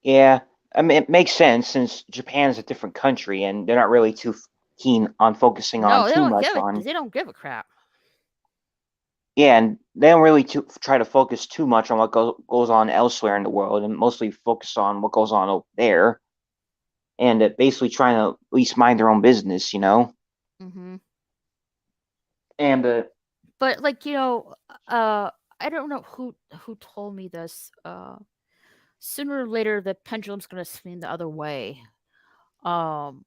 yeah, I mean, it makes sense since Japan is a different country and they're not really too keen on focusing on No, they too don't much give it. on. They don't give a crap. Yeah, and they don't really try to focus too much on what goes on elsewhere in the world, and mostly focus on what goes on over there, and basically trying to at least mind their own business. Hmm. And But like I don't know who told me this. Sooner or later, the pendulum's gonna swing the other way. Um,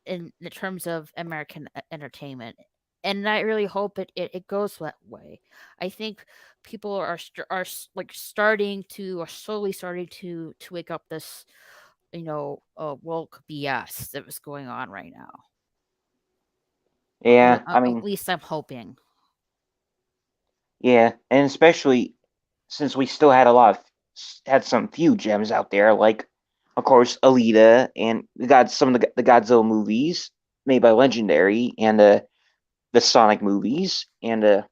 in the terms of American entertainment, and I really hope it goes that way. I think people like slowly starting to wake up this woke BS that was going on right now. yeah, I At mean, least I'm hoping. yeah, and especially since we still had some few gems out there, like of course Alita, and we got some of the Godzilla movies made by Legendary, and the Sonic movies, and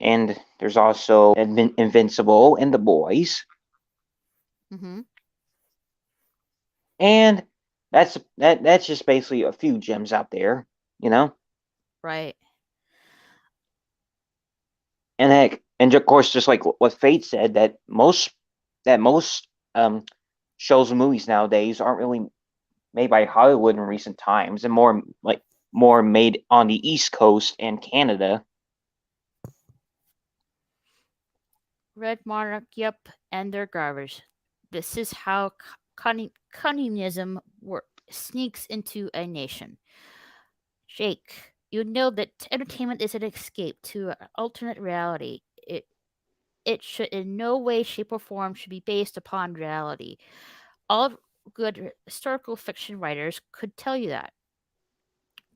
and there's also Invincible and The Boys, Mm-hmm. and that's just basically a few gems out there, you know. Right. And heck, and of course, just like what Fate said, that most shows and movies nowadays aren't really made by Hollywood in recent times, and more made on the East Coast and Canada. Red Monarch, yep, and their garbage. This is how cunningism sneaks into a nation. Jake, you know that entertainment is an escape to an alternate reality. It should in no way, shape, or form should be based upon reality. All good historical fiction writers could tell you that.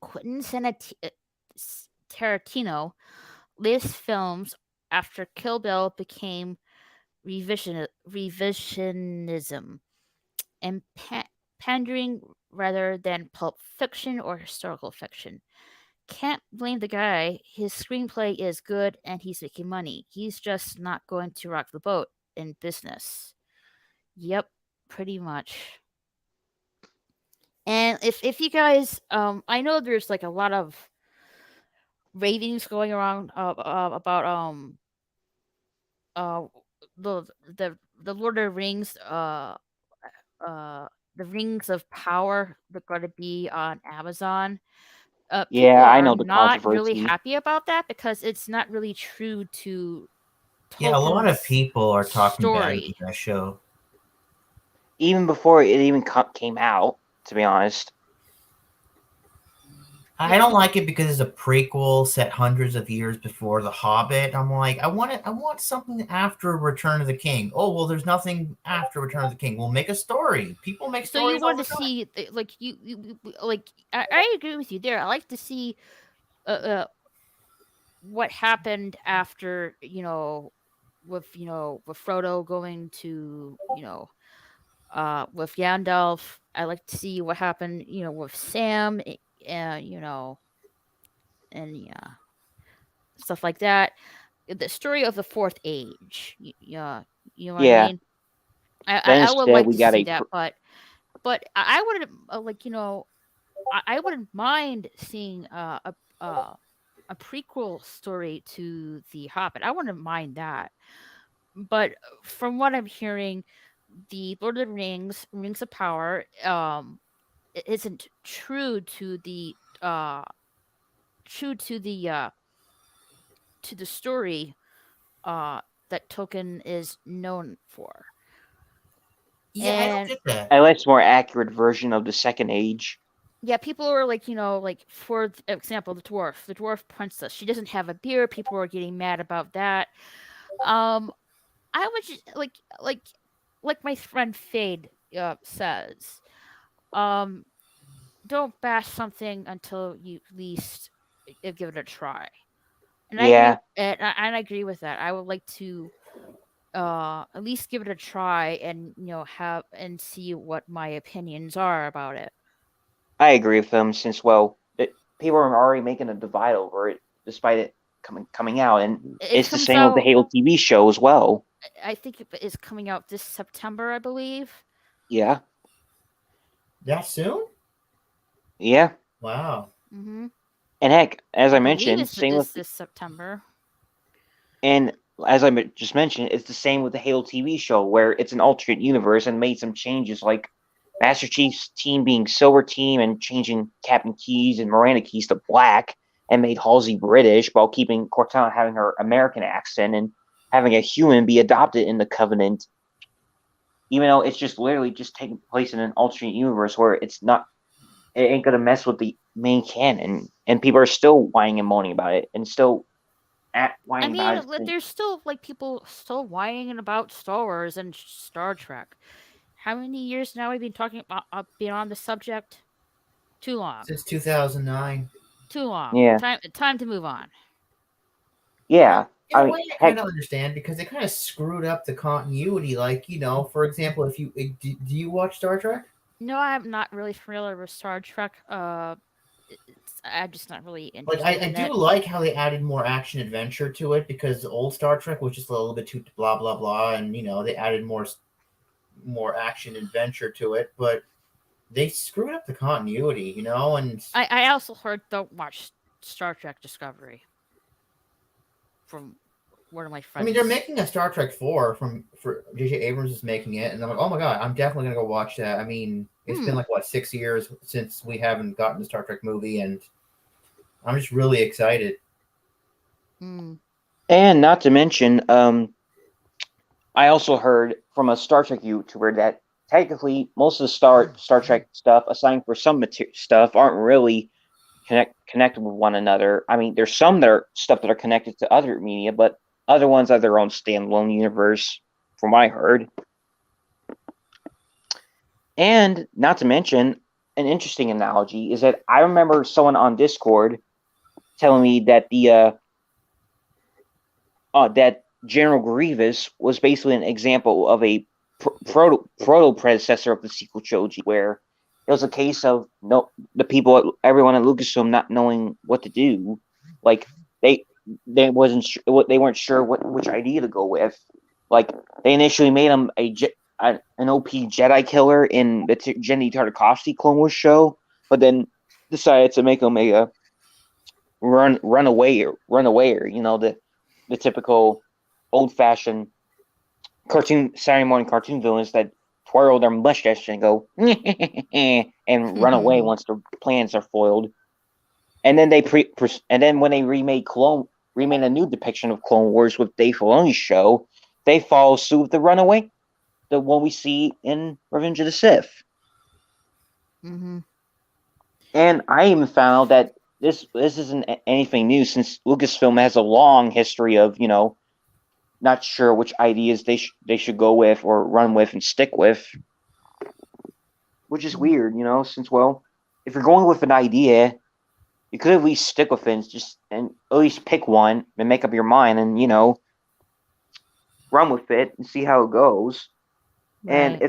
Quentin Tarantino latest films after Kill Bill became revisionism and pandering rather than pulp fiction or historical fiction. Can't blame the guy. His screenplay is good and he's making money. He's just not going to rock the boat in business. Yep, pretty much. And if you guys, I know there's like a lot of ravings going around about uh the the Lord of the Rings the Rings of Power, they're going to be on Amazon. People Yeah, I are know the not really controversy. happy about that because it's not really true to Yeah, a lot of Tolkien's people are talking bad story. about that show. Even before it even came out, to be honest. I don't like it because it's a prequel set hundreds of years before The Hobbit. I'm like, I want something after Return of the King. Oh well, there's nothing after Return of the King. We'll make a story. People make So you stories all want the to time. see like like I agree with you there. I like to see uh, uh what happened after with Frodo going to with Gandalf. I like to see what happened with Sam, and yeah, stuff like that. The story of the Fourth Age. Yeah, you know what I Yeah. mean. But I would instead, like we to got see a that, but I wouldn't I wouldn't mind seeing a prequel story to The Hobbit. I wouldn't mind that. But from what I'm hearing, the Lord of the Rings, Rings of Power, isn't uh true to the story uh that Tolkien is known for. Yeah, I don't And get that. a less more accurate version of the Second Age. yeah, people are like, like for example, the dwarf princess. She doesn't have a beard. People are getting mad about that. Um, I would just like my friend Fade says. Um, don't bash something until you at least give it a try. And I agree, Yeah, and I agree with that. I would like to at least give it a try and have and see what my opinions are about it. I agree with them. Since people are already making a divide over it, despite it coming out, and It it's the comes same with the out. Halo TV show as well. I think it is coming out this September, I believe. Yeah, That soon? yeah, Wow. Hmm. and heck, as I I believe mentioned, it's same with this September. and as I just mentioned, it's the same with the Halo TV show, where it's an alternate universe and made some changes, like Master Chief's team being Silver Team and changing Captain Keyes and Miranda Keyes to Black, and made Halsey British while keeping Cortana having her American accent and having a human be adopted in the Covenant, even though it's just literally just taking place in an alternate universe where it ain't gonna mess with the main canon, and people are still whining and moaning about it, and still I whining mean, about it. there's still like people still whining about Star Wars and Star Trek. How many years now we've been talking about being on the subject? Too long. Since 2009. Too long. Yeah, Time to move on. yeah. In I a mean, way, I heck, kind of understand because they kind of screwed up the continuity. Like, for example, if you do you watch Star Trek? No, I'm not really familiar with Star Trek. I'm just not really Like interested I in do it. like how they added more action adventure to it, because the old Star Trek was just a little bit too blah blah blah, and they added more action adventure to it, but they screwed up the continuity, and I also heard don't watch Star Trek Discovery from one of my I mean they're friends. making a Star Trek 4 for J.J. Abrams is making it, and I'm like, oh my god, I'm definitely gonna go watch that. I mean, it's been like what 6 years since we haven't gotten a Star Trek movie, and I'm just really excited. Hmm. And not to mention, I also heard from a Star Trek YouTuber that technically most of the Star Trek stuff, aside for some stuff, aren't really connected with one another. I mean, there's some that are stuff that are connected to other media, but other ones are their own standalone universe, from what I heard. And not to mention, an interesting analogy is that I remember someone on Discord telling me that that General Grievous was basically an example of a proto predecessor of the sequel trilogy, where it was a case of everyone at Lucasfilm not knowing what to do. Like they weren't sure which idea to go with. Like they initially made him an OP Jedi killer in the Jenny Tartakovsky Clone Wars show, but then decided to make him a runaway, the typical old-fashioned Saturday morning cartoon villains that twirl their mustache and go and run away once their plans are foiled. And then when they remade a new depiction of Clone Wars with Dave Filoni's show, they follow suit with the runaway, the one we see in Revenge of the Sith. Mm-hmm. And I even found out that this isn't anything new, since Lucasfilm has a long history of not sure which ideas they should go with or run with and stick with, which is weird, since, well, if you're going with an idea, you could at least stick with it and at least pick one and make up your mind and run with it and see how it goes. Right.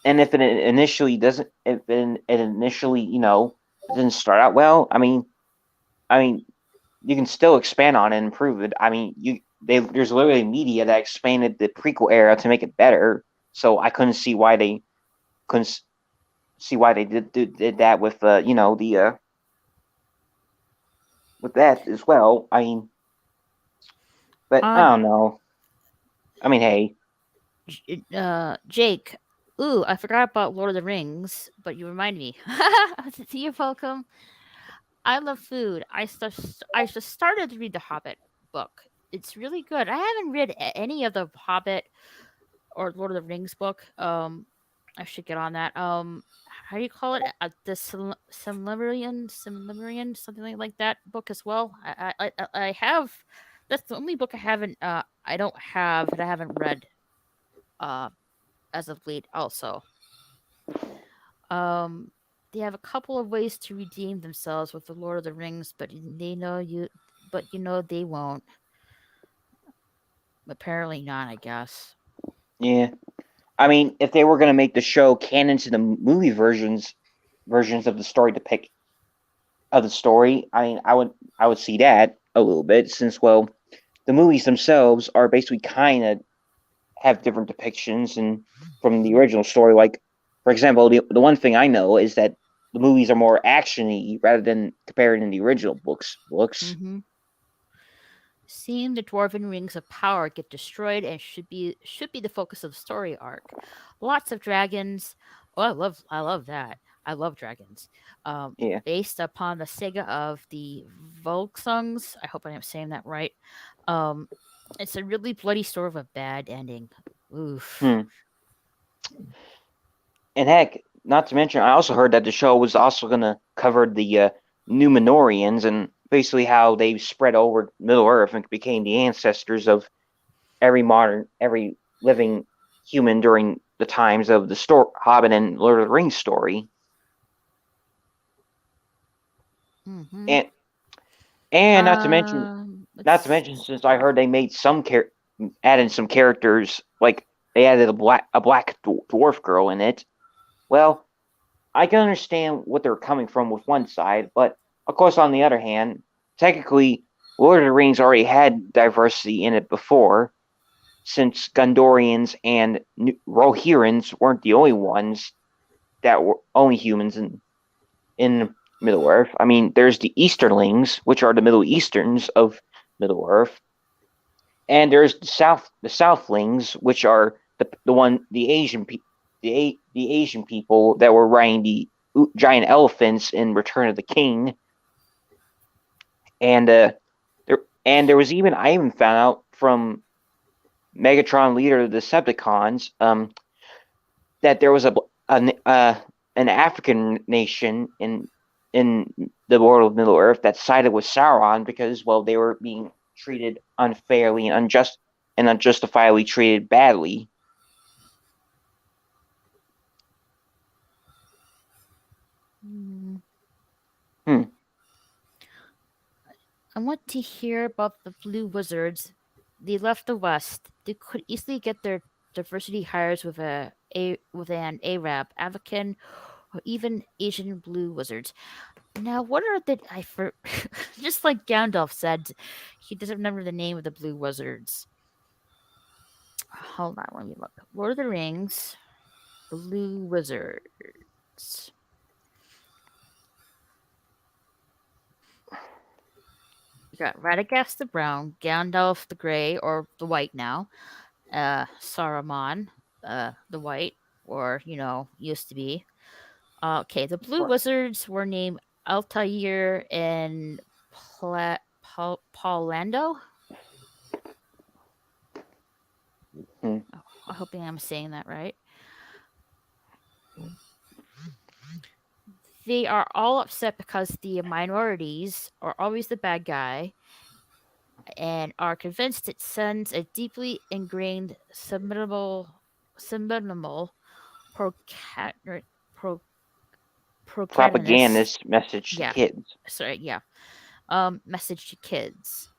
And if it initially doesn't, if it initially didn't start out well, I mean you can still expand on it and improve it. I mean, there's literally media that expanded the prequel era to make it better. So I couldn't see why they did that with with that as well. I mean, but I don't know. I mean, hey, Jake. Ooh, I forgot about Lord of the Rings, but you remind me. You're welcome. I love food. I just started to read the Hobbit book. It's really good. I haven't read any of the Hobbit or Lord of the Rings book. I should get on that. How do you call it? The Silmarillion, something like that book as well. I have. That's the only book I haven't. I don't have that I haven't read. As of late, also. They have a couple of ways to redeem themselves with the Lord of the Rings, but they won't. Apparently not, I guess. yeah. I mean, if they were going to make the show canon to the movie versions of the story I mean, I would see that a little bit, since, well, the movies themselves are basically kind of have different depictions and from the original story. Like, for example, the one thing I know is that the movies are more actiony rather than compared in the original books. Mm-hmm. Seeing the dwarven rings of power get destroyed and should be the focus of the story arc. Lots of dragons. Oh, I love that. I love dragons. Yeah. Based upon the saga of the Volsungs. I hope I'm saying that right. It's a really bloody story with a bad ending. Oof. And heck, not to mention, I also heard that the show was also going to cover the Numenorians and basically how they spread over Middle Earth and became the ancestors of every living human during the times of the Hobbit and Lord of the Rings story. Mm-hmm. And not to mention, since I heard they made added some characters, like they added a black dwarf girl in it. Well, I can understand what they're coming from with one side, but of course, on the other hand, technically, Lord of the Rings already had diversity in it before, since Gondorians and Rohirrans weren't the only ones that were only humans in Middle Earth. I mean, there's the Easterlings, which are the Middle Easterns of Middle Earth, and there's the Southlings, which are the Asian people that were riding the giant elephants in Return of the King, and there was even I even found out from Megatron, leader of the Decepticons, that there was an African nation in the world of Middle Earth that sided with Sauron because, well, they were being treated unfairly and unjustifiably treated badly. I want to hear about the Blue Wizards. They left the West. They could easily get their diversity hires with an Arab, African, or even Asian Blue Wizards. Now, what are the just like Gandalf said, he doesn't remember the name of the Blue Wizards. Hold on, let me look. Lord of the Rings, Blue Wizards. You got Radagast the Brown, Gandalf the Gray, or the White now, Saruman, the White, or used to be. Okay, the Blue Wizards were named Altair and Paulando. Oh, I'm hoping I'm saying that right. They are all upset because the minorities are always the bad guy and are convinced it sends a deeply ingrained subliminal propagandist message to kids. Message to kids.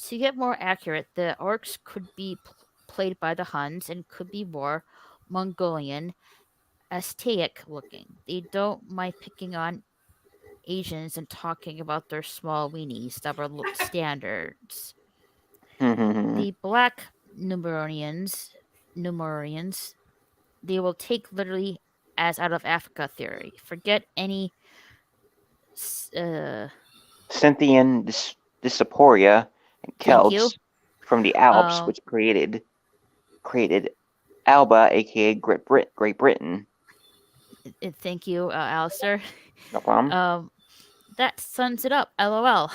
To get more accurate, the orcs could be played by the Huns and could be more Mongolian, Aztec looking. They don't mind picking on Asians and talking about their small weenies that were standards. The black Numerians, they will take literally as out of Africa theory. Forget any Scythian Dysphoria and Celts from the Alps, which created Alba, aka Great Britain. Thank you, Alistair. No problem. That sums it up. LOL.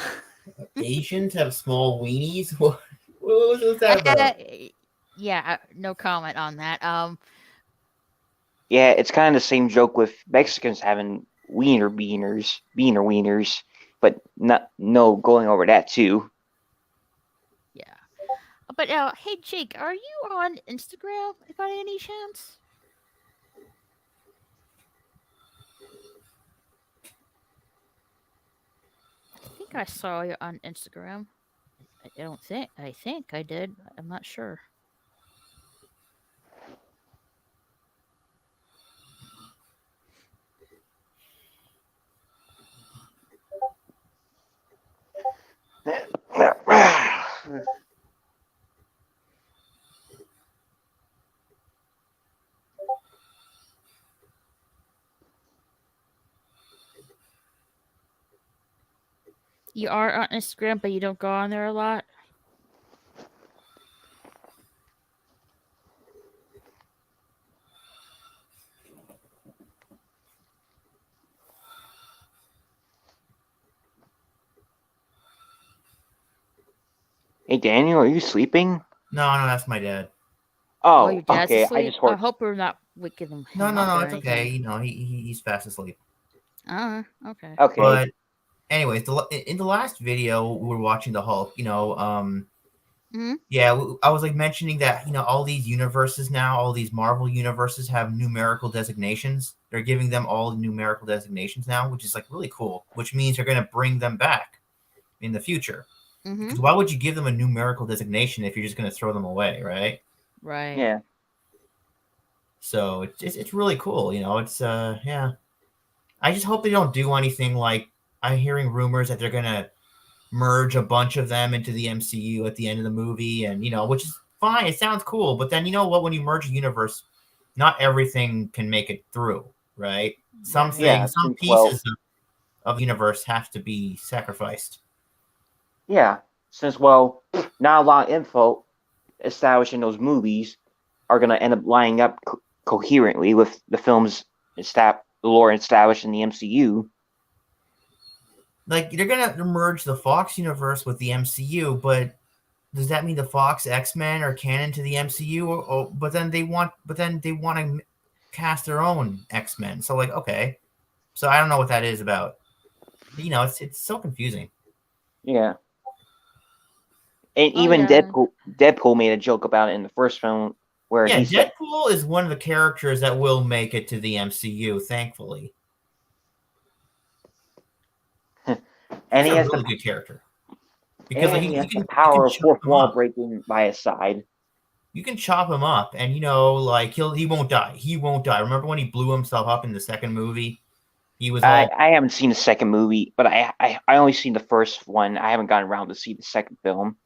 Asians have small weenies. What was that about? Yeah, no comment on that. Yeah, it's kind of the same joke with Mexicans having wiener wieners, but no going over that too. Yeah, but hey Jake, are you on Instagram by any chance? I think I saw you on Instagram. I think I did. I'm not sure. You are on Instagram, but you don't go on there a lot? Hey, Daniel, are you sleeping? No, that's my dad. Oh, your dad's okay. asleep? I hope we're not waking him No, up. It's okay. He's fast asleep. Okay. Okay. But anyways, in the last video we were watching the Hulk. Yeah, I was like mentioning that all these universes now, all these Marvel universes have numerical designations. They're giving them all numerical designations now, which is like really cool. Which means they're going to bring them back in the future. Because why would you give them a numerical designation if you're just going to throw them away, right? Right. Yeah. So it's really cool. It's yeah. I just hope they don't do anything like I'm hearing rumors that they're gonna merge a bunch of them into the MCU at the end of the movie, and which is fine. It sounds cool, but then you know what? When you merge a universe, not everything can make it through, right? Some Right. Yeah, things, some since well, pieces of the universe have to be sacrificed. yeah, since well, not a lot of info established in those movies are going to end up lining up coherently with the films the lore established in the MCU. Like they're gonna merge the Fox universe with the MCU, but does that mean the Fox X-Men are canon to the MCU? But then they want to cast their own X-Men. So like, okay, so I don't know what that is about. It's so confusing. Yeah, and Oh even yeah. Deadpool made a joke about it in the first film where Yeah, he said, Deadpool is one of the characters that will make it to the MCU, thankfully. and He's he a has really good character because like and he has the you can power of chop fourth him wall up. breaking by his side. You can chop him up, and like he won't die. He won't die. Remember when he blew himself up in the second movie? He was all I haven't seen the second movie, but I only seen the first one. I haven't gotten around to see the second film.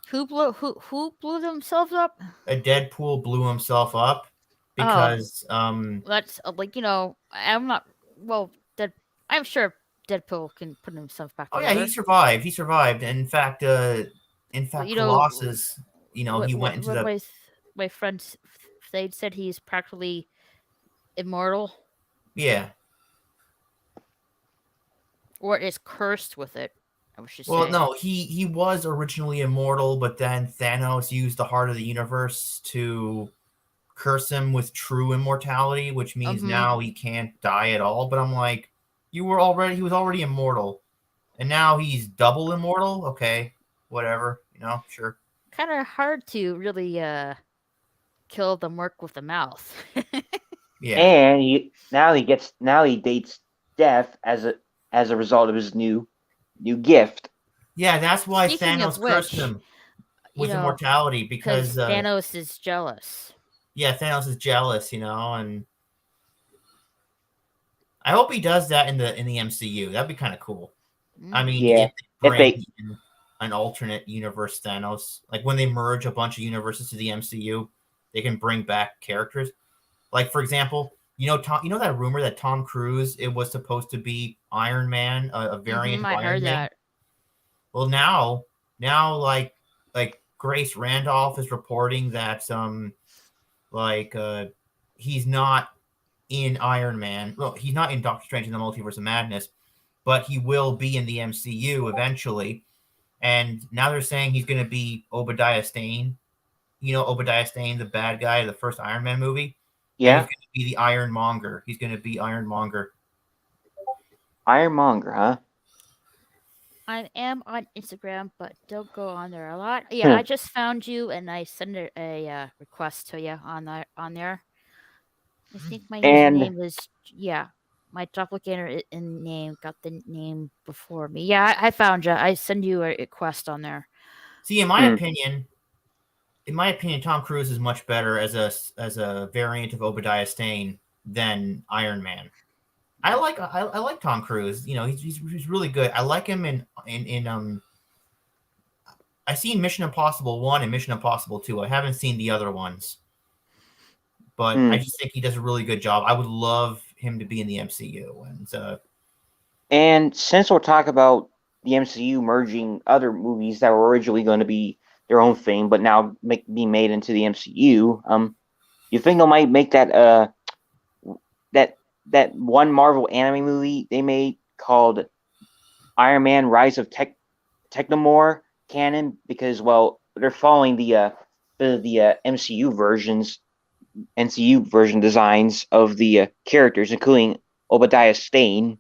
Who blew themselves up? a Deadpool blew himself up Oh, because that's like I'm not well. Dead. I'm sure Deadpool can put himself back oh yeah, he together. survived. He survived. And in But fact, Colossus, he went into what the my friends they said he's practically immortal yeah. or is cursed with it. I should Well, say. no, he was originally immortal, but then Thanos used the heart of the universe to curse him with true immortality, which means Mm-hmm. now he can't die at all. But I'm like, he was already immortal, and now he's double immortal. Okay, whatever, sure. Kind of hard to really kill the merc with the mouth. Yeah, And he dates death as a result of his new gift. yeah. That's why Speaking of Thanos cursed which, him with immortality because because Thanos is jealous. yeah, Thanos is jealous, and I hope he does that in the MCU. That'd be kind of cool. I Mm. mean, Yeah, if they if bring they in an alternate universe Thanos, like when they merge a bunch of universes to the MCU, they can bring back characters. Like for example, that rumor that Tom Cruise it was supposed to be Iron Man, a variant Mm-hmm. of I Iron heard Man. that. Well, now like Grace Randolph is reporting that like he's not in Iron Man. Well, he's not in Doctor Strange in the Multiverse of Madness, but he will be in the MCU eventually. And now they're saying he's going to be Obadiah Stane. Obadiah Stane, the bad guy of the first Iron Man movie. And he's yeah, going to be the Ironmonger. He's going to be Ironmonger. Ironmonger, huh? I am on Instagram, but don't go on there a lot. Yeah, I just found you and I sent a request to you on there. I think my And username is my doppelganger in name got the name before me. Yeah, I found you. I send you a request on there. See, in my opinion, Tom Cruise is much better as a variant of Obadiah Stane than Iron Man. I like Tom Cruise. He's really good. I like him in I seen Mission Impossible 1 and Mission Impossible 2. I haven't seen the other ones. But I just think he does a really good job. I would love him to be in the MCU. and since we're talking about the MCU merging other movies that were originally going to be their own thing, but now be made into the MCU, you think they might make that one Marvel anime movie they made called Iron Man: Rise of Technomore canon? Because well, they're following the MCU version designs of the characters, including Obadiah Stane.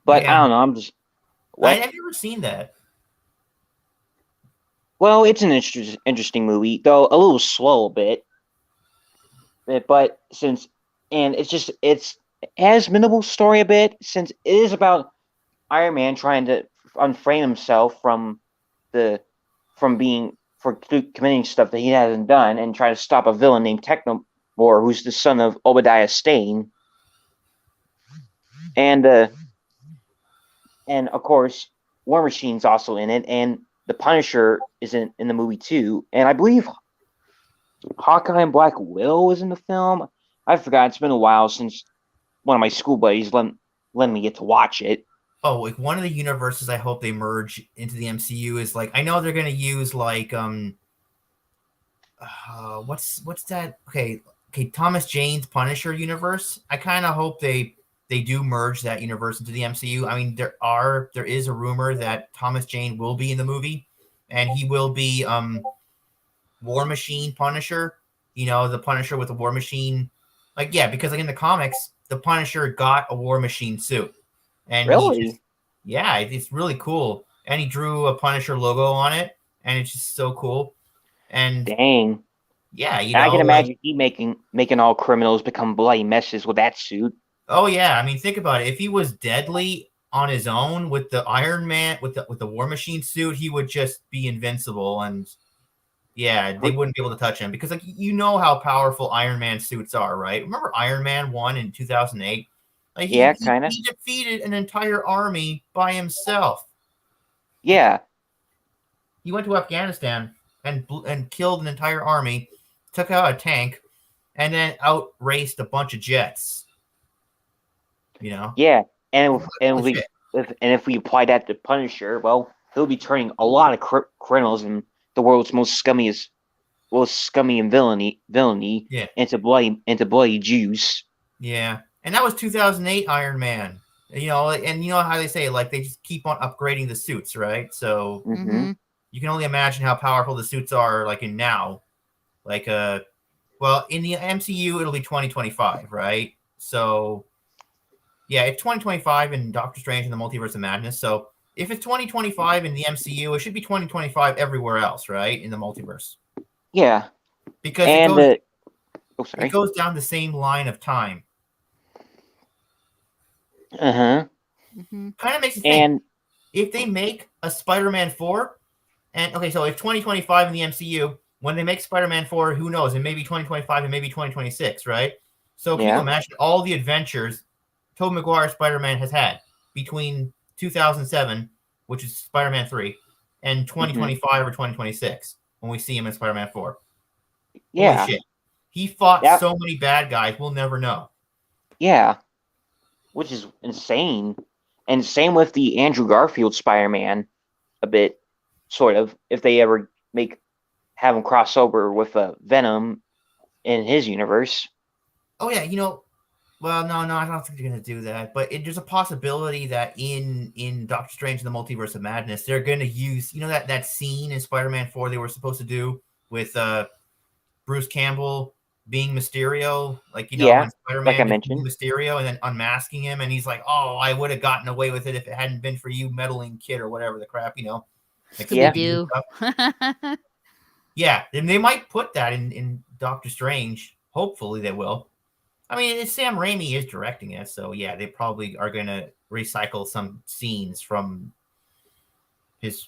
But Yeah, I don't know. I'm just what? I've never seen that. Well, it's an interesting movie, though a little slow a bit. But it has minimal story a bit since it is about Iron Man trying to unframe himself from committing stuff that he hasn't done and try to stop a villain named Technomore, who's the son of Obadiah Stane. and of course, War Machine's also in it, and the Punisher is in the movie too. And I believe Hawkeye and Black Widow was in the film. I forgot. It's been a while since one of my school buddies let me get to watch it. Oh, like one of the universes I hope they merge into the MCU is like I know they're gonna use like what's that? Okay, Thomas Jane's Punisher universe. I kind of hope they do merge that universe into the MCU. I mean, there is a rumor that Thomas Jane will be in the movie, and he will be War Machine Punisher. You know, the Punisher with the War Machine. Like, yeah, because like in the comics, the Punisher got a War Machine suit, and Really? it's really cool. And he drew a Punisher logo on it, and it's just so cool. And Dang. yeah, And I can imagine he making all criminals become bloody messes with that suit. Oh yeah, I mean, think about it. If he was deadly on his own with the Iron Man, with the War Machine suit, he would just be invincible, and yeah, they wouldn't be able to touch him because, like, you know how powerful Iron Man suits are, right? Remember Iron Man 1 in 2008? Like, Yeah, kind of. he defeated an entire army by himself. Yeah. He went to Afghanistan and killed an entire army, took out a tank, and then outraced a bunch of jets. You know? Yeah, and if we apply that to Punisher, well, he'll be turning a lot of criminals and the world's most scummy and villainy Yeah. into bloody juice. Yeah, and that was 2008 Iron Man. You know, and you know how they say, like, they just keep on upgrading the suits, right? So Mm-hmm. you can only imagine how powerful the suits are, like, in now. Like, well, in the MCU, it'll be 2025, right? So, yeah, it's 2025 in Doctor Strange and the Multiverse of Madness. So if it's 2025 in the MCU, it should be 2025 everywhere else, right? In the multiverse. Yeah. Because And it goes down the same line of time. Uh-huh. Kind of makes you think. And if they make a Spider-Man 4, and okay, so if 2025 in the MCU, when they make Spider-Man 4, who knows? It may be 2025 and maybe 2026, right? So can you imagine all the adventures Tobey Maguire Spider-Man has had between 2007, which is Spider-Man 3, and 2025 or 2026 when we see him in Spider-Man 4. Yeah. Holy shit. He fought so many bad guys, we'll never know. Yeah. Which is insane. And same with the Andrew Garfield Spider-Man, a bit, sort of, if they ever have him cross over with Venom in his universe. Oh, yeah, you know, well, no, I don't think they're going to do that. But there's a possibility that in Doctor Strange and the Multiverse of Madness, they're going to use, you know, that scene in Spider-Man 4 they were supposed to do with Bruce Campbell being Mysterio, like, you know, when Spider-Man like I mentioned, Mysterio and then unmasking him, and he's like, "Oh, I would have gotten away with it if it hadn't been for you, meddling kid," or whatever the crap, you know. Like, Scooby-Doo. Yeah, and they might put that in Doctor Strange. Hopefully, they will. I mean, Sam Raimi is directing it, so yeah, they probably are going to recycle some scenes from his,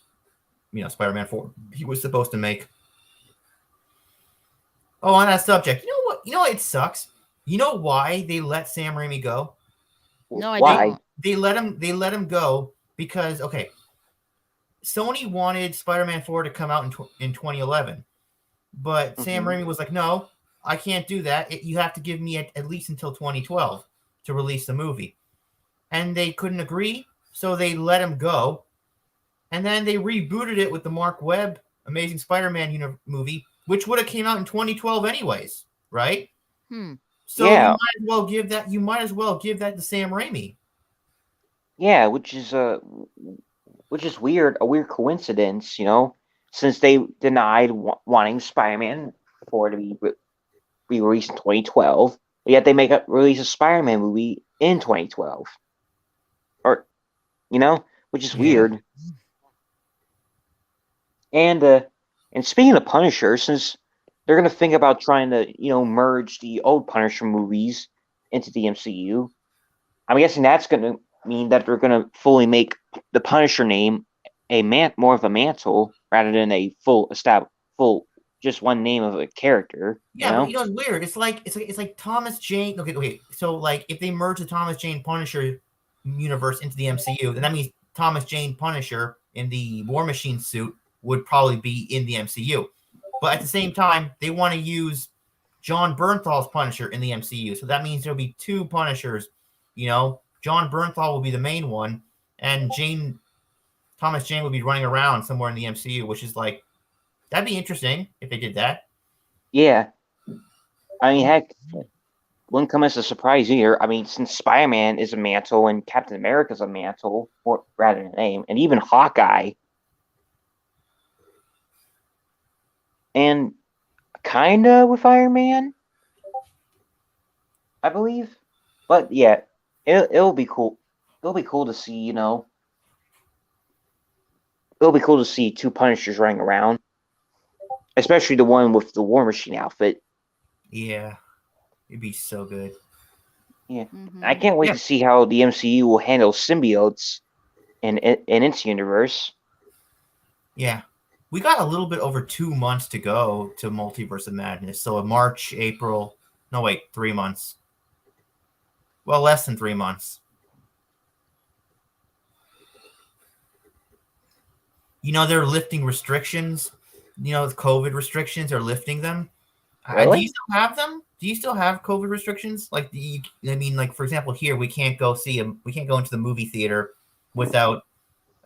you know, Spider-Man 4 he was supposed to make. Oh, on that subject, you know what? You know it sucks. You know why they let Sam Raimi go? No, I don't. They let him go because, okay, Sony wanted Spider-Man 4 to come out in 2011, but Sam Raimi was like, "No, I can't do that. You have to give me at least until 2012 to release the movie." And they couldn't agree, so they let him go. And then they rebooted it with the Mark Webb Amazing Spider-Man movie, which would have came out in 2012 anyways, right? So you might as well give that to Sam Raimi. Yeah, which is weird, a weird coincidence, you know, since they denied wanting Spider-Man 4 to be released in 2012, but yet they release a Spider-Man movie in 2012, or, you know, which is weird. And speaking of Punisher, since they're going to think about trying to, you know, merge the old Punisher movies into the MCU, I'm guessing that's going to mean that they're going to fully make the Punisher name more of a mantle rather than a full just one name of a character. Yeah, you know? But you know, it's weird. It's like Thomas Jane. Okay. So like, if they merge the Thomas Jane Punisher universe into the MCU, then that means Thomas Jane Punisher in the War Machine suit would probably be in the MCU. But at the same time, they want to use John Bernthal's Punisher in the MCU. So that means there'll be two Punishers. John Bernthal will be the main one, and Thomas Jane will be running around somewhere in the MCU, which is like, that'd be interesting if they did that. Yeah. I mean, heck, wouldn't come as a surprise either. I mean, since Spider-Man is a mantle and Captain America's a mantle, or rather than a name, and even Hawkeye, and kinda with Iron Man, I believe. But yeah, it'll be cool. It'll be cool to see, it'll be cool to see two Punishers running around, especially the one with the War Machine outfit. Yeah, it'd be so good. Yeah, Mhm. I can't wait to see how the MCU will handle symbiotes in its universe. Yeah. We got a little bit over 2 months to go to Multiverse of Madness. So March, April, no wait, 3 months. Well, less than 3 months. They're lifting restrictions. The COVID restrictions are lifting them. Really? Do you still have them? Do you still have COVID restrictions? Like, for example, here we can't go into the movie theater without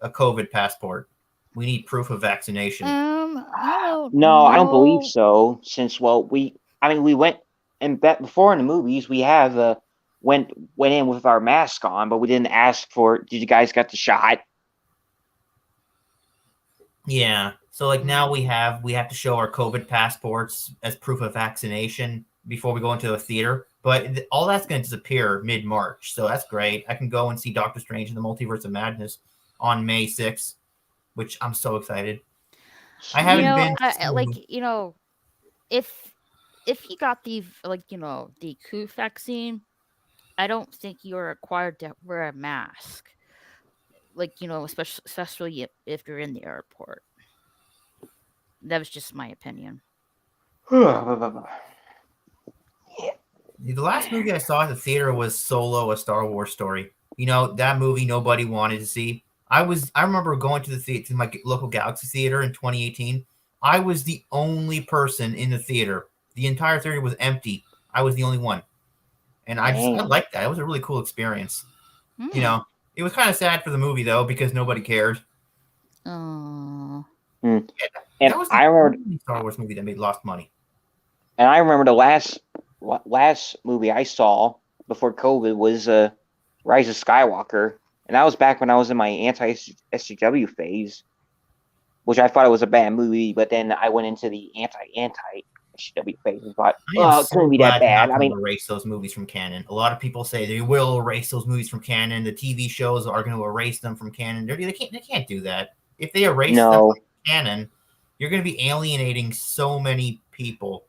a COVID passport. We need proof of vaccination. I don't No, I don't believe know. so. Since we went and before in the movies we have went in with our mask on, but we didn't ask for. Did you guys got the shot? Yeah. So now we have to show our COVID passports as proof of vaccination before we go into a theater. But all that's going to disappear mid-March. So that's great. I can go and see Doctor Strange in the Multiverse of Madness on May 6th, which I'm so excited. I haven't been if you got the the coof vaccine, I don't think you're required to wear a mask. Especially if you're in the airport. That was just my opinion. The last movie I saw at the theater was Solo: A Star Wars Story. That movie nobody wanted to see. I remember going to my local Galaxy Theater in 2018. I was the only person in the theater. The entire theater was empty. I was the only one. And I liked that. It was a really cool experience. It was kind of sad for the movie though, because nobody cared. Oh. Yeah, and that was the only Star Wars movie that made lost money. And I remember the last movie I saw before COVID was Rise of Skywalker, and that was back when I was in my anti-SJW phase, which I thought it was a bad movie, but then I went into the anti-SJW phase and thought, it couldn't be that bad. I mean, erase those movies from canon. A lot of people say they will erase those movies from canon. The TV shows are going to erase them from canon. They can't do that. If they erase them from canon, you're going to be alienating so many people.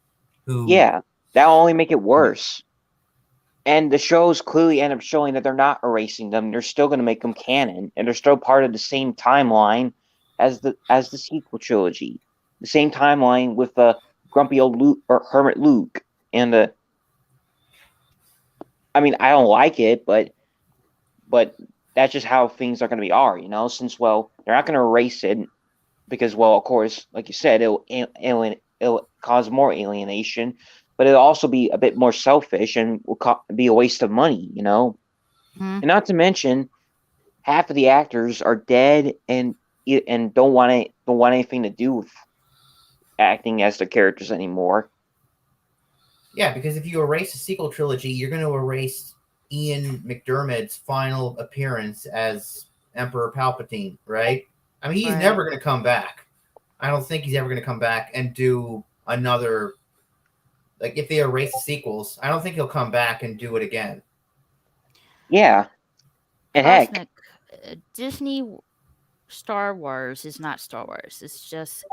Yeah, that'll only make it worse. And the shows clearly end up showing that they're not erasing them. They're still going to make them canon, and they're still part of the same timeline as the sequel trilogy. The same timeline with the grumpy old Luke or Hermit Luke, and I mean, I don't like it, but that's just how things are going to be. Since they're not going to erase it because, of course, like you said, it'll cause more alienation, but it'll also be a bit more selfish and will be a waste of money, And not to mention, half of the actors are dead and don't want anything to do with acting as their characters anymore. Yeah, because if you erase the sequel trilogy, you're going to erase Ian McDiarmid's final appearance as Emperor Palpatine, right? I mean, he's never going to come back. I don't think he's ever going to come back and do another. Like, if they erase the sequels, I don't think he'll come back and do it again. Yeah. And heck, Disney Star Wars is not Star Wars.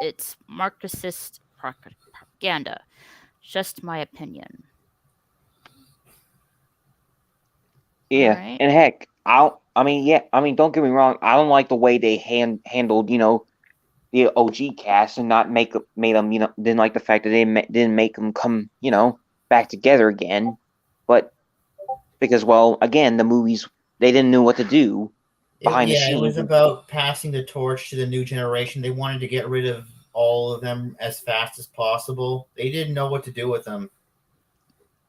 It's Marxist propaganda. Just my opinion. Yeah. Right. And heck, don't get me wrong. I don't like the way they handled, the OG cast and not made them, didn't like the fact that they didn't make them come, back together again. But because, again, the movies they didn't know what to do behind the It scenes. was about passing the torch to the new generation. They wanted to get rid of all of them as fast as possible. They didn't know what to do with them.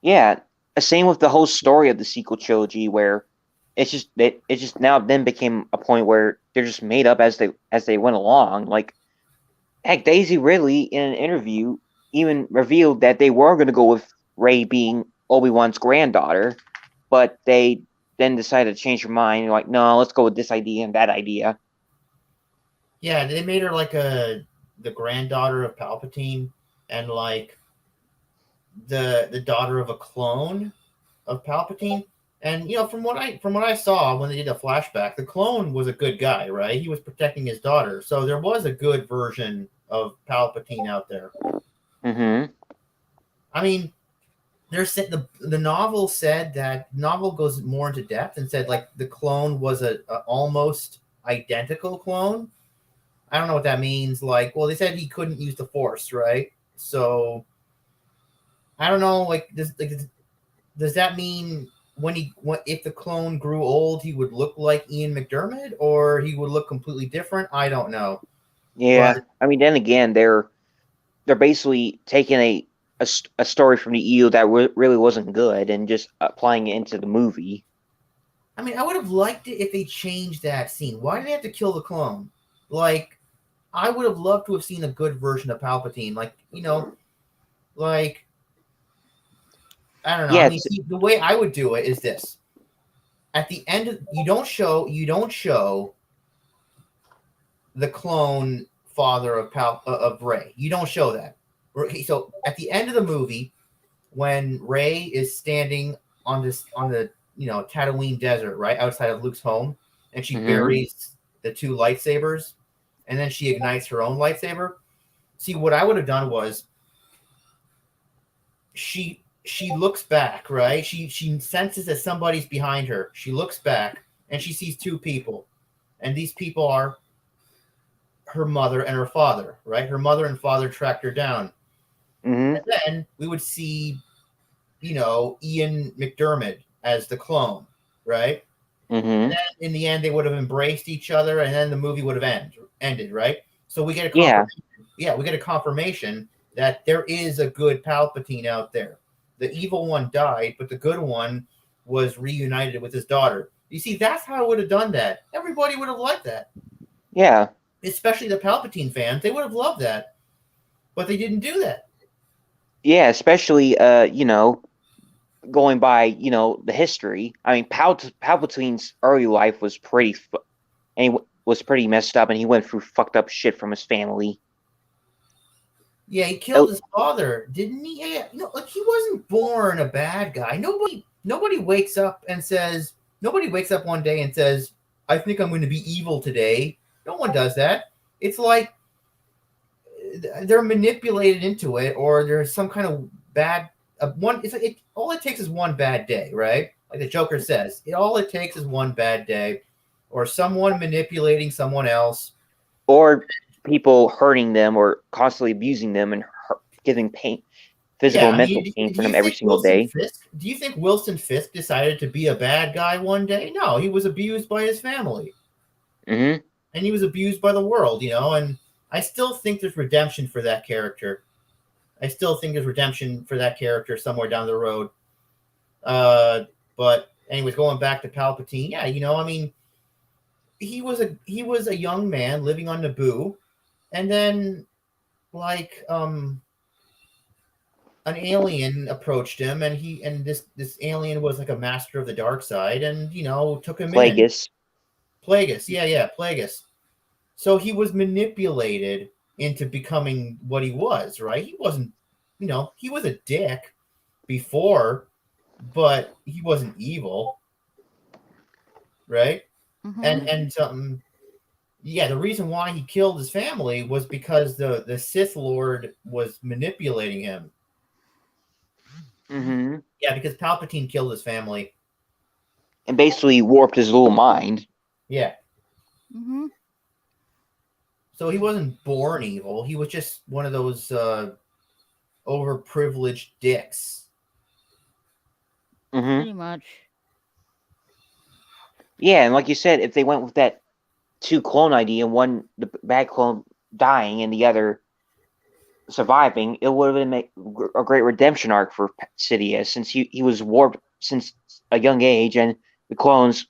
Yeah, same with the whole story of the sequel trilogy, where it just now then became a point where they're just made up as they went along. Like, heck, Daisy Ridley in an interview even revealed that they were going to go with Rey being Obi-Wan's granddaughter, but they then decided to change their mind. Like, no, let's go with this idea and that idea. Yeah, they made her like the granddaughter of Palpatine, and like the daughter of a clone of Palpatine. And from what I saw when they did a flashback, the clone was a good guy, right? He was protecting his daughter, so there was a good version of Palpatine out there. Mm-hmm. I mean, the novel said that novel goes more into depth and said like the clone was a almost identical clone. I don't know what that means. Like, well, they said he couldn't use the Force, right? So I don't know. Like, does that mean if the clone grew old, he would look like Ian McDermott, or he would look completely different? I don't know. Yeah, But I mean, then again, they're basically taking a story from the EU that really wasn't good and just applying it into the movie. I mean, I would have liked it if they changed that scene. Why did they have to kill the clone? Like, I would have loved to have seen a good version of Palpatine. Like, like I don't know. Yeah, I mean, the way I would do it is this: at the end, you don't show the clone father of Rey. You don't show that. So at the end of the movie, when Rey is standing on the Tatooine desert, right outside of Luke's home, and she buries the two lightsabers, and then she ignites her own lightsaber. See, what I would have done was she looks back, right? She senses that somebody's behind her. She looks back and she sees two people, and these people are her mother and her father, right? Her mother and father tracked her down. Mm-hmm. And then we would see, Ian McDermott as the clone, right? Mm-hmm. And then in the end, they would have embraced each other, and then the movie would have ended, right? So we get a confirmation. Yeah, we get a confirmation that there is a good Palpatine out there. The evil one died, but the good one was reunited with his daughter. You see, that's how I would have done that. Everybody would have liked that. Yeah. Especially the Palpatine fans. They would have loved that. But they didn't do that. Yeah, especially going by the history. I mean, Palpatine's early life was pretty messed up, and he went through fucked up shit from his family. Yeah, he killed his father, didn't he? Yeah, like he wasn't born a bad guy. Nobody wakes up one day and says, "I think I'm going to be evil today." No one does that. It's like they're manipulated into it, or there's some kind of bad one. It's like all it takes is one bad day, right? Like the Joker says, all it takes is one bad day, or someone manipulating someone else, or people hurting them or constantly abusing them and giving pain, physical and mental pain for them every single day. Do you think Wilson Fisk decided to be a bad guy one day? No, he was abused by his family. Mm-hmm. And he was abused by the world, and I still think there's redemption for that character. Somewhere down the road. But anyways, going back to Palpatine, yeah, I mean, he was a young man living on Naboo, and then like an alien approached him, and this alien was like a master of the dark side, and took him in. Plagueis, yeah, Plagueis. So he was manipulated into becoming what he was, right? He wasn't, he was a dick before, but he wasn't evil, right? Mm-hmm. Yeah, the reason why he killed his family was because the Sith Lord was manipulating him. Mm-hmm. Yeah, because Palpatine killed his family and basically warped his little mind. Yeah. Mm-hmm. So he wasn't born evil. He was just one of those overprivileged dicks. Mm-hmm. Pretty much. Yeah, and like you said, if they went with that two clone idea, one the bad clone dying and the other surviving, it would have been a great redemption arc for Sidious, since he was warped since a young age, and the clones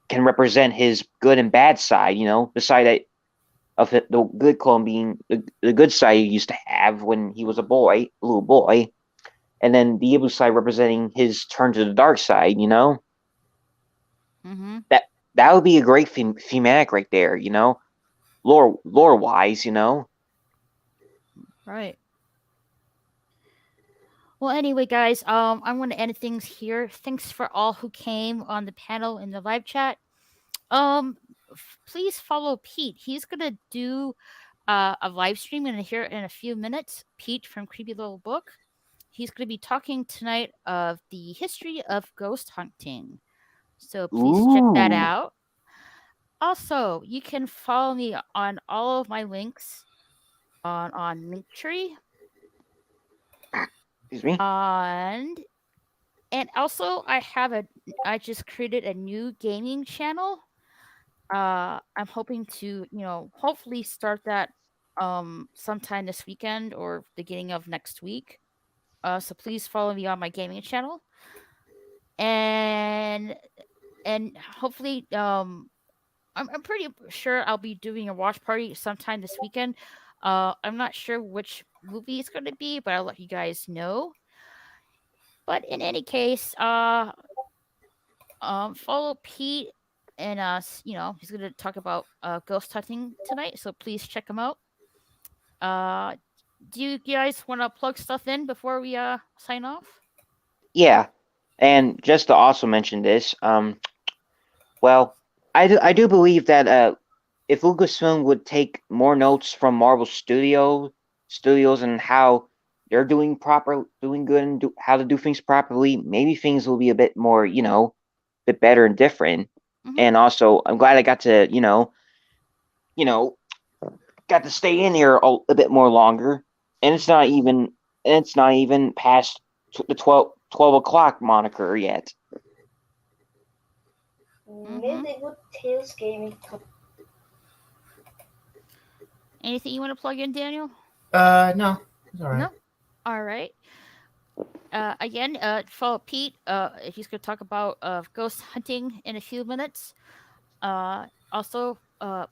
can represent his good and bad side. The side of the good clone being the good side he used to have when he was a little boy, and then the evil side representing his turn to the dark side. Mm-hmm. That would be a great thematic right there. Lore wise. Right. Well, anyway, guys, I'm going to end things here. Thanks for all who came on the panel in the live chat. Please follow Pete. He's gonna do a live stream in here in a few minutes. Pete from Creepy Little Book. He's gonna be talking tonight of the history of ghost hunting. So please check that Ooh, out. Also, you can follow me on all of my links on Linktree. excuse me. And also I just created a new gaming channel. I'm hoping to, hopefully start that sometime this weekend or beginning of next week. So please follow me on my gaming channel. And hopefully I'm pretty sure I'll be doing a watch party sometime this weekend. I'm not sure which movie it's going to be, but I'll let you guys know. But in any case, follow Pete, and he's gonna talk about ghost hunting tonight. So please check him out. Uh, do you guys want to plug stuff in before we sign off? Yeah, and just to also mention this, well, I do believe that if Lucasfilm would take more notes from Marvel Studios and how they're doing good, and how to do things properly, maybe things will be a bit more, bit better and different. Mm-hmm. And also, I'm glad I got to, you know, got to stay in here a bit more longer. And it's not even past the 12 o'clock moniker yet. Mm-hmm. Tales gaming. Anything you want to plug in, Daniel? No, it's all right. No. All right. Again, follow Pete. He's going to talk about ghost hunting in a few minutes. Also, this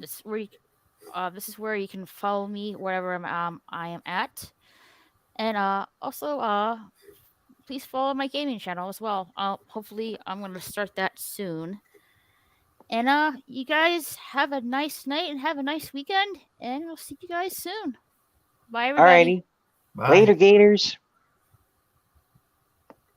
is where this is where you can follow me wherever I am at, and also please follow my gaming channel as well. Hopefully I'm going to start that soon. And you guys have a nice night and have a nice weekend, and we'll see you guys soon. Bye, everybody. Alrighty, Bye. later, Gators.